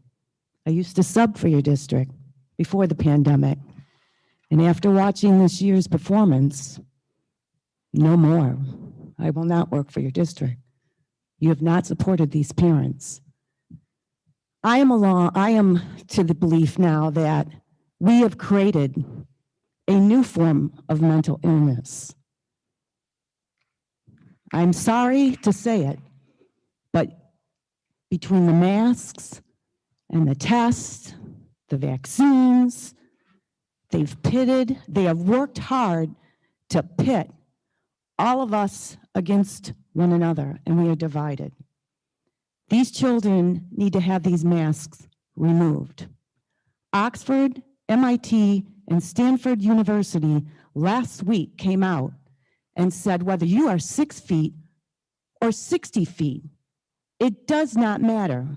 Speaker 1: I used to sub for your district before the pandemic. And after watching this year's performance, no more. I will not work for your district. You have not supported these parents. I am to the belief now that we have created a new form of mental illness. I'm sorry to say it, but between the masks and the tests, the vaccines, they have worked hard to pit all of us against one another, and we are divided. These children need to have these masks removed. Oxford, MIT, and Stanford University last week came out and said, whether you are 6 feet or 60 feet, it does not matter.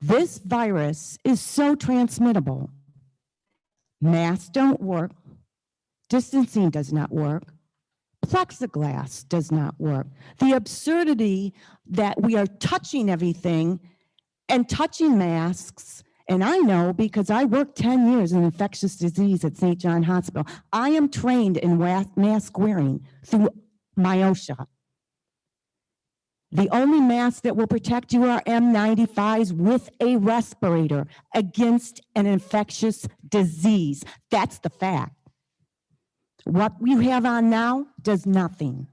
Speaker 1: This virus is so transmittable. Masks don't work. Distancing does not work. Plexiglass does not work. The absurdity that we are touching everything and touching masks, and I know because I worked 10 years in infectious disease at St. John Hospital. I am trained in mask wearing through my OSHA. The only masks that will protect you are N95s with a respirator against an infectious disease. That's the fact. What you have on now does nothing.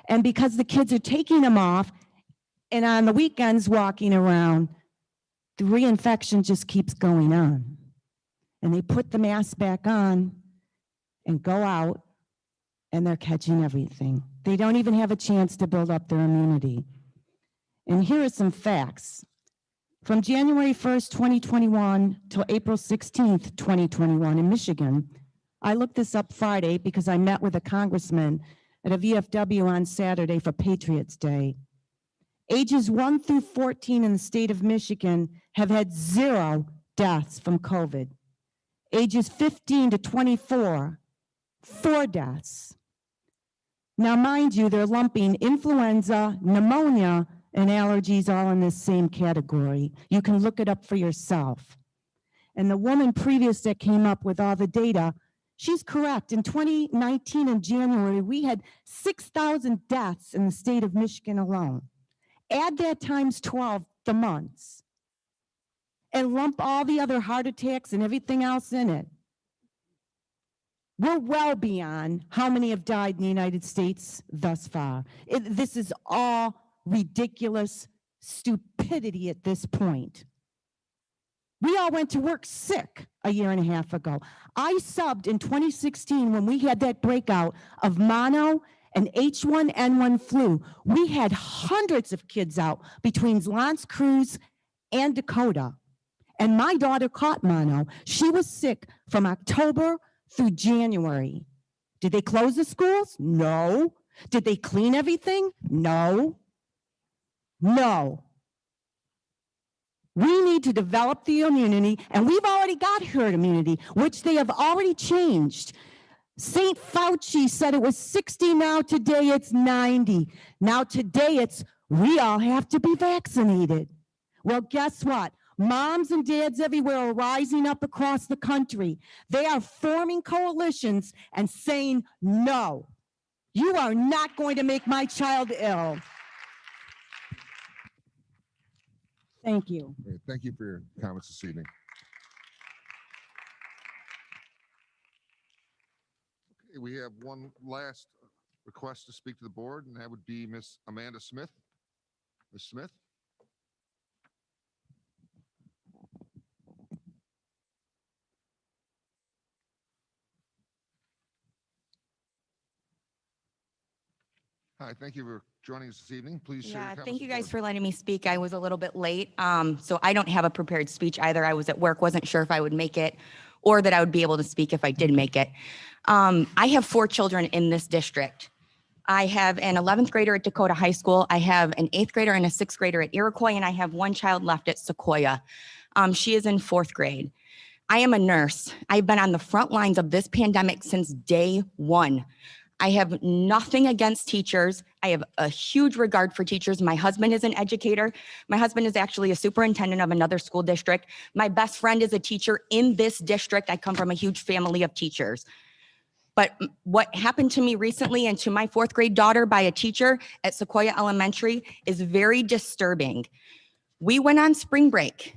Speaker 1: And because the kids are taking them off and on the weekends walking around, the reinfection just keeps going on. And they put the mask back on and go out and they're catching everything. They don't even have a chance to build up their immunity. And here are some facts. From January 1st, 2021 till April 16th, 2021 in Michigan, I looked this up Friday because I met with a congressman at a VFW on Saturday for Patriots Day. Ages 1 through 14 in the state of Michigan have had 0 deaths from COVID. Ages 15 to 24, 4 deaths. Now, mind you, they're lumping influenza, pneumonia, and allergies all in this same category. You can look it up for yourself. And the woman previous that came up with all the data, she's correct. In 2019, in January, we had 6,000 deaths in the state of Michigan alone. Add that times 12, the months, and lump all the other heart attacks and everything else in it. We're well beyond how many have died in the United States thus far. This is all ridiculous stupidity at this point. We all went to work sick a year and a half ago. I subbed in 2016 when we had that breakout of mono and H1N1 flu. We had hundreds of kids out between L'Anse Creuse and Dakota. And my daughter caught mono. She was sick from October through January. Did they close the schools? No. Did they clean everything? No. No. We need to develop the immunity, and we've already got herd immunity, which they have already changed. St. Fauci said it was 60, now today it's 90. Now today it's, we all have to be vaccinated. Well, guess what? Moms and dads everywhere are rising up across the country. They are forming coalitions and saying, no, you are not going to make my child ill. Thank you.
Speaker 3: Great. Thank you for your comments this evening. Okay, we have one last request to speak to the board, and that would be Miss Amanda Smith. Ms. Smith? Hi, thank you for joining us this evening. Please share your
Speaker 8: Yeah,
Speaker 3: comments
Speaker 8: thank you
Speaker 3: with the
Speaker 8: guys
Speaker 3: board.
Speaker 8: for letting me speak. I was a little bit late, so I don't have a prepared speech either. I was at work, wasn't sure if I would make it or that I would be able to speak if I did make it. I have 4 children in this district. I have an 11th grader at Dakota High School. I have an 8th grader and a 6th grader at Iroquois, and I have 1 child left at Sequoia. She is in 4th grade. I am a nurse. I've been on the front lines of this pandemic since day 1. I have nothing against teachers. I have a huge regard for teachers. My husband is an educator. My husband is actually a superintendent of another school district. My best friend is a teacher in this district. I come from a huge family of teachers. But what happened to me recently and to my 4th grade daughter by a teacher at Sequoia Elementary is very disturbing. We went on spring break.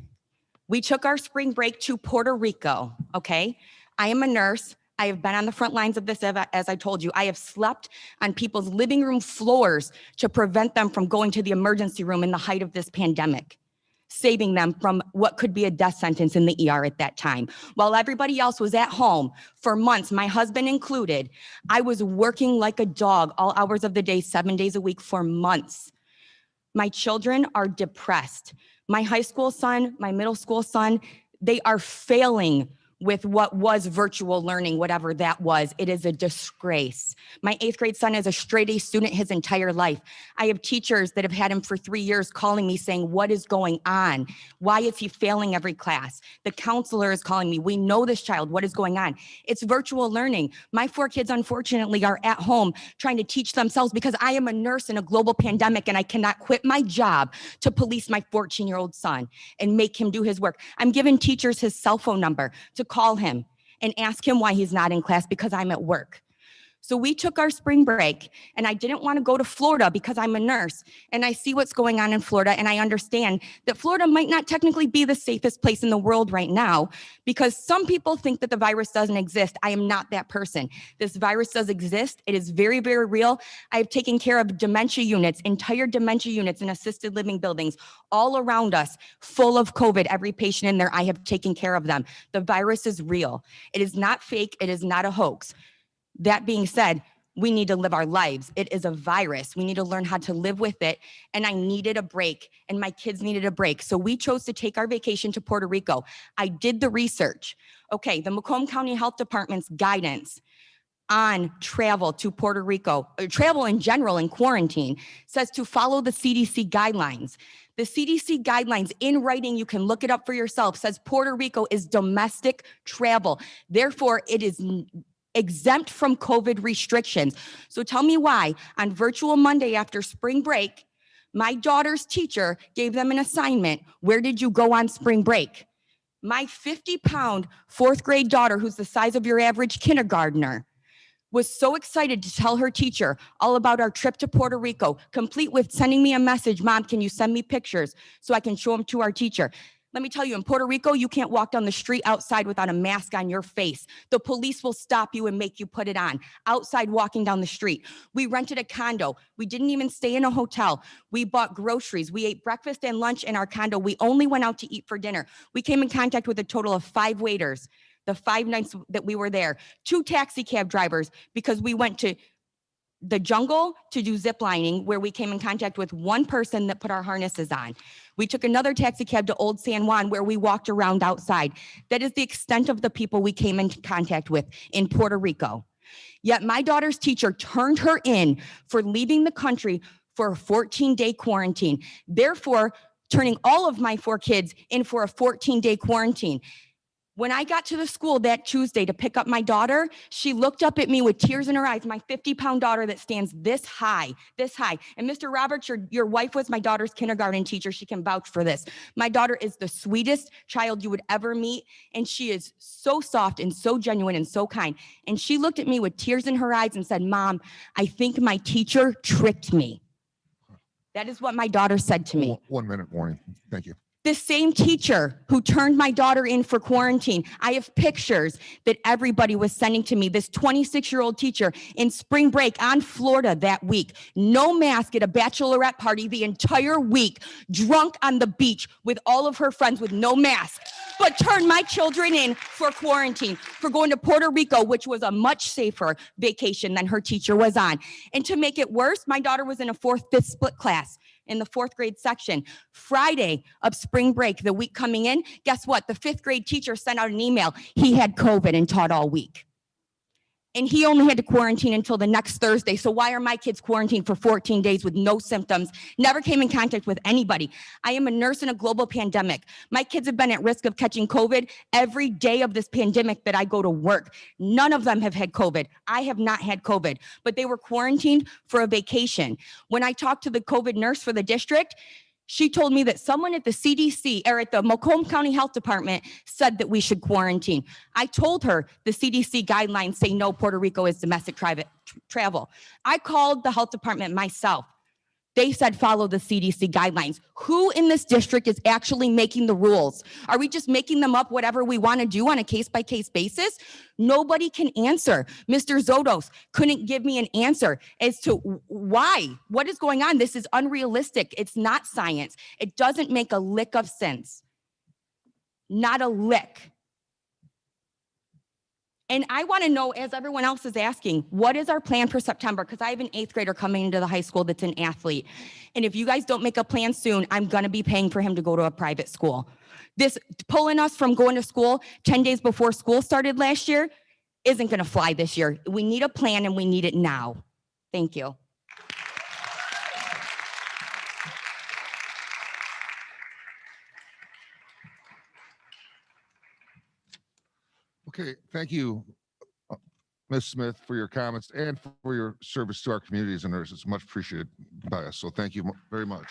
Speaker 8: We took our spring break to Puerto Rico, okay? I am a nurse. I have been on the front lines of this, as I told you. I have slept on people's living room floors to prevent them from going to the emergency room in the height of this pandemic, saving them from what could be a death sentence in the ER at that time. While everybody else was at home for months, my husband included, I was working like a dog all hours of the day, 7 days a week for months. My children are depressed. My high school son, my middle school son, they are failing with what was virtual learning, whatever that was. It is a disgrace. My 8th grade son is a straight A student his entire life. I have teachers that have had him for 3 years calling me saying, what is going on? Why is he failing every class? The counselor is calling me. We know this child. What is going on? It's virtual learning. My 4 kids, unfortunately, are at home trying to teach themselves because I am a nurse in a global pandemic and I cannot quit my job to police my 14-year-old son and make him do his work. I'm giving teachers his cell phone number to call him and ask him why he's not in class because I'm at work. So we took our spring break and I didn't want to go to Florida because I'm a nurse and I see what's going on in Florida and I understand that Florida might not technically be the safest place in the world right now because some people think that the virus doesn't exist. I am not that person. This virus does exist. It is very, very real. I've taken care of dementia units, entire dementia units in assisted living buildings all around us, full of COVID. Every patient in there, I have taken care of them. The virus is real. It is not fake. It is not a hoax. That being said, we need to live our lives. It is a virus. We need to learn how to live with it. And I needed a break and my kids needed a break. So we chose to take our vacation to Puerto Rico. I did the research. Okay, the Macomb County Health Department's guidance on travel to Puerto Rico, or travel in general in quarantine, says to follow the CDC guidelines. The CDC guidelines in writing, you can look it up for yourself, says Puerto Rico is domestic travel. Therefore, it is exempt from COVID restrictions. So tell me why on virtual Monday after spring break, my daughter's teacher gave them an assignment. Where did you go on spring break? My 50-pound 4th grade daughter, who's the size of your average kindergartner, was so excited to tell her teacher all about our trip to Puerto Rico, complete with sending me a message, Mom, can you send me pictures so I can show them to our teacher? Let me tell you, in Puerto Rico, you can't walk down the street outside without a mask on your face. The police will stop you and make you put it on outside walking down the street. We rented a condo. We didn't even stay in a hotel. We bought groceries. We ate breakfast and lunch in our condo. We only went out to eat for dinner. We came in contact with a total of 5 waiters the 5 nights that we were there, 2 taxi cab drivers, because we went to the jungle to do zip lining, where we came in contact with 1 person that put our harnesses on. We took another taxi cab to Old San Juan, where we walked around outside. That is the extent of the people we came into contact with in Puerto Rico. Yet my daughter's teacher turned her in for leaving the country for a 14-day quarantine, therefore turning all of my 4 kids in for a 14-day quarantine. When I got to the school that Tuesday to pick up my daughter, she looked up at me with tears in her eyes, my 50-pound daughter that stands this high. And Mr. Roberts, your wife was my daughter's kindergarten teacher. She can vouch for this. My daughter is the sweetest child you would ever meet. And she is so soft and so genuine and so kind. And she looked at me with tears in her eyes and said, Mom, I think my teacher tricked me. That is what my daughter said to me.
Speaker 3: 1 minute warning. Thank you.
Speaker 8: The same teacher who turned my daughter in for quarantine. I have pictures that everybody was sending to me. This 26-year-old teacher in spring break on Florida that week, no mask at a bachelorette party the entire week, drunk on the beach with all of her friends with no mask, but turned my children in for quarantine, for going to Puerto Rico, which was a much safer vacation than her teacher was on. And to make it worse, my daughter was in a 4th, 5th split class in the 4th grade section. Friday of spring break, the week coming in, guess what? The 5th grade teacher sent out an email. He had COVID and taught all week. And he only had to quarantine until the next Thursday. So why are my kids quarantined for 14 days with no symptoms? Never came in contact with anybody. I am a nurse in a global pandemic. My kids have been at risk of catching COVID every day of this pandemic that I go to work. None of them have had COVID. I have not had COVID, but they were quarantined for a vacation. When I talked to the COVID nurse for the district, she told me that someone at the CDC or at the Macomb County Health Department said that we should quarantine. I told her the CDC guidelines say no, Puerto Rico is domestic travel. I called the health department myself. They said follow the CDC guidelines. Who in this district is actually making the rules? Are we just making them up whatever we want to do on a case-by-case basis? Nobody can answer. Mr. Zodos couldn't give me an answer as to why. What is going on? This is unrealistic. It's not science. It doesn't make a lick of sense. Not a lick. And I want to know, as everyone else is asking, what is our plan for September? Because I have an 8th grader coming into the high school that's an athlete. And if you guys don't make a plan soon, I'm going to be paying for him to go to a private school. This pulling us from going to school 10 days before school started last year isn't going to fly this year. We need a plan and we need it now. Thank you.
Speaker 3: Okay, thank you, Ms. Smith, for your comments and for your service to our community as a nurse. It's much appreciated by us. So thank you very much.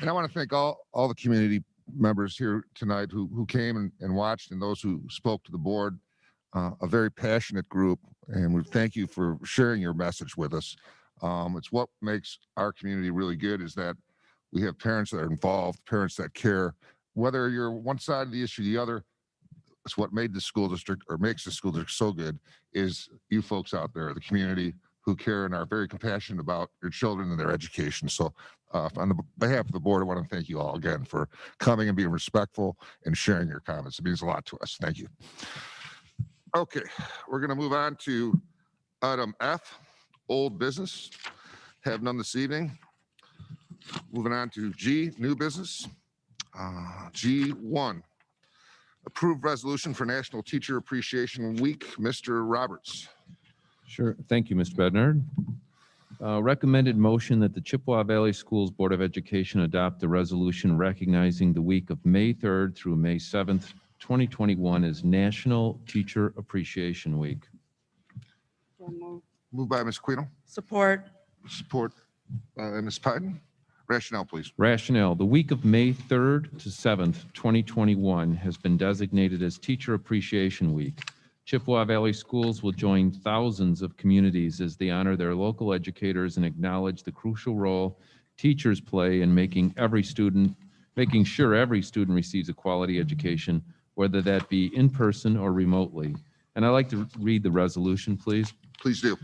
Speaker 3: And I want to thank all the community members here tonight who came and watched, and those who spoke to the board. A very passionate group, and we thank you for sharing your message with us. It's what makes our community really good, is that we have parents that are involved, parents that care. Whether you're one side of the issue or the other, it's what made the school district, or makes the school district so good, is you folks out there, the community, who care and are very compassionate about your children and their education. So on the behalf of the board, I want to thank you all again for coming and being respectful and sharing your comments. It means a lot to us. Thank you. Okay, we're going to move on to item F, old business. Have none this evening. Moving on to G, new business. G1, approved resolution for National Teacher Appreciation Week. Mr. Roberts.
Speaker 6: Sure. Thank you, Mr. Bednard. Recommended motion that the Chippewa Valley Schools Board of Education adopt a resolution recognizing the week of May 3rd through May 7th, 2021 as National Teacher Appreciation Week.
Speaker 3: Moved by Ms. Quino.
Speaker 2: Support.
Speaker 3: Support by Ms. Pyden. Rationale, please.
Speaker 6: Rationale. The week of May 3rd to 7th, 2021 has been designated as Teacher Appreciation Week. Chippewa Valley Schools will join thousands of communities as they honor their local educators and acknowledge the crucial role teachers play in making sure every student receives a quality education, whether that be in person or remotely. And I'd like to read the resolution, please.
Speaker 3: Please do.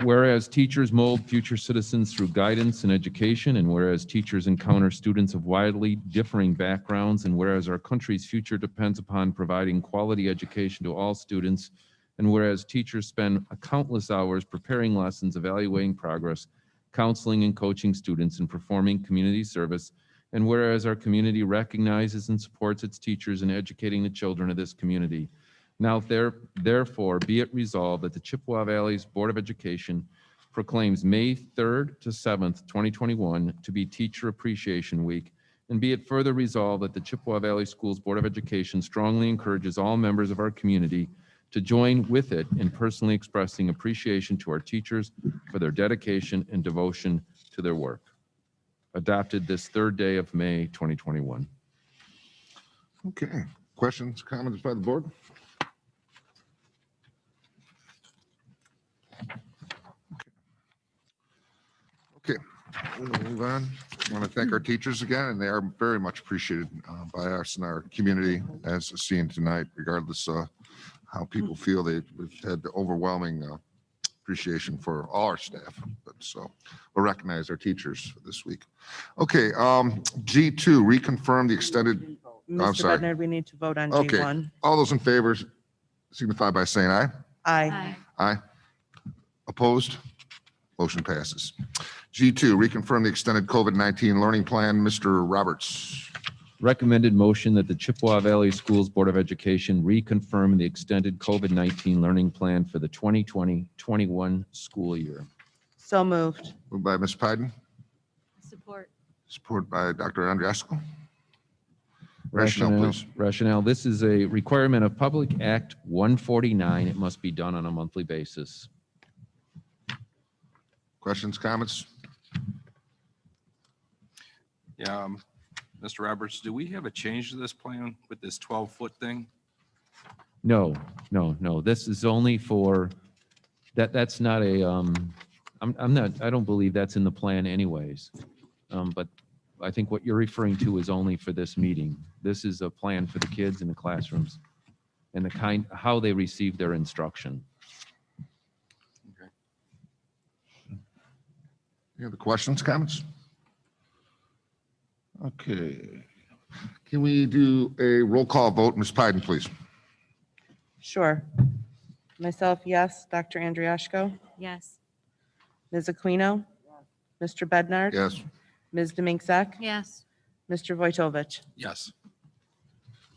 Speaker 6: Whereas teachers mold future citizens through guidance and education, and whereas teachers encounter students of widely differing backgrounds, and whereas our country's future depends upon providing quality education to all students, and whereas teachers spend countless hours preparing lessons, evaluating progress, counseling and coaching students, and performing community service, and whereas our community recognizes and supports its teachers in educating the children of this community. Now, therefore, be it resolved that the Chippewa Valley's Board of Education proclaims May 3rd to 7th, 2021 to be Teacher Appreciation Week, and be it further resolved that the Chippewa Valley Schools Board of Education strongly encourages all members of our community to join with it in personally expressing appreciation to our teachers for their dedication and devotion to their work. Adopted this 3rd day of May, 2021.
Speaker 3: Okay. Questions, comments by the board? Okay, we'll move on. I want to thank our teachers again, and they are very much appreciated by us and our community, as seen tonight, regardless how people feel. We've had the overwhelming appreciation for all our staff. But so we'll recognize our teachers for this week. Okay, G2, reconfirm the extended. I'm
Speaker 4: Mr.
Speaker 3: sorry.
Speaker 4: Bednar, we need to vote on
Speaker 3: Okay,
Speaker 4: G1.
Speaker 3: all those in favor signify by saying aye.
Speaker 4: Aye.
Speaker 3: Aye. Opposed? Motion passes. G2, reconfirm the extended COVID-19 learning plan. Mr. Roberts.
Speaker 6: Recommended motion that the Chippewa Valley Schools Board of Education reconfirm the extended COVID-19 learning plan for the 2020-21 school year.
Speaker 4: So moved.
Speaker 3: Moved by Ms. Pyden.
Speaker 8: Support.
Speaker 3: Support by Dr. Andriasko. Rationale, please.
Speaker 6: Rationale. This is a requirement of Public Act 149. It must be done on a monthly basis.
Speaker 3: Questions, comments?
Speaker 22: Yeah, Mr. Roberts, do we have a change to this plan with this 12-foot thing?
Speaker 6: No. This is only for that. That's not a. I don't believe that's in the plan anyways. But I think what you're referring to is only for this meeting. This is a plan for the kids in the classrooms and how they receive their instruction.
Speaker 3: Any other questions, comments? Okay. Can we do a roll call vote? Ms. Pyden, please.
Speaker 4: Sure. Myself, yes. Dr. Andriashko?
Speaker 10: Yes.
Speaker 4: Ms. Aquino? Mr. Bednar?
Speaker 3: Yes.
Speaker 4: Ms. Demink Zek?
Speaker 10: Yes.
Speaker 4: Mr. Vojtovich?
Speaker 22: Yes.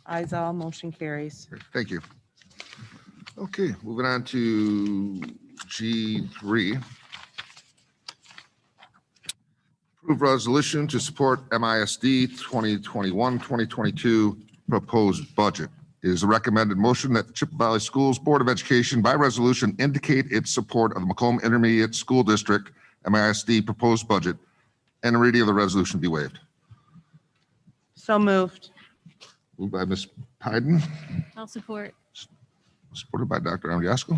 Speaker 4: Ayes all, motion carries.
Speaker 3: Thank you. Okay, moving on to G3. Approve resolution to support MISD 2021-2022 proposed budget. It is a recommended motion that the Chippewa Valley Schools Board of Education by resolution indicate its support of the Macomb Intermediate School District MISD proposed budget, and a reading of the resolution be waived.
Speaker 4: So moved.
Speaker 3: Moved by Ms. Pyden,
Speaker 10: I'll support.
Speaker 3: supported by Dr. Andriasco.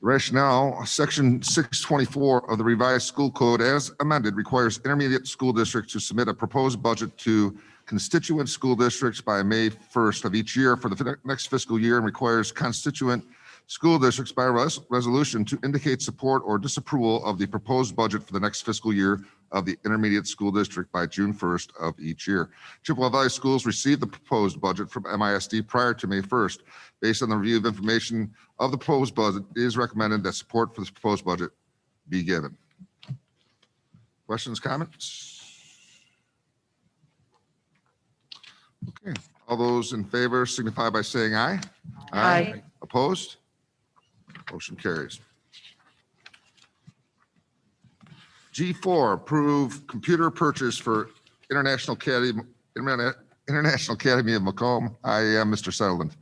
Speaker 3: Rationale, Section 624 of the revised school code as amended requires intermediate school districts to submit a proposed budget to constituent school districts by May 1st of each year for the next fiscal year, and requires constituent school districts by resolution to indicate support or disapproval of the proposed budget for the next fiscal year of the intermediate school district by June 1st of each year. Chippewa Valley Schools received the proposed budget from MISD prior to May 1st. Based on the review of information of the proposed budget, it is recommended that support for this proposed budget be given. Questions, comments? Okay, all those in favor signify by saying aye.
Speaker 4: Aye.
Speaker 3: Opposed? Motion carries. G4, approve computer purchase for International Academy of Macomb. I am Mr. Sutherland.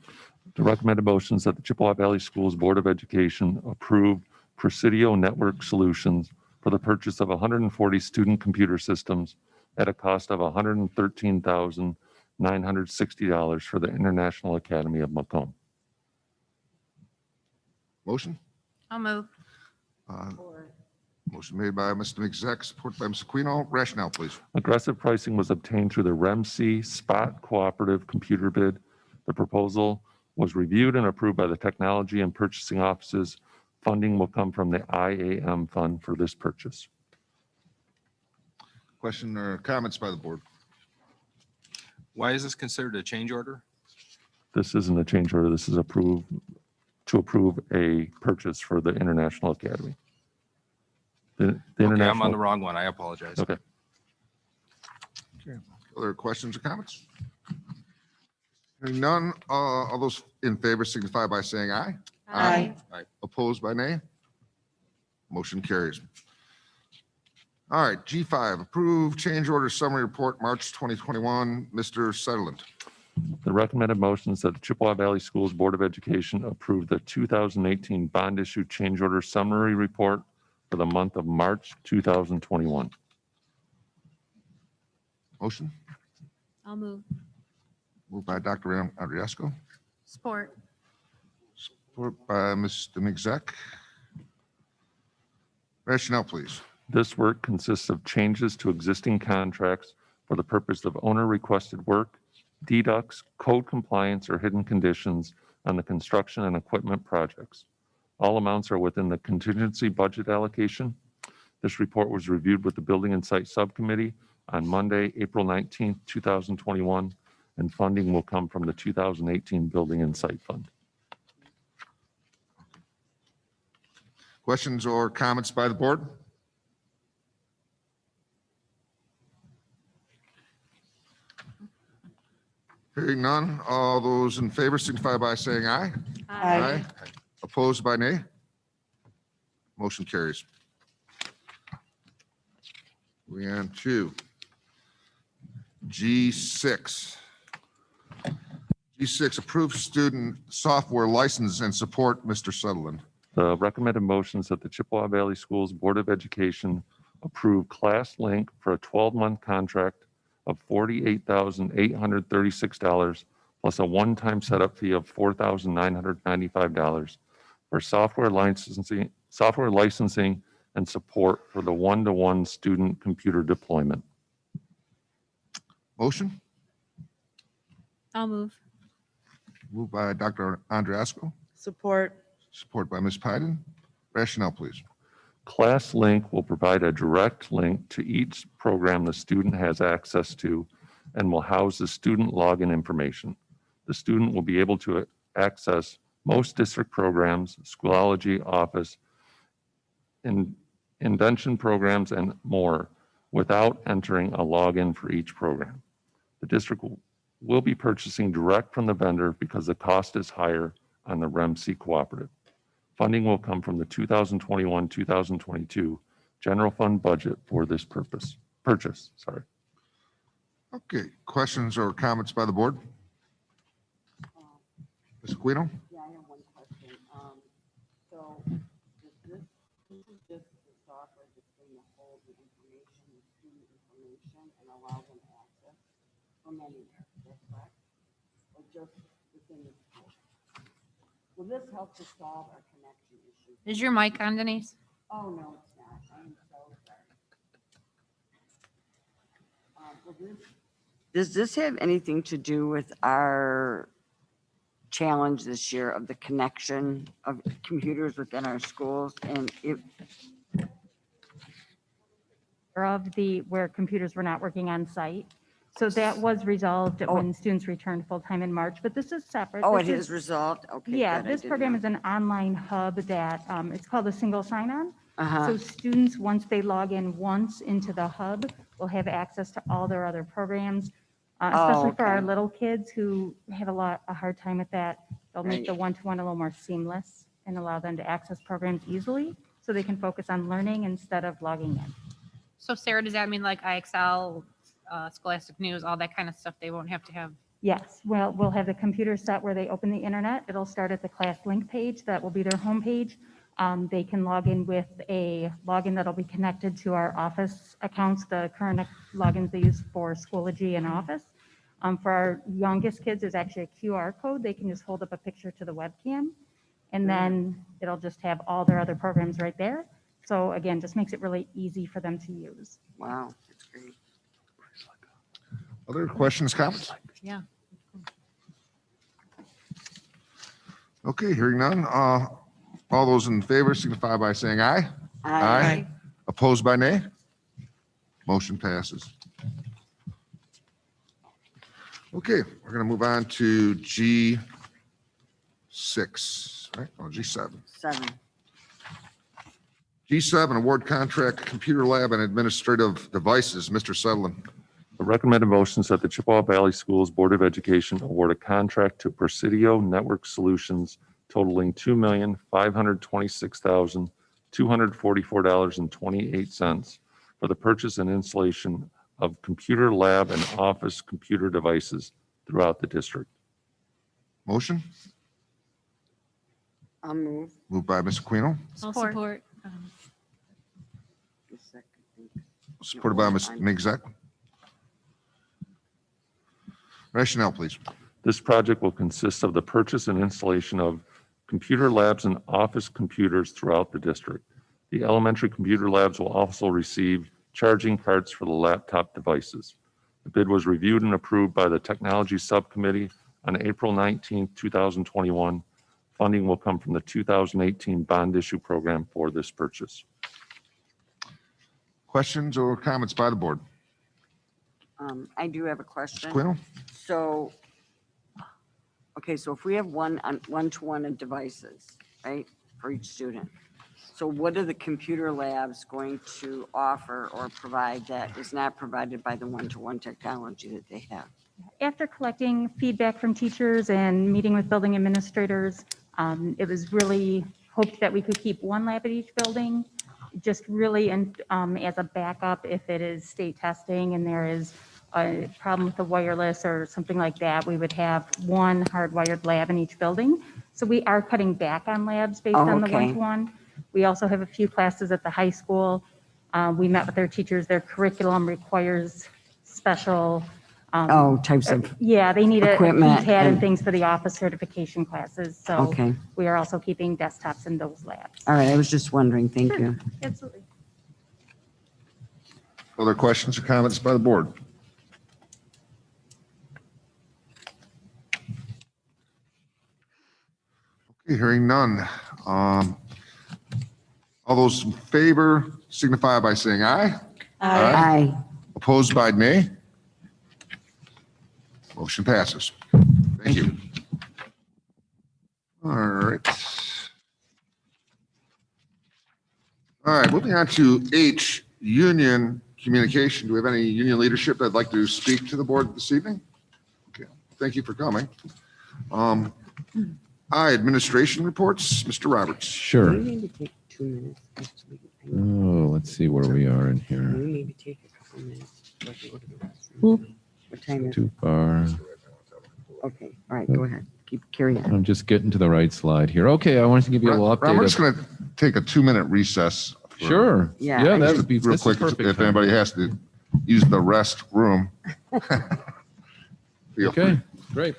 Speaker 7: The recommended motions that the Chippewa Valley Schools Board of Education approve Presidio Network Solutions for the purchase of 140 student computer systems at a cost of $113,960 for the International Academy of Macomb.
Speaker 3: Motion?
Speaker 10: I'll move.
Speaker 3: Motion made by Mr. McZack, supported by Ms. Aquino. Rationale, please.
Speaker 7: Aggressive pricing was obtained through the REMC Spot Cooperative Computer Bid. The proposal was reviewed and approved by the Technology and Purchasing Offices. Funding will come from the IAM fund for this purchase.
Speaker 3: Question or comments by the board?
Speaker 22: Why is this considered a change order?
Speaker 7: This isn't a change order. This is to approve a purchase for the International Academy. The
Speaker 22: Okay, I'm on
Speaker 7: International.
Speaker 22: the wrong one. I apologize.
Speaker 7: Okay.
Speaker 3: Okay. Other questions or comments? Hearing none, all those in favor signify by saying aye.
Speaker 4: Aye.
Speaker 3: Opposed by nay? Motion carries. All right, G5, approve change order summary report, March 2021. Mr. Sutherland.
Speaker 7: The recommended motions that the Chippewa Valley Schools Board of Education approve the 2018 bond issue change order summary report for the month of March 2021.
Speaker 3: Motion?
Speaker 10: I'll move.
Speaker 3: Moved by Dr. Andriasco,
Speaker 10: Support.
Speaker 3: support by Mr. McZack. Rationale, please.
Speaker 7: This work consists of changes to existing contracts for the purpose of owner-requested work, deducts, code compliance, or hidden conditions on the construction and equipment projects. All amounts are within the contingency budget allocation. This report was reviewed with the Building and Site Subcommittee on Monday, April 19th, 2021, and funding will come from the 2018 Building and Site Fund.
Speaker 3: Questions or comments by the board? Hearing none, all those in favor signify by saying aye.
Speaker 4: Aye.
Speaker 3: Opposed by nay? Motion carries. Moving on to G6. G6, approved student software license and support. Mr. Sutherland.
Speaker 7: The recommended motions that the Chippewa Valley Schools Board of Education approve ClassLink for a 12-month contract of $48,836 plus a one-time setup fee of $4,995 for software licensing and support for the one-to-one student computer deployment.
Speaker 3: Motion?
Speaker 10: I'll move.
Speaker 3: Moved by Dr. Andriasco,
Speaker 4: Support.
Speaker 3: support by Ms. Pyden. Rationale, please.
Speaker 7: Class Link will provide a direct link to each program the student has access to and will house the student login information. The student will be able to access most district programs, Schoology, Office, invention programs, and more without entering a login for each program. The district will be purchasing direct from the vendor because the cost is higher on the REMC cooperative. Funding will come from the 2021-2022 general fund budget for this purchase.
Speaker 3: Okay, questions or comments by the board? Ms. Aquino?
Speaker 1: Yeah, I have one question. So this is just the software that's going to hold the information, the student information, and allow them access from anywhere, is that correct? Or just within the school? Will this help to solve our connection issues?
Speaker 9: Is your mic on, Denise?
Speaker 1: Oh, no, it's not. I am so sorry.
Speaker 11: Does this have anything to do with our challenge this year of the connection of computers within our schools? And if,
Speaker 23: Of where computers were not working on site. So that was resolved when students returned full-time in March, but this is separate.
Speaker 11: oh,
Speaker 23: This
Speaker 11: it
Speaker 23: is-
Speaker 11: is resolved? Okay.
Speaker 23: Yeah,
Speaker 11: good, I
Speaker 23: this
Speaker 11: didn't
Speaker 23: program
Speaker 11: know.
Speaker 23: is an online hub that, it's called a single sign-on.
Speaker 11: Uh-huh.
Speaker 23: So students, once they log in once into the hub, will have access to all their other programs. Especially for our
Speaker 11: okay.
Speaker 23: little kids who have a hard time with that. They'll make the
Speaker 11: Right.
Speaker 23: one-to-one a little more seamless and allow them to access programs easily so they can focus on learning instead of logging in.
Speaker 9: So Sarah, does that mean like IXL, Scholastic News, all that kind of stuff they won't have to have?
Speaker 23: Yes, well, we'll have the computer set where they open the internet. It'll start at the class link page. That will be their homepage. They can log in with a login that'll be connected to our Office accounts, the current logins they use for Schoology and Office. For our youngest kids, there's actually a QR code. They can just hold up a picture to the webcam, and then it'll just have all their other programs right there. So again, just makes it really easy for them to use.
Speaker 11: Wow, that's great.
Speaker 3: Other questions, comments?
Speaker 9: Yeah.
Speaker 3: Okay, hearing none. All those in favor signify by saying aye.
Speaker 11: Aye.
Speaker 3: Opposed by nay? Motion passes. Okay, we're going to move on to G6, right? Oh, G7.
Speaker 11: 7.
Speaker 3: G7, award contract, computer lab and administrative devices. Mr. Sutherland.
Speaker 7: The recommended motion is that the Chippewa Valley Schools Board of Education award a contract to Presidio Network Solutions totaling $2,526,244.28 for the purchase and installation of computer lab and office computer devices throughout the district.
Speaker 3: Motion?
Speaker 11: I'll move.
Speaker 3: Moved by Ms. Aquino,
Speaker 9: I'll support.
Speaker 3: supported by Ms. Migzek. Rationale, please.
Speaker 7: This project will consist of the purchase and installation of computer labs and office computers throughout the district. The elementary computer labs will also receive charging carts for the laptop devices. The bid was reviewed and approved by the Technology Subcommittee on April 19, 2021. Funding will come from the 2018 bond issue program for this purchase.
Speaker 3: Questions or comments by the board?
Speaker 11: I do have a question.
Speaker 3: Aquino?
Speaker 11: So, okay, so if we have one-to-one devices, right, for each student, so what are the computer labs going to offer or provide that is not provided by the one-to-one technology that they have?
Speaker 23: After collecting feedback from teachers and meeting with building administrators, it was really hoped that we could keep one lab at each building, just really as a backup if it is state testing and there is a problem with the wireless or something like that, we would have one hardwired lab in each building. So we are cutting back on labs based on the
Speaker 11: okay.
Speaker 23: one-to-one. We also have a few classes at the high school. We met with their teachers. Their curriculum requires special
Speaker 11: types of
Speaker 23: yeah, they need a
Speaker 11: equipment
Speaker 23: keypad and
Speaker 11: and-
Speaker 23: things for the office certification classes. So
Speaker 11: Okay.
Speaker 23: we are also keeping desktops in those labs.
Speaker 11: All right, I was just wondering, thank you.
Speaker 23: Absolutely.
Speaker 3: Other questions or comments by the board? Okay, hearing none. All those in favor signify by saying aye.
Speaker 11: Aye.
Speaker 3: Opposed by nay. Motion passes. Thank you. All right. All right, moving on to H, union communication. Do we have any union leadership that'd like to speak to the board this evening? Okay, thank you for coming. Administration reports, Mr. Roberts.
Speaker 6: Sure.
Speaker 11: We need to take 2 minutes.
Speaker 6: Oh, let's see where we are in here.
Speaker 11: We need to take a couple minutes. So I can go to the restroom. What time is it?
Speaker 6: Too far.
Speaker 11: Okay, all right, go ahead. Carry on.
Speaker 6: I'm just getting to the right slide here. Okay, I wanted to give you a little update.
Speaker 3: We're just
Speaker 6: of-
Speaker 3: going to take a 2-minute recess.
Speaker 6: Sure.
Speaker 11: Yeah,
Speaker 6: Yeah,
Speaker 11: I
Speaker 6: that
Speaker 11: just-
Speaker 6: would be
Speaker 3: Real
Speaker 6: that's
Speaker 3: quick,
Speaker 6: perfect
Speaker 3: if
Speaker 6: time.
Speaker 3: anybody has to use the restroom. Feel free.
Speaker 6: Okay, great.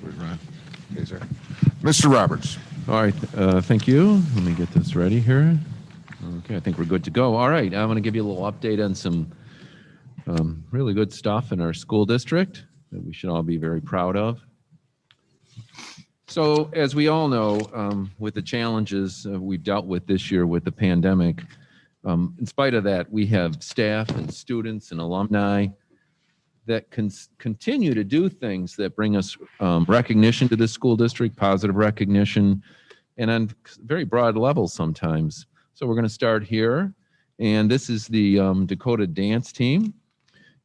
Speaker 3: Where's Ron? Okay, sir. Mr. Roberts.
Speaker 6: All right, thank you. Let me get this ready here. Okay, I think we're good to go. All right, I'm going to give you a little update on some really good stuff in our school district that we should all be very proud of. So, as we all know, with the challenges we've dealt with this year with the pandemic, in spite of that, we have staff and students and alumni that can continue to do things that bring us recognition to the school district, positive recognition, and on very broad levels sometimes. So we're going to start here, and this is the Dakota dance team,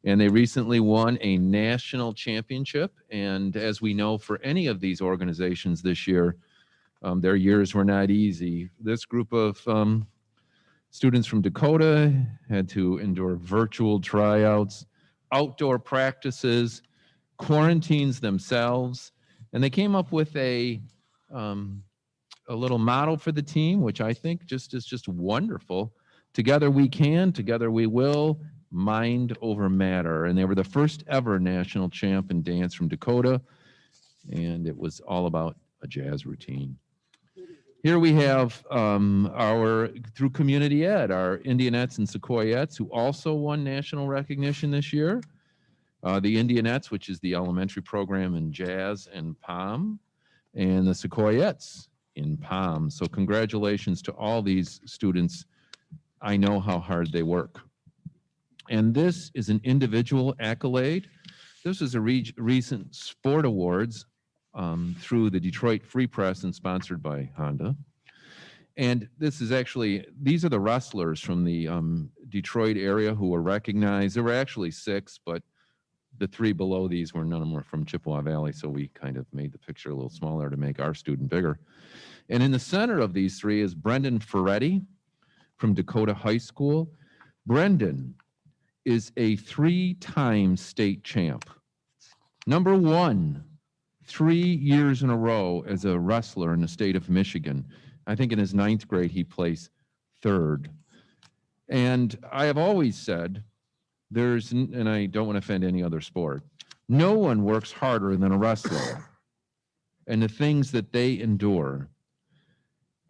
Speaker 6: and they recently won a national championship. And as we know, for any of these organizations this year, their years were not easy. This group of students from Dakota had to endure virtual tryouts, outdoor practices, quarantines themselves, and they came up with a little model for the team, which I think is just wonderful. Together we can, together we will, mind over matter. And they were the first ever national champ in dance from Dakota, and it was all about a jazz routine. Here we have through community ed, our Indianettes and Sequoiettes, who also won national recognition this year. The Indianettes, which is the elementary program in jazz and POM, and the Sequoiettes in POM. So congratulations to all these students. I know how hard they work. And this is an individual accolade. This is a recent sport awards through the Detroit Free Press and sponsored by Honda. And this is actually, these are the wrestlers from the Detroit area who were recognized. There were actually 6, but the 3 below these none of them were from Chippewa Valley, so we kind of made the picture a little smaller to make our student bigger. And in the center of these 3 is Brendan Ferretti from Dakota High School. Brendan is a 3-time state champ. Number 1, 3 years in a row as a wrestler in the state of Michigan. I think in his 9th grade, he placed 3rd. And I have always said, and I don't want to offend any other sport, no one works harder than a wrestler and the things that they endure.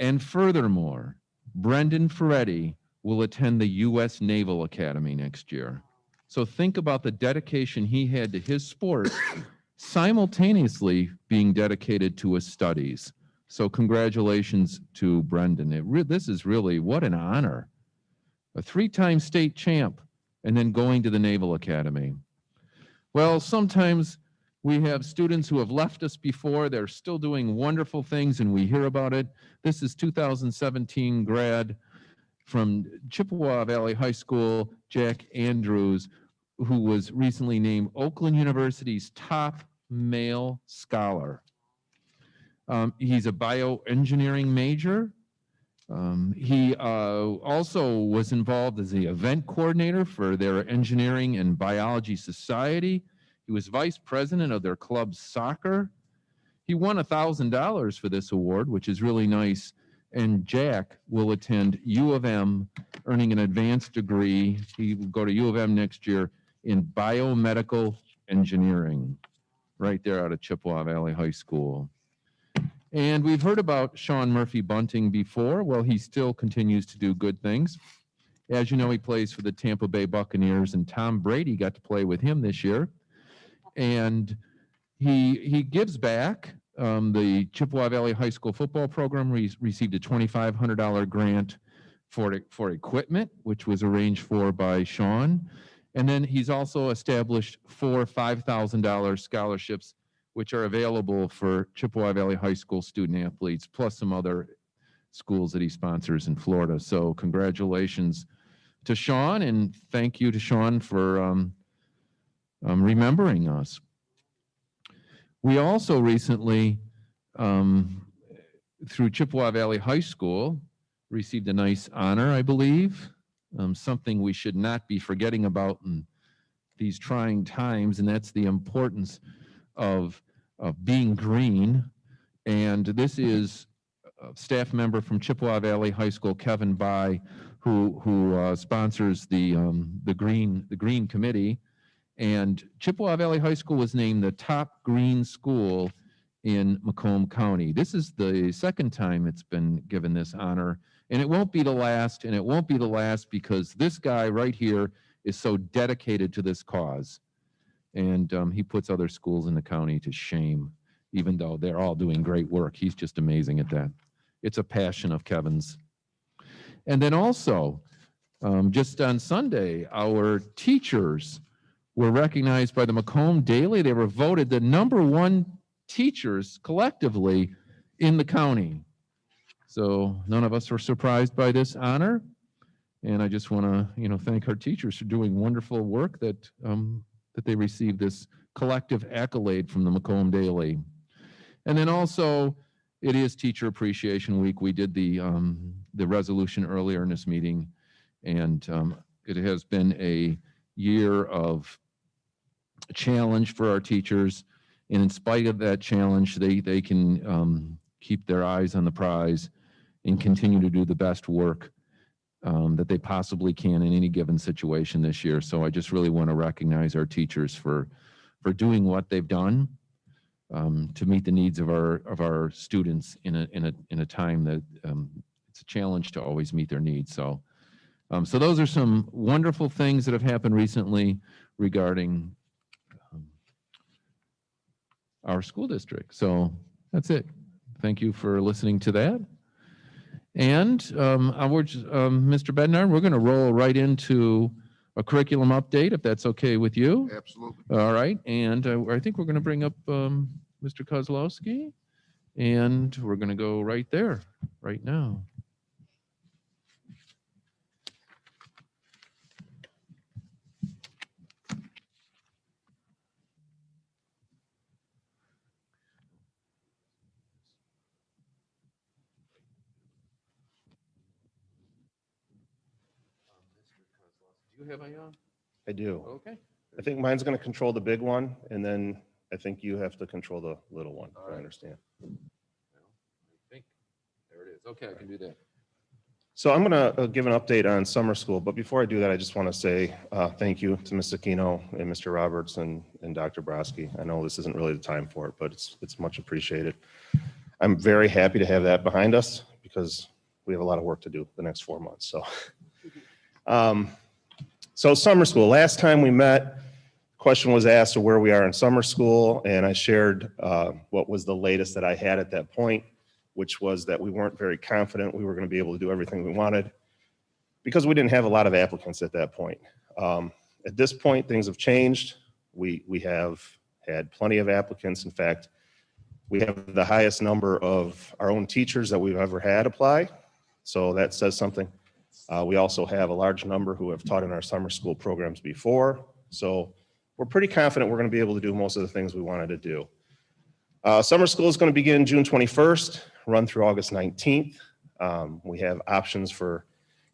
Speaker 6: And furthermore, Brendan Ferretti will attend the U.S. Naval Academy next year. So think about the dedication he had to his sport, simultaneously being dedicated to his studies. So congratulations to Brendan. This is really, what an honor. A 3-time state champ, and then going to the Naval Academy. Well, sometimes we have students who have left us before. They're still doing wonderful things, and we hear about it. This is 2017 grad from Chippewa Valley High School, Jack Andrews, who was recently named Oakland University's top male scholar. He's a bioengineering major. He also was involved as the event coordinator for their engineering and biology society. He was vice president of their club soccer. He won $1,000 for this award, which is really nice. And Jack will attend U of M, earning an advanced degree. He will go to U of M next year in biomedical engineering, right there out of Chippewa Valley High School. And we've heard about Sean Murphy Bunting before. Well, he still continues to do good things. As you know, he plays for the Tampa Bay Buccaneers, and Tom Brady got to play with him this year. And he gives back. The Chippewa Valley High School football program received a $2,500 grant for equipment, which was arranged for by Sean. And then he's also established 4 $5,000 scholarships, which are available for Chippewa Valley High School student athletes, plus some other schools that he sponsors in Florida. So congratulations to Sean, and thank you to Sean for remembering us. We also recently, through Chippewa Valley High School, received a nice honor, I believe, something we should not be forgetting about in these trying times, and that's the importance of being green. And this is a staff member from Chippewa Valley High School, Kevin Bai, who sponsors the Green Committee. And Chippewa Valley High School was named the top green school in Macomb County. This is the second time it's been given this honor, and it won't be the last, and it won't be the last because this guy right here is so dedicated to this cause. And he puts other schools in the county to shame, even though they're all doing great work. He's just amazing at that. It's a passion of Kevin's. And then also, just on Sunday, our teachers were recognized by the Macomb Daily. They were voted the #1 teachers collectively in the county. So none of us were surprised by this honor. And I just want to, thank our teachers for doing wonderful work that they received this collective accolade from the Macomb Daily. And then also, it is Teacher Appreciation Week. We did the resolution earlier in this meeting, and it has been a year of challenge for our teachers. And in spite of that challenge, they can keep their eyes on the prize and continue to do the best work that they possibly can in any given situation this year. So I just really want to recognize our teachers for doing what they've done to meet the needs of our students in a time that it's a challenge to always meet their needs. So those are some wonderful things that have happened recently regarding our school district. So that's it. Thank you for listening to that. And Mr. Bednar, we're going to roll right into a curriculum update, if that's okay with you.
Speaker 3: Absolutely.
Speaker 6: All right. And I think we're going to bring up Mr. Kozlowski, and we're going to go right there, right now. Do you have a
Speaker 12: I do.
Speaker 6: Okay.
Speaker 12: I think mine's going to control the big one, and then I think you have to control the little one, if I understand.
Speaker 6: I think there it is. Okay, I can do that.
Speaker 12: So I'm going to give an update on summer school, but before I do that, I just want to say thank you to Ms. Aquino and Mr. Roberts and Dr. Broski. I know this isn't really the time for it, but it's much appreciated. I'm very happy to have that behind us because we have a lot of work to do the next 4 months. So summer school, last time we met, question was asked of where we are in summer school, and I shared what was the latest that I had at that point, which was that we weren't very confident we were going to be able to do everything we wanted because we didn't have a lot of applicants at that point. At this point, things have changed. We have had plenty of applicants. In fact, we have the highest number of our own teachers that we've ever had apply. So that says something. We also have a large number who have taught in our summer school programs before. So we're pretty confident we're going to be able to do most of the things we wanted to do. Summer school is going to begin June 21st, run through August 19th. We have options for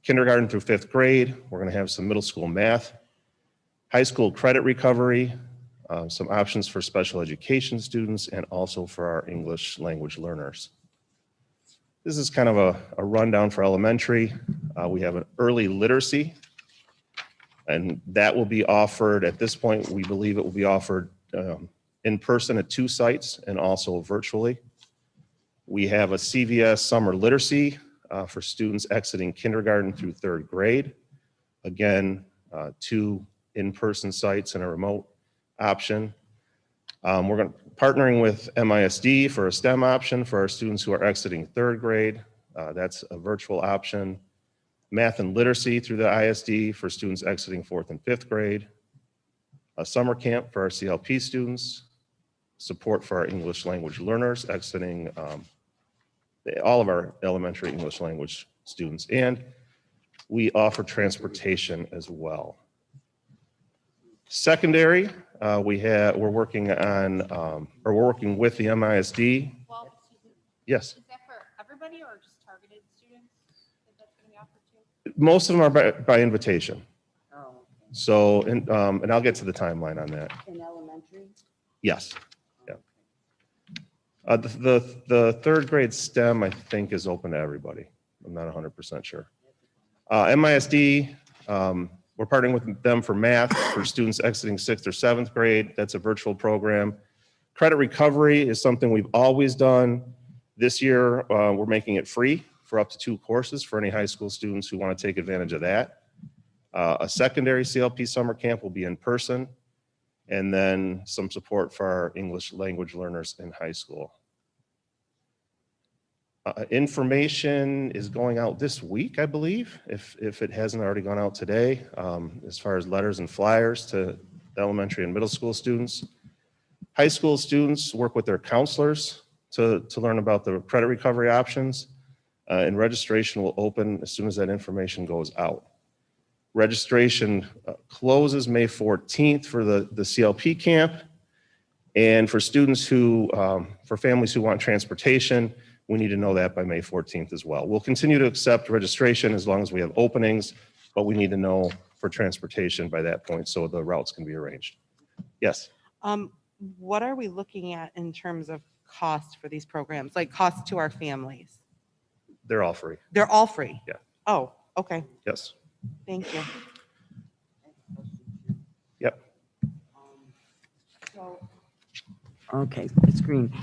Speaker 12: kindergarten through 5th grade. We're going to have some middle school math, high school credit recovery, some options for special education students, and also for our English language learners. This is kind of a rundown for elementary. We have an early literacy, and that will be offered at this point. We believe it will be offered in person at 2 sites and also virtually. We have a CVS summer literacy for students exiting kindergarten through 3rd grade. Again, 2 in-person sites and a remote option. We're partnering with MISD for a STEM option for our students who are exiting 3rd grade. That's a virtual option. Math and literacy through the ISD for students exiting 4th and 5th grade. A summer camp for our CLP students. Support for our English language learners exiting all of our elementary English language students. And we offer transportation as well. Secondary, we're working with the MISD.
Speaker 9: Well,
Speaker 12: Yes.
Speaker 9: is that for everybody or just targeted students that that's going to be offered to?
Speaker 12: Most of them are by invitation. So, and I'll get to the timeline on that.
Speaker 11: In elementary?
Speaker 12: Yes. Yeah. The 3rd grade STEM, I think, is open to everybody. I'm not 100% sure. MISD, we're partnering with them for math for students exiting 6th or 7th grade. That's a virtual program. Credit recovery is something we've always done. This year, we're making it free for up to 2 courses for any high school students who want to take advantage of that. A secondary CLP summer camp will be in person, and then some support for our English language learners in high school. Information is going out this week, I believe, if it hasn't already gone out today, as far as letters and flyers to elementary and middle school students. High school students work with their counselors to learn about the credit recovery options, and registration will open as soon as that information goes out. Registration closes May 14th for the CLP camp, and for students who, for families who want transportation, we need to know that by May 14th as well. We'll continue to accept registration as long as we have openings, but we need to know for transportation by that point so the routes can be arranged. Yes.
Speaker 4: What are we looking at in terms of cost for these programs, like cost to our families?
Speaker 12: They're all free.
Speaker 4: They're all free?
Speaker 12: Yeah.
Speaker 4: Oh, okay.
Speaker 12: Yes.
Speaker 4: Thank you.
Speaker 12: Yep.
Speaker 11: Okay, it's green.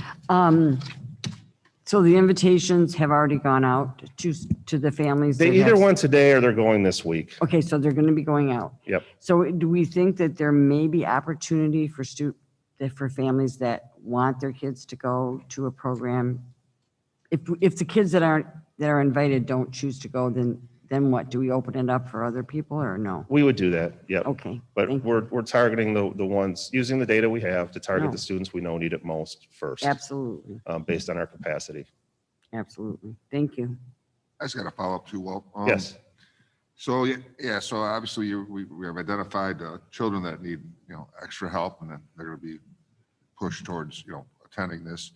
Speaker 11: So the invitations have already gone out to the families?
Speaker 12: They
Speaker 11: that
Speaker 12: either
Speaker 11: have-
Speaker 12: went today or they're going this week.
Speaker 11: Okay, so they're going to be going out.
Speaker 12: Yep.
Speaker 11: So do we think that there may be opportunity for families that want their kids to go to a program? If the kids that are invited don't choose to go, then what? Do we open it up for other people or no?
Speaker 12: We would do that, yep.
Speaker 11: Okay.
Speaker 12: But we're targeting the ones, using the data we have to target
Speaker 11: No.
Speaker 12: the students we know need it most first.
Speaker 11: Absolutely.
Speaker 12: Based on our capacity.
Speaker 11: Absolutely. Thank you.
Speaker 3: I just got a follow-up too, Walt.
Speaker 12: Yes.
Speaker 3: So, yeah, so obviously we have identified children that need, extra help, and then they're going to be pushed towards, attending this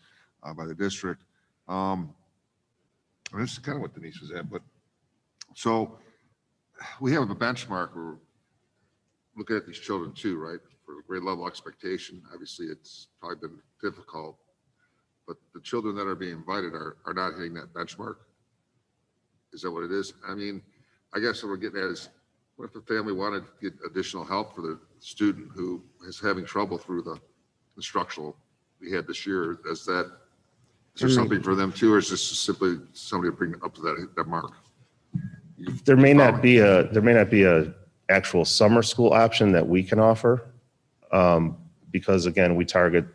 Speaker 3: by the district. And this is kind of what Denise was at, but so we have a benchmark. We're looking at these children too, right? For grade level expectation, obviously it's probably been difficult, but the children that are being invited are not hitting that benchmark. Is that what it is? I mean, I guess what we're getting at is, what if the family wanted to get additional help for the student who is having trouble through the instructional we had this year? Is there something for them too, or is this simply somebody to bring up to that mark?
Speaker 12: There may not be a actual summer school option that we can offer, because again, we target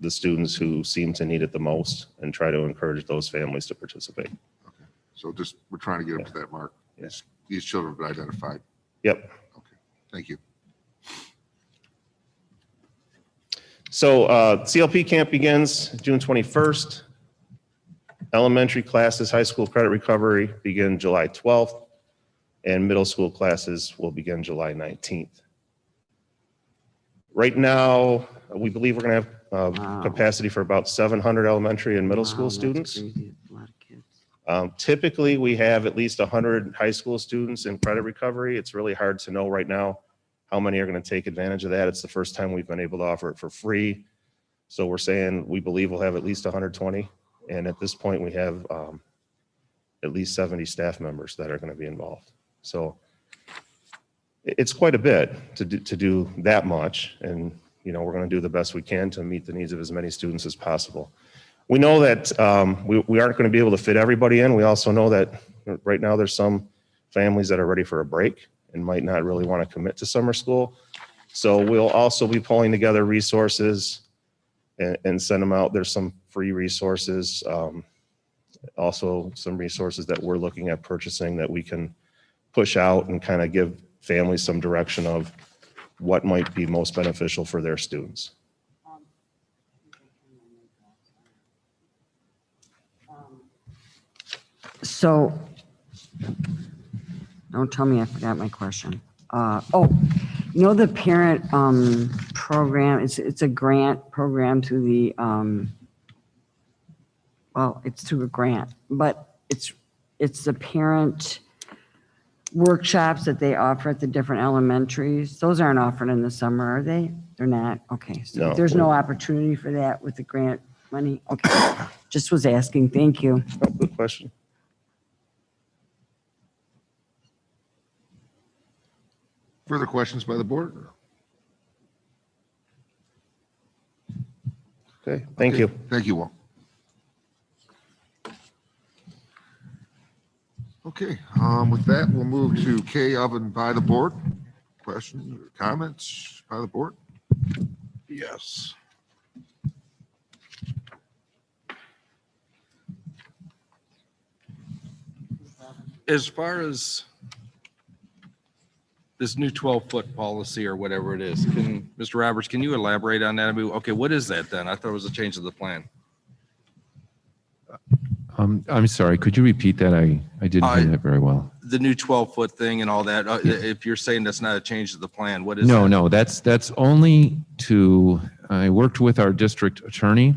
Speaker 12: the students who seem to need it the most and try to encourage those families to participate.
Speaker 3: Okay. So we're trying to get them to that mark.
Speaker 12: Yes.
Speaker 3: These children have been identified.
Speaker 12: Yep.
Speaker 3: Okay. Thank you.
Speaker 12: So CLP camp begins June 21st. Elementary classes, high school credit recovery begin July 12th, and middle school classes will begin July 19th. Right now, we believe we're going to have capacity for about 700 elementary and middle school students. Typically, we have at least 100 high school students in credit recovery. It's really hard to know right now how many are going to take advantage of that. It's the first time we've been able to offer it for free. So we're saying we believe we'll have at least 120. And at this point, we have at least 70 staff members that are going to be involved. So it's quite a bit to do that much. And, we're going to do the best we can to meet the needs of as many students as possible. We know that we aren't going to be able to fit everybody in. We also know that right now there's some families that are ready for a break and might not really want to commit to summer school. So we'll also be pulling together resources and send them out. There's some free resources, also some resources that we're looking at purchasing that we can push out and kind of give families some direction of what might be most beneficial for their students.
Speaker 11: So, don't tell me I forgot my question. The parent program, it's a grant program through the, it's through a grant, but it's the parent workshops that they offer at the different elementaries. Those aren't offered in the summer, are they? They're not? Okay, so
Speaker 12: No.
Speaker 11: there's no opportunity for that with the grant money? Okay, just was asking, thank you.
Speaker 12: Oh, good question.
Speaker 3: Further questions by the board?
Speaker 12: Okay, thank you.
Speaker 3: Thank you, Walt. Okay, with that, we'll move to K of and by the board. Questions or comments by the board? Yes.
Speaker 22: As far as this new 12-foot policy or whatever it is, Mr. Roberts, can you elaborate on that? I mean, okay, what is that then? I thought it was a change of the plan.
Speaker 6: I'm sorry, could you repeat that? I didn't hear that very well.
Speaker 22: The new 12-foot thing and all that, if you're saying that's not a change of the plan, what is
Speaker 6: No,
Speaker 22: that?
Speaker 6: no, that's only to, I worked with our district attorney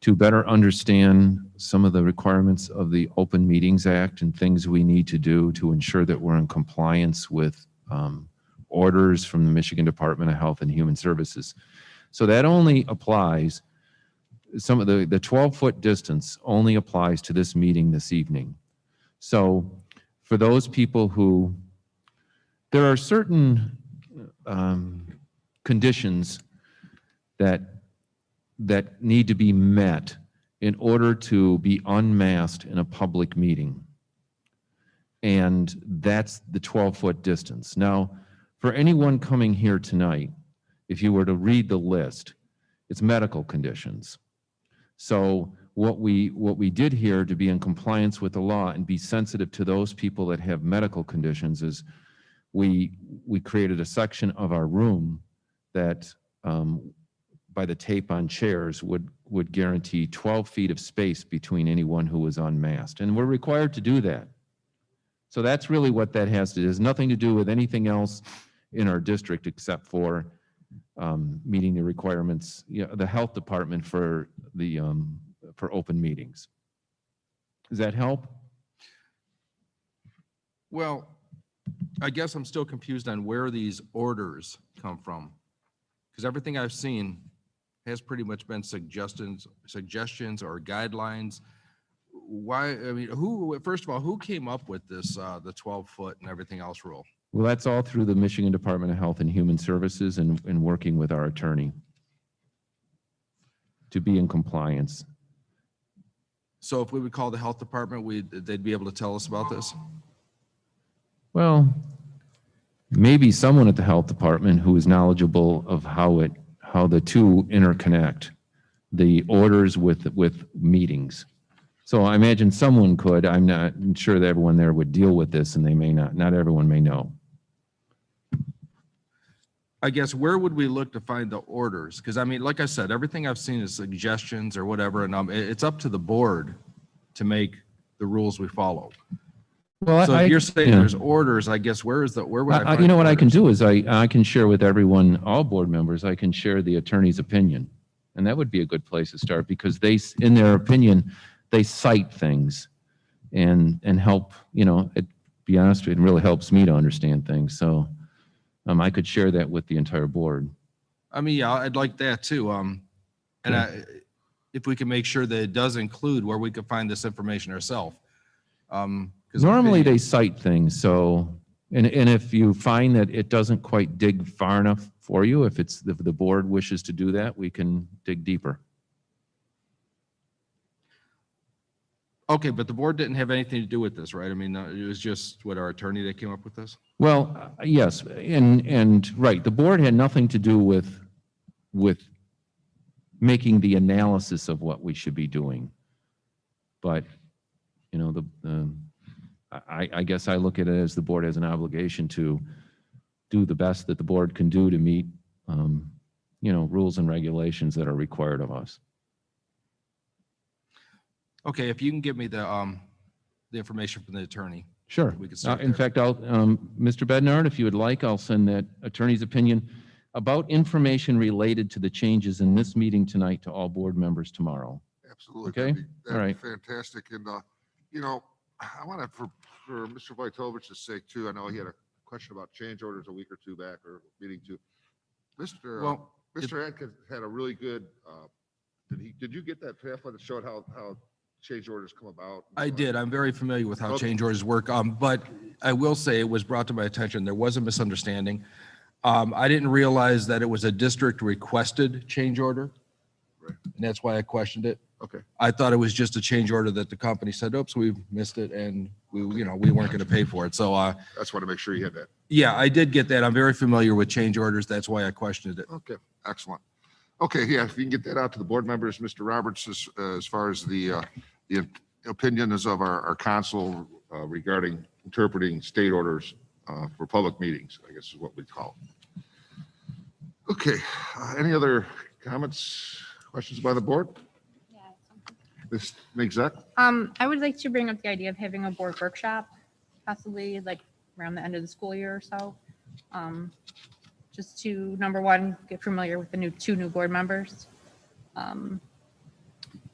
Speaker 6: to better understand some of the requirements of the Open Meetings Act and things we need to do to ensure that we're in compliance with orders from the Michigan Department of Health and Human Services. So that only applies, some of the 12-foot distance only applies to this meeting this evening. So for those people who, there are certain conditions that need to be met in order to be unmasked in a public meeting. And that's the 12-foot distance. Now, for anyone coming here tonight, if you were to read the list, it's medical conditions. So what we did here to be in compliance with the law and be sensitive to those people that have medical conditions is we created a section of our room that by the tape on chairs would guarantee 12 feet of space between anyone who was unmasked. And we're required to do that. So that's really what that has to do. It has nothing to do with anything else in our district except for meeting the requirements, the health department for the for open meetings. Does that help?
Speaker 22: Well, I guess I'm still confused on where these orders come from. Because everything I've seen has pretty much been suggestions or guidelines. Why, I mean, first of all, who came up with this, the 12-foot and everything else rule?
Speaker 6: Well, that's all through the Michigan Department of Health and Human Services and working with our attorney to be in compliance.
Speaker 22: So if we would call the health department, they'd be able to tell us about this?
Speaker 6: Well, maybe someone at the health department who is knowledgeable of how the two interconnect, the orders with meetings. So I imagine someone could. I'm not sure that everyone there would deal with this, and they may not everyone may know.
Speaker 22: I guess where would we look to find the orders? Because I mean, like I said, everything I've seen is suggestions or whatever, and it's up to the board to make the rules we follow.
Speaker 6: Well,
Speaker 22: so if you're saying there's orders, I guess where would I find
Speaker 6: you know what
Speaker 22: orders?
Speaker 6: I can do is I can share with everyone, all board members, I can share the attorney's opinion, and that would be a good place to start because they, in their opinion, they cite things and help. Be honest, it really helps me to understand things. So I could share that with the entire board.
Speaker 22: I mean, yeah, I'd like that too. If we can make sure that it does include where we could find this information ourselves.
Speaker 6: Normally they cite things. So, and if you find that it doesn't quite dig far enough for you, if the board wishes to do that, we can dig deeper.
Speaker 22: Okay, but the board didn't have anything to do with this, right? I mean, it was just our attorney that came up with this?
Speaker 6: Well, yes, and right, the board had nothing to do with making the analysis of what we should be doing. But, I guess I look at it as the board has an obligation to do the best that the board can do to meet, rules and regulations that are required of us.
Speaker 22: Okay, if you can give me the information from the attorney.
Speaker 6: Sure.
Speaker 22: We can start
Speaker 6: In
Speaker 22: there.
Speaker 6: fact, Mr. Bednard, if you would like, I'll send that attorney's opinion about information related to the changes in this meeting tonight to all board members tomorrow.
Speaker 3: Absolutely.
Speaker 6: Okay?
Speaker 3: That'd
Speaker 6: All right.
Speaker 3: be fantastic. And, I want to, for Mr. Vojtovich's sake too, I know he had a question about change orders a week or two back or meeting two. Mr. Atkins had a really good, did you get that pamphlet that showed how change orders come about?
Speaker 22: I did. I'm very familiar with how
Speaker 3: Okay.
Speaker 22: change orders work. But I will say it was brought to my attention, there was a misunderstanding. I didn't realize that it was a district requested change order. And that's why I questioned it.
Speaker 3: Okay.
Speaker 22: I thought it was just a change order that the company said, oops, we missed it and we weren't going to pay for it. So,
Speaker 3: That's why to make sure you had that.
Speaker 22: yeah, I did get that. I'm very familiar with change orders. That's why I questioned it.
Speaker 3: Okay, excellent. Okay, yeah, if you can get that out to the board members, Mr. Roberts, as far as the opinion is of our council regarding interpreting state orders for public meetings, I guess is what we call it. Okay, any other comments, questions by the board? This makes that?
Speaker 9: I would like to bring up the idea of having a board workshop, possibly like around the end of the school year or so. Just to, number one, get familiar with the two new board members.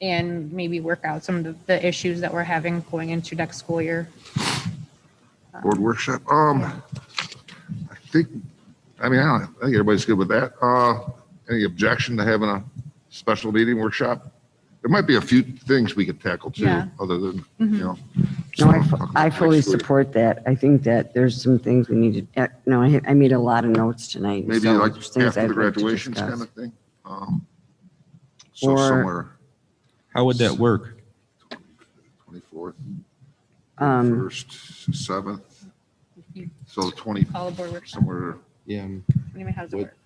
Speaker 9: And maybe work out some of the issues that we're having going into next school year.
Speaker 3: Board workshop. I think everybody's good with that. Any objection to having a special meeting workshop? There might be a few things we could tackle too,
Speaker 9: Yeah.
Speaker 3: other than,
Speaker 11: No, I fully support that. I think that there's some things we need to, no, I made a lot of notes tonight.
Speaker 3: maybe
Speaker 11: so
Speaker 3: like
Speaker 11: there's things
Speaker 3: after
Speaker 11: I'd
Speaker 3: the
Speaker 11: like to
Speaker 3: graduations
Speaker 11: discuss.
Speaker 3: kind of thing. So
Speaker 11: Or-
Speaker 3: somewhere
Speaker 22: How would that work?
Speaker 3: 24th,
Speaker 11: Um,
Speaker 3: 1st, 7th.
Speaker 9: You
Speaker 3: So 20,
Speaker 9: Call a board workshop.
Speaker 3: somewhere.
Speaker 22: Yeah,
Speaker 9: What do you mean, how does it work?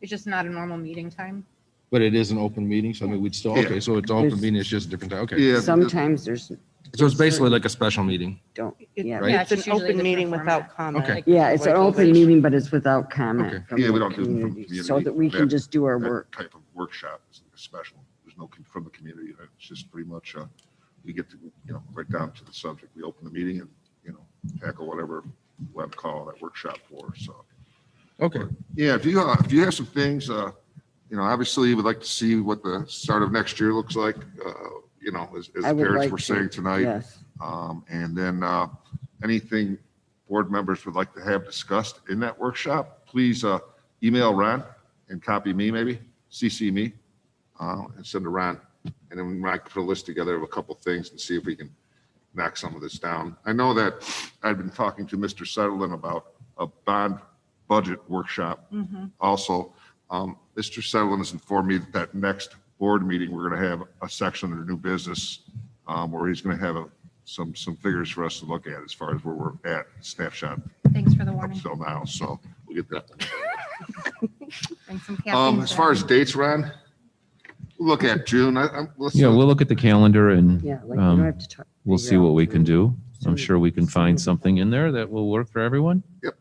Speaker 9: It's just not a normal meeting time.
Speaker 22: but it is an open meeting. So I mean, we'd still,
Speaker 3: Yeah.
Speaker 22: okay, so it's an open
Speaker 11: There's-
Speaker 22: meeting. It's just a different time. Okay.
Speaker 3: Yeah.
Speaker 11: Sometimes there's.
Speaker 22: So it's basically like a special meeting.
Speaker 11: Don't,
Speaker 4: It-
Speaker 11: yeah.
Speaker 22: Right?
Speaker 4: Yeah, it's
Speaker 9: It's
Speaker 4: an
Speaker 9: usually
Speaker 4: open
Speaker 9: a
Speaker 4: meeting
Speaker 9: different
Speaker 4: without
Speaker 9: format.
Speaker 4: comment.
Speaker 22: Okay.
Speaker 9: Like-
Speaker 11: Yeah, it's an
Speaker 4: like
Speaker 11: open
Speaker 4: those-
Speaker 11: meeting, but it's without comment.
Speaker 22: Okay.
Speaker 11: from
Speaker 3: Yeah,
Speaker 11: the
Speaker 3: we don't do it from the
Speaker 11: community, So
Speaker 3: community.
Speaker 11: that we can just do our
Speaker 3: That
Speaker 11: work.
Speaker 3: Type of workshop is special. There's no from the community. It's just pretty much, we get to, right down to the subject. We open the meeting and, tackle whatever we have to call that workshop for, so.
Speaker 22: Okay.
Speaker 3: Yeah, if you have some things, obviously we'd like to see what the start of next year looks like, as
Speaker 11: I would
Speaker 3: parents
Speaker 11: like
Speaker 3: were
Speaker 11: to,
Speaker 3: saying tonight.
Speaker 11: Yes.
Speaker 3: And then anything board members would like to have discussed in that workshop, please email Ron and copy me maybe, CC me, and send to Ron. And then Ron can put a list together of a couple things and see if we can knock some of this down. I know that I've been talking to Mr. Sutherland about a bond budget workshop also. Mr. Sutherland has informed me that next board meeting, we're going to have a section under new business where he's going to have some figures for us to look at as far as where we're at, snapshot
Speaker 9: Thanks for the
Speaker 3: up
Speaker 9: warning.
Speaker 3: till now. So we'll get that.
Speaker 9: Bring some caffeine
Speaker 3: As
Speaker 9: to
Speaker 3: far
Speaker 9: that.
Speaker 3: as dates, Ron, we'll look at June. Let's
Speaker 6: Yeah, we'll look at the calendar and
Speaker 11: Yeah, like, you don't have to talk.
Speaker 6: we'll
Speaker 11: figure
Speaker 6: see what
Speaker 11: out
Speaker 6: we can do. I'm
Speaker 11: soon.
Speaker 6: sure we can find something in there that will work for everyone.
Speaker 3: Yep.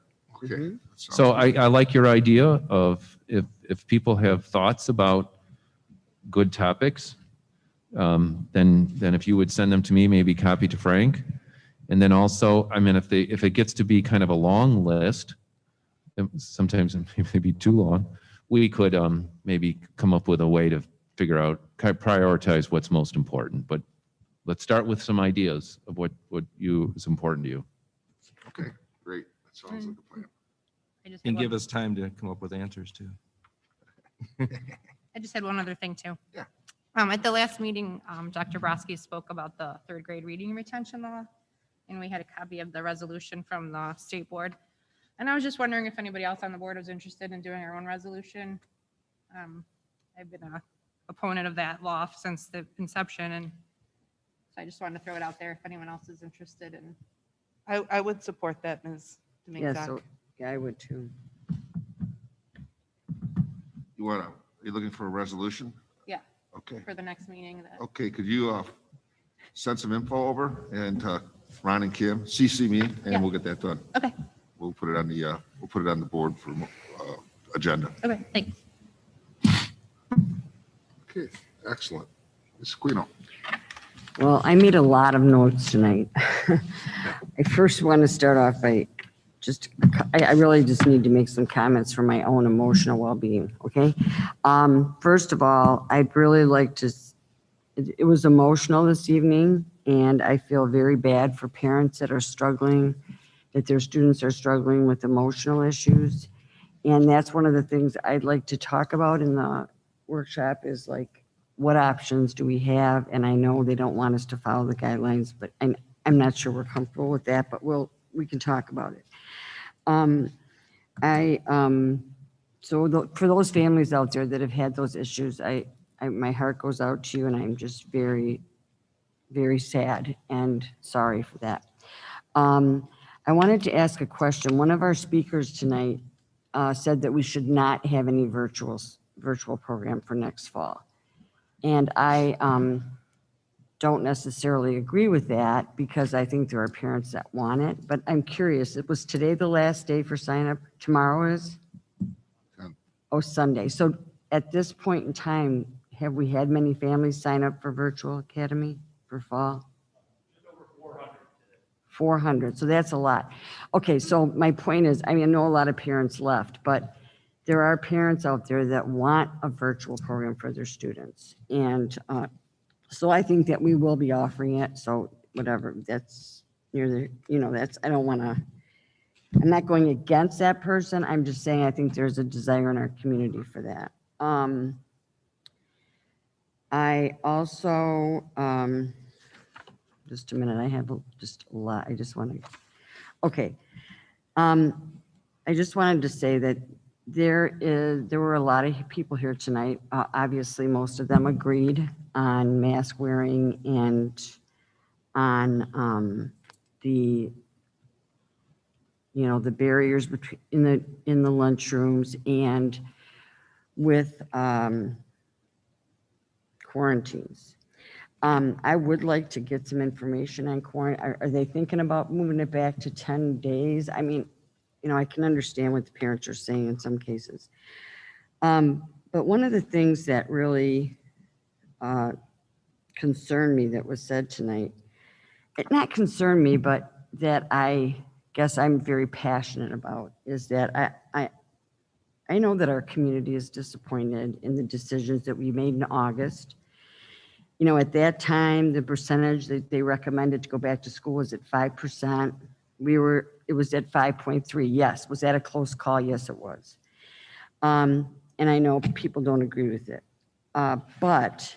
Speaker 3: Okay.
Speaker 11: Mm-hmm.
Speaker 6: So I like your idea of if people have thoughts about good topics, then if you would send them to me, maybe copy to Frank. And then also, I mean, if it gets to be kind of a long list, sometimes it may be too long, we could maybe come up with a way to figure out, prioritize what's most important. But let's start with some ideas of what is important to you.
Speaker 3: Okay, great. That sounds like a plan.
Speaker 9: I just
Speaker 22: And
Speaker 9: had
Speaker 22: give
Speaker 9: one-
Speaker 22: us time to come up with answers too.
Speaker 9: I just had one other thing too.
Speaker 3: Yeah.
Speaker 9: At the last meeting, Dr. Broski spoke about the third grade reading retention law, and we had a copy of the resolution from the state board. And I was just wondering if anybody else on the board was interested in doing our own resolution. I've been a opponent of that law since the inception, and so I just wanted to throw it out there if anyone else is interested in.
Speaker 4: I would support that, Ms.
Speaker 11: Yeah,
Speaker 4: Dominguez.
Speaker 11: so, yeah, I would too.
Speaker 3: Are you looking for a resolution?
Speaker 9: Yeah,
Speaker 3: Okay.
Speaker 9: for the next meeting. That
Speaker 3: Okay, could you send some info over and Ron and Kim, CC me, and
Speaker 9: Yeah.
Speaker 3: we'll get that done.
Speaker 9: Okay.
Speaker 3: We'll put it on the board for agenda.
Speaker 9: Okay, thanks.
Speaker 3: Okay, excellent. Ms. Aquino.
Speaker 11: Well, I made a lot of notes tonight. I first want to start off by I really just need to make some comments for my own emotional well-being, okay? First of all, I'd really like to, it was emotional this evening, and I feel very bad for parents that are struggling, that their students are struggling with emotional issues. And that's one of the things I'd like to talk about in the workshop is like, what options do we have? And I know they don't want us to follow the guidelines, but I'm not sure we're comfortable with that, but we can talk about it. For those families out there that have had those issues, I my heart goes out to you, and I'm just very, very sad and sorry for that. I wanted to ask a question. One of our speakers tonight said that we should not have any virtual program for next fall. And I don't necessarily agree with that because I think there are parents that want it, but I'm curious, it was today the last day for sign up? Tomorrow is? Oh, Sunday. So at this point in time, have we had many families sign up for virtual academy for fall? 400, so that's a lot. Okay, so my point is, I mean, I know a lot of parents left, but there are parents out there that want a virtual program for their students. And so I think that we will be offering it, so whatever, that's near the, that's, I don't want to, I'm not going against that person, I'm just saying I think there's a desire in our community for that. I also, just a minute, I have just a lot, I just want to, okay. I just wanted to say that there were a lot of people here tonight. Obviously, most of them agreed on mask wearing and on the barriers between in the lunchrooms and with quarantines. I would like to get some information on quarantine. Are they thinking about moving it back to 10 days? I mean, I can understand what the parents are saying in some cases. But one of the things that really concerned me that was said tonight, it not concerned me, but that I guess I'm very passionate about, is that I know that our community is disappointed in the decisions that we made in August. At that time, the percentage that they recommended to go back to school was at 5%. It was at 5.3. Yes. Was that a close call? Yes, it was. And I know people don't agree with it. But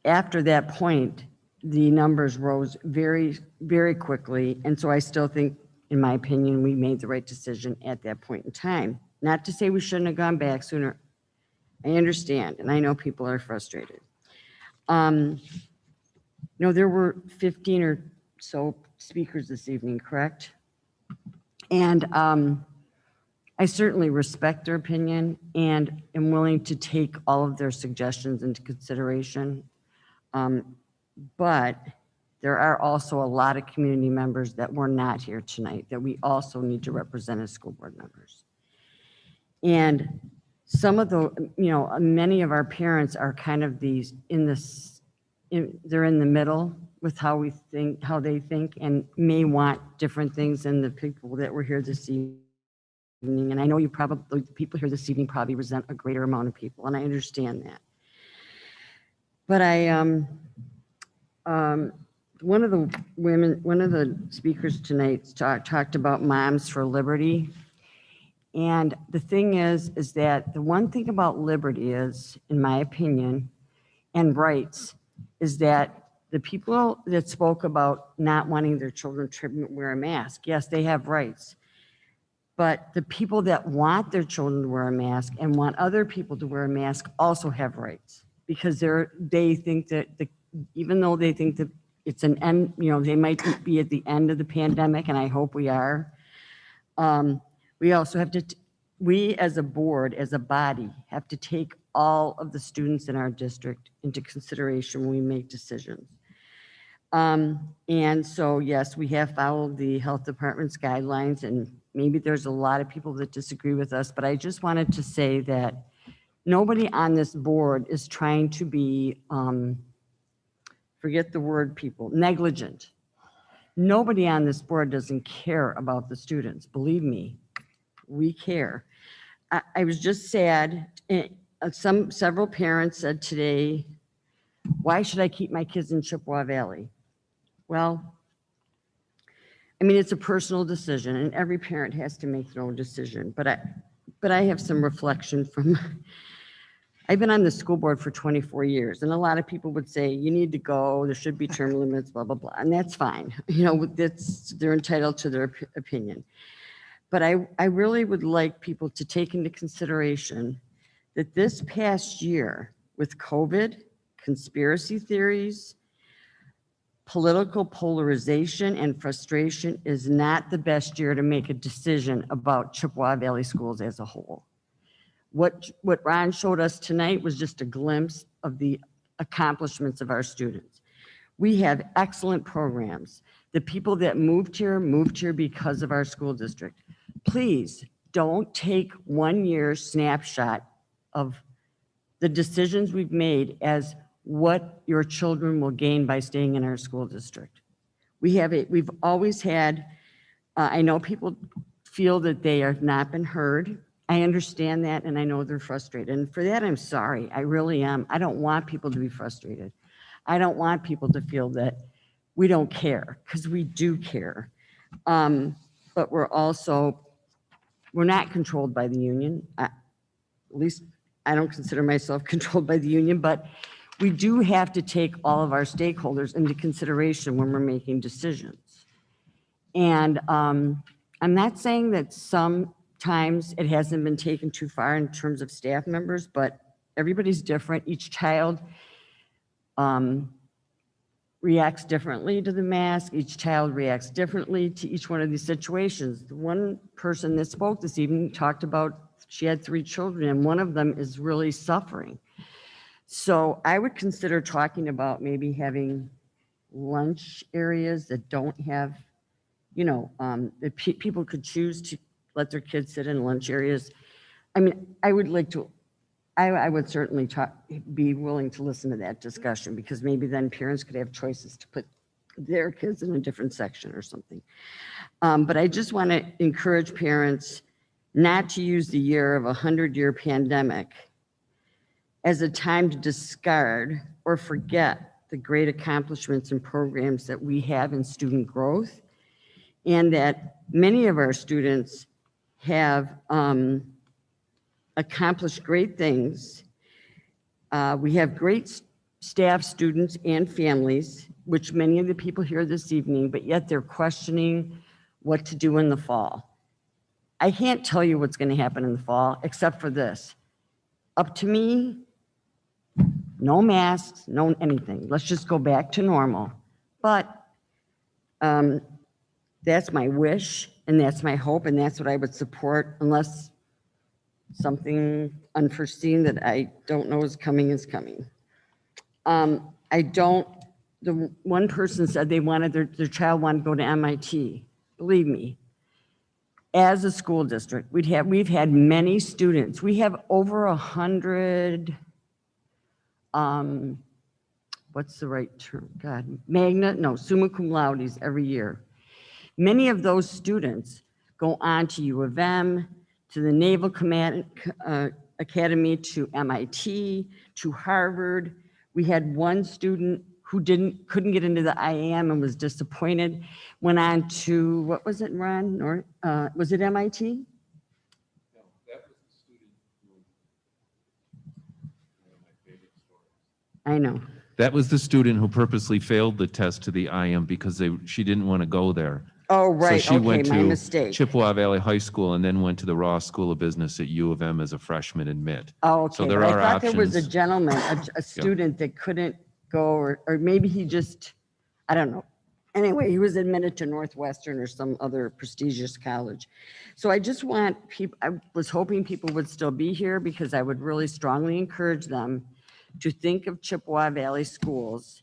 Speaker 11: after that point, the numbers rose very, very quickly. And so I still think, in my opinion, we made the right decision at that point in time. Not to say we shouldn't have gone back sooner. I understand, and I know people are frustrated. There were 15 or so speakers this evening, correct? And I certainly respect their opinion and am willing to take all of their suggestions into consideration. But there are also a lot of community members that were not here tonight that we also need to represent as school board members. And some of the, many of our parents are kind of they're in the middle with how they think, and may want different things than the people that were here this evening. And I know the people here this evening probably resent a greater amount of people, and I understand that. But one of the speakers tonight talked about Moms for Liberty. And the thing is that the one thing about liberty is, in my opinion, and rights, is that the people that spoke about not wanting their children to wear a mask, yes, they have rights. But the people that want their children to wear a mask and want other people to wear a mask also have rights, because they think that even though they think that it's an end, they might be at the end of the pandemic, and I hope we are. We also have to, we as a board, as a body, have to take all of the students in our district into consideration when we make decisions. And so, yes, we have followed the health department's guidelines, and maybe there's a lot of people that disagree with us, but I just wanted to say that nobody on this board is trying to be, forget the word, people, negligent. Nobody on this board doesn't care about the students. Believe me, we care. I was just sad. Several parents said today, why should I keep my kids in Chippewa Valley? Well, I mean, it's a personal decision, and every parent has to make their own decision. But I have some reflection from, I've been on the school board for 24 years, and a lot of people would say, you need to go, there should be term limits, blah, blah, blah, and that's fine. They're entitled to their opinion. But I really would like people to take into consideration that this past year with COVID, conspiracy theories, political polarization and frustration is not the best year to make a decision about Chippewa Valley schools as a whole. What Ron showed us tonight was just a glimpse of the accomplishments of our students. We have excellent programs. The people that moved here because of our school district. Please don't take 1 year snapshot of the decisions we've made as what your children will gain by staying in our school district. We've always had, I know people feel that they have not been heard. I understand that, and I know they're frustrated. And for that, I'm sorry. I really am. I don't want people to be frustrated. I don't want people to feel that we don't care, because we do care. But we're not controlled by the union. At least I don't consider myself controlled by the union, but we do have to take all of our stakeholders into consideration when we're making decisions. And I'm not saying that sometimes it hasn't been taken too far in terms of staff members, but everybody's different. Each child reacts differently to the mask. Each child reacts differently to each one of these situations. The one person that spoke this evening talked about she had 3 children and one of them is really suffering. So I would consider talking about maybe having lunch areas that don't have, that people could choose to let their kids sit in lunch areas. I mean, I would certainly be willing to listen to that discussion, because maybe then parents could have choices to put their kids in a different section or something. But I just want to encourage parents not to use the year of a 100-year pandemic as a time to discard or forget the great accomplishments and programs that we have in student growth, and that many of our students have accomplished great things. We have great staff, students, and families, which many of the people here this evening, but yet they're questioning what to do in the fall. I can't tell you what's going to happen in the fall, except for this. Up to me, no masks, no anything. Let's just go back to normal. But that's my wish, and that's my hope, and that's what I would support, unless something unforeseen that I don't know is coming is coming. The one person said they wanted their child wanted to go to MIT. Believe me, as a school district, we've had many students. We have over 100, what's the right term? Summa cum laudes every year. Many of those students go on to U of M, to the Naval Academy, to MIT, to Harvard. We had one student who couldn't get into the IAM and was disappointed, went on to, what was it, Ron? Was it MIT?
Speaker 6: No, that was the student who, one of my favorite stories.
Speaker 11: I know.
Speaker 6: That was the student who purposely failed the test to the IM because she didn't want to go there.
Speaker 11: Oh, right.
Speaker 6: So she went
Speaker 11: my
Speaker 6: to
Speaker 11: mistake.
Speaker 6: Chippewa Valley High School and then went to the Ross School of Business at U of M as a freshman in mid.
Speaker 11: Oh, okay.
Speaker 6: So there
Speaker 11: But
Speaker 6: are
Speaker 11: I thought there was a
Speaker 6: options.
Speaker 11: gentleman, a student that couldn't go, or maybe he just, I don't know. Anyway, he was admitted to Northwestern or some other prestigious college. So I just want people, I was hoping people would still be here, because I would really strongly encourage them to think of Chippewa Valley schools.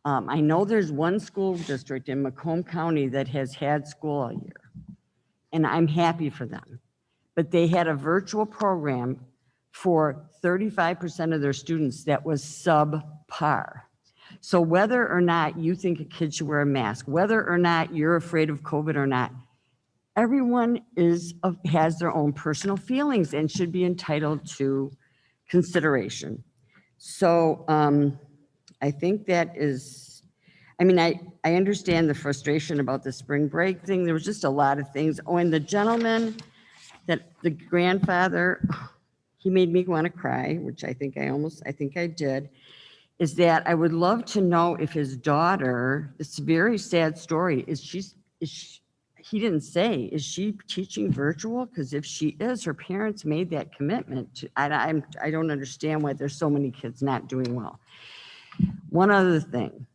Speaker 11: I know there's one school district in Macomb County that has had school all year, and I'm happy for them. But they had a virtual program for 35% of their students that was subpar. So whether or not you think a kid should wear a mask, whether or not you're afraid of COVID or not, everyone has their own personal feelings and should be entitled to consideration. So I think that is, I understand the frustration about the spring break thing. There was just a lot of things. Oh, and the gentleman, the grandfather, he made me want to cry, which I think I did, is that I would love to know if his daughter, it's a very sad story, he didn't say, is she teaching virtual? Because if she is, her parents made that commitment to, I don't understand why there's so many kids not doing well. One other thing.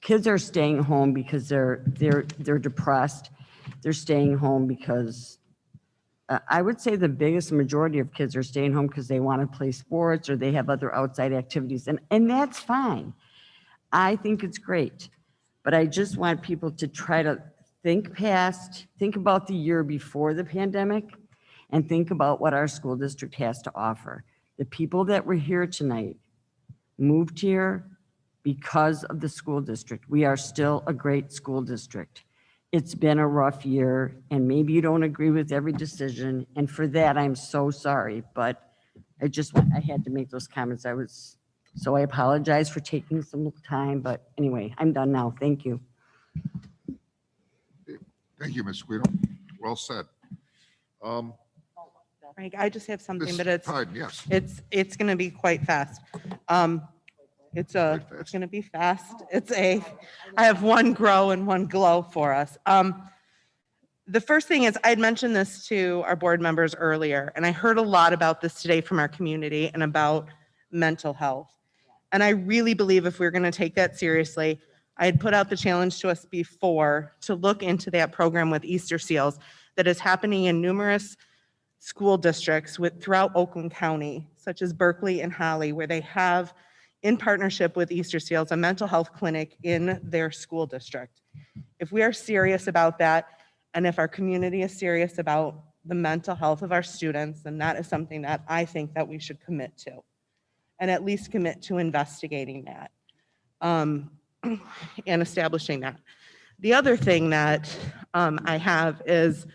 Speaker 11: Kids are staying home because they're depressed. They're staying home because I would say the biggest majority of kids are staying home because they want to play sports or they have other outside activities, and that's fine. I think it's great, but I just want people to try to think about the year before the pandemic and think about what our school district has to offer. The people that were here tonight moved here because of the school district. We are still a great school district. It's been a rough year, and maybe you don't agree with every decision, and for that, I'm so sorry, but I had to make those comments. So I apologize for taking some time, but anyway, I'm done now. Thank you.
Speaker 3: Thank you, Ms. Guido. Well said.
Speaker 4: Frank, I just have something,
Speaker 3: Ms.
Speaker 4: but it's
Speaker 3: Hyden, yes.
Speaker 4: it's going to be quite fast. It's going to be fast. I have one grow and one glow for us. The first thing is, I had mentioned this to our board members earlier, and I heard a lot about this today from our community and about mental health. And I really believe if we're going to take that seriously, I had put out the challenge to us before to look into that program with Easter Seals that is happening in numerous school districts throughout Oakland County, such as Berkeley and Holly, where they have, in partnership with Easter Seals, a mental health clinic in their school district. If we are serious about that, and if our community is serious about the mental health of our students, then that is something that I think that we should commit to, and at least commit to investigating that and establishing that. The other thing that I have is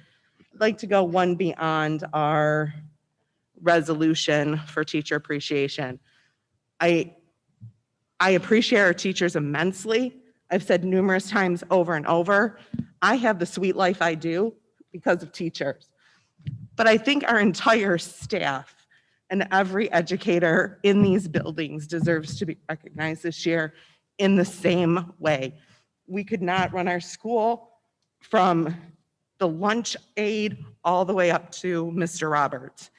Speaker 4: I'd like to go one beyond our resolution for teacher appreciation. I appreciate our teachers immensely. I've said numerous times over and over, I have the sweet life I do because of teachers. But I think our entire staff and every educator in these buildings deserves to be recognized this year in the same way. We could not run our school from the lunch aide all the way up to Mr. Roberts.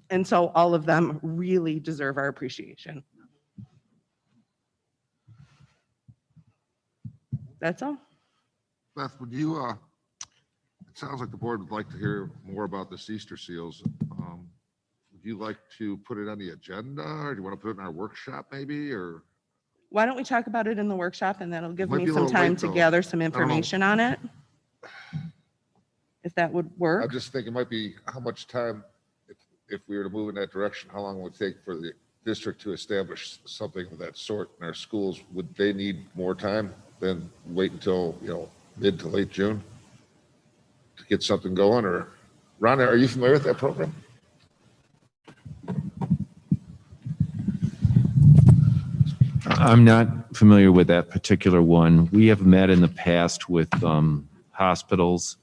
Speaker 4: And so all of them really deserve our appreciation. That's all.
Speaker 3: Beth, would you, it sounds like the board would like to hear more about the Easter Seals. Would you like to put it on the agenda, or do you want to put it in our workshop maybe, or?
Speaker 4: Why don't we talk about it in the workshop, and that'll give
Speaker 3: Might
Speaker 4: me
Speaker 3: be a
Speaker 4: some
Speaker 3: little
Speaker 4: time
Speaker 3: late,
Speaker 4: to
Speaker 3: though.
Speaker 4: gather some
Speaker 3: I don't know.
Speaker 4: information on it? If that would work.
Speaker 3: I'm just thinking it might be how much time, if we were to move in that direction, how long would it take for the district to establish something of that sort in our schools? Would they need more time than wait until, mid to late June to get something going? Or Rhonda, are you familiar with that program?
Speaker 6: I'm not familiar with that particular one. We have met in the past with hospitals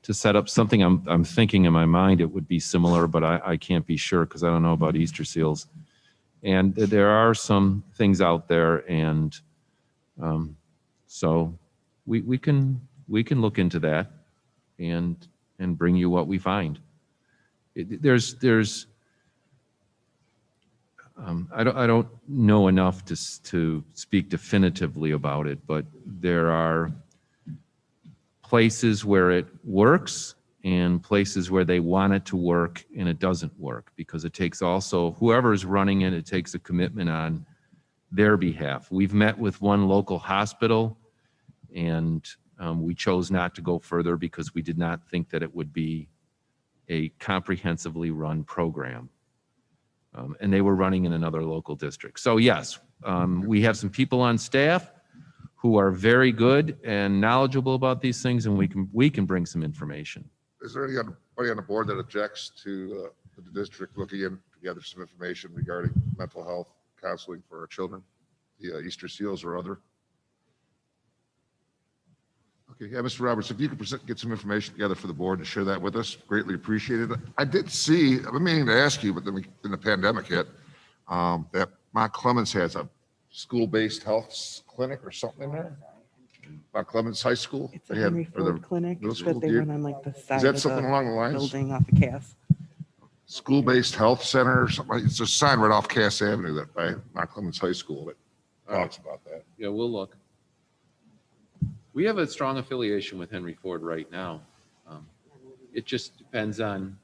Speaker 6: to set up something. I'm thinking in my mind it would be similar, but I can't be sure because I don't know about Easter Seals. And there are some things out there, and so we can look into that and bring you what we find. I don't know enough to speak definitively about it, but there are places where it works and places where they want it to work and it doesn't work, because it takes also, whoever is running it, it takes a commitment on their behalf. We've met with one local hospital, and we chose not to go further because we did not think that it would be a comprehensively run program. And they were running in another local district. So yes, we have some people on staff who are very good and knowledgeable about these things, and we can bring some information.
Speaker 3: Is there anybody on the board that objects to the district looking in to gather some information regarding mental health counseling for our children, the Easter Seals or other? Okay, yeah, Mr. Roberts, if you could get some information together for the board and share that with us, greatly appreciated. I did see, I've been meaning to ask you, but then the pandemic hit, that Mount Clemens has a school-based health clinic or something in there. About Clemens High School?
Speaker 4: It's a
Speaker 3: They have-
Speaker 4: Henry
Speaker 3: or the
Speaker 4: Ford clinic
Speaker 3: middle school,
Speaker 4: that they
Speaker 3: do you-
Speaker 4: run on like the side
Speaker 3: Is that
Speaker 4: of
Speaker 3: something
Speaker 4: the
Speaker 3: along the lines?
Speaker 4: building off of Cass.
Speaker 3: School-based health center or something? It's a sign right off Cass Avenue that by Mount Clemens High School that talks about that.
Speaker 6: Yeah, we'll look. We have a strong affiliation with Henry Ford right now. It just depends on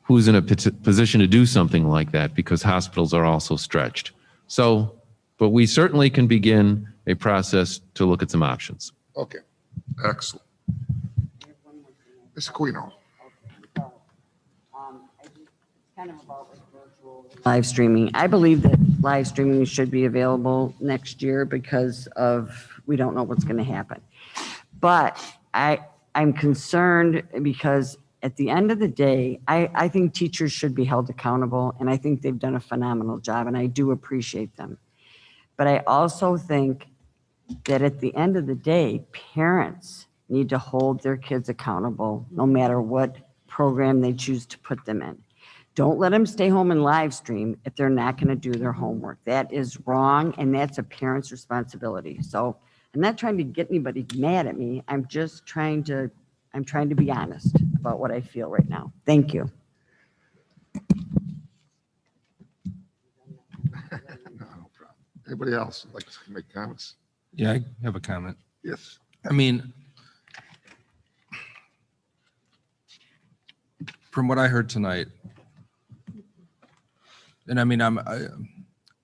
Speaker 6: who's in a position to do something like that, because hospitals are also stretched. So, but we certainly can begin a process to look at some options.
Speaker 3: Okay, excellent. Ms. Aquino.
Speaker 11: Kind of about like virtual live streaming. I believe that live streaming should be available next year because of, we don't know what's going to happen. But I'm concerned because at the end of the day, I think teachers should be held accountable, and I think they've done a phenomenal job, and I do appreciate them. But I also think that at the end of the day, parents need to hold their kids accountable no matter what program they choose to put them in. Don't let them stay home and live stream if they're not going to do their homework. That is wrong, and that's a parent's responsibility. So I'm not trying to get anybody mad at me. I'm trying to be honest about what I feel right now. Thank you.
Speaker 3: No problem. Anybody else like to make comments?
Speaker 22: Yeah, I have a comment.
Speaker 3: Yes.
Speaker 22: I mean, from what I heard tonight, and I mean,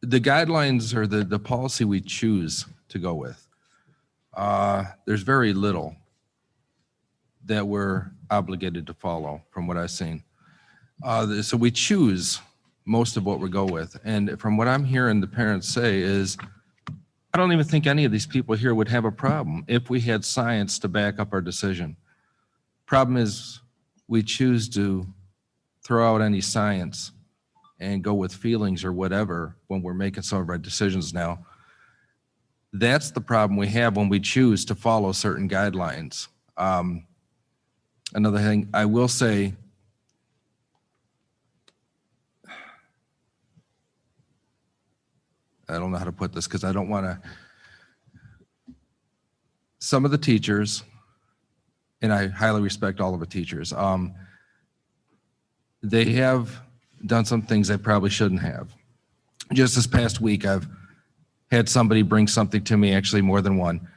Speaker 22: the guidelines or the policy we choose to go with, there's very little that we're obligated to follow from what I've seen. So we choose most of what we go with. And from what I'm hearing the parents say is, I don't even think any of these people here would have a problem if we had science to back up our decision. Problem is, we choose to throw out any science and go with feelings or whatever when we're making some of our decisions now. That's the problem we have when we choose to follow certain guidelines. Another thing I will say, I don't know how to put this because I don't want to, some of the teachers, and I highly respect all of the teachers, they have done some things they probably shouldn't have. Just this past week, I've had somebody bring something to me, actually more than one,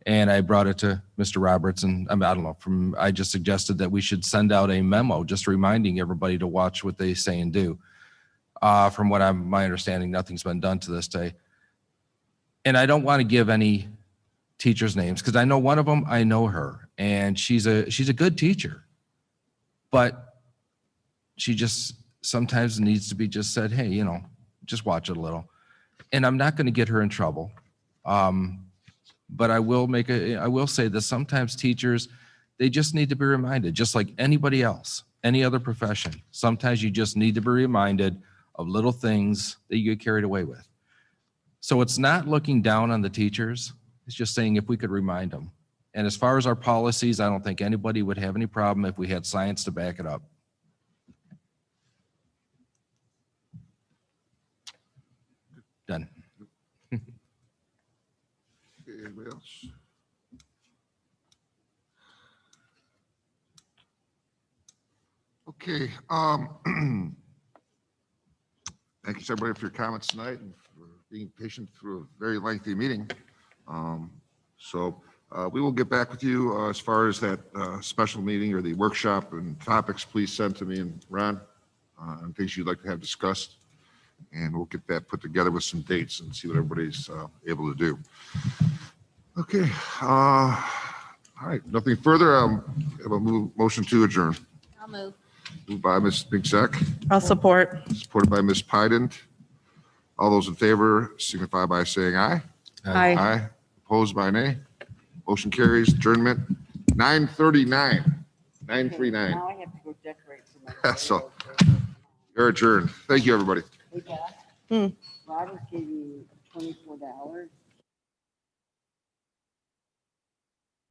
Speaker 22: and I brought it to Mr. Roberts, and I don't know, I just suggested that we should send out a memo just reminding everybody to watch what they say and do. From what my understanding, nothing's been done to this day. And I don't want to give any teachers' names because I know one of them, I know her, and she's a good teacher, but she just sometimes needs to be just said, hey, you know, just watch it a little. And I'm not going to get her in trouble. But I will say that sometimes teachers, they just need to be reminded, just like anybody else, any other profession. Sometimes you just need to be reminded of little things that you get carried away with. So it's not looking down on the teachers. It's just saying if we could remind them. And as far as our policies, I don't think anybody would have any problem if we had science to back it up. Done.
Speaker 3: Anybody else? Okay. Thank you, everybody, for your comments tonight and for being patient through a very lengthy meeting. We will get back with you as far as that special meeting or the workshop and topics. Please send to me and Ron and things you'd like to have discussed. And we'll get that put together with some dates and see what everybody's able to do. Okay. All right. Nothing further. Have a motion to adjourn.
Speaker 9: I'll move.
Speaker 3: Moved by Ms. Pinksack,
Speaker 4: I'll support.
Speaker 3: supported by Ms. Pydent. All those in favor signify by saying aye.
Speaker 4: Aye.
Speaker 3: Aye. Opposed by nay. Motion carries. Adjournment 9:39. 9:39.
Speaker 11: Now I have to go decorate for my.
Speaker 3: So you're adjourned. Thank you, everybody.
Speaker 11: Hmm.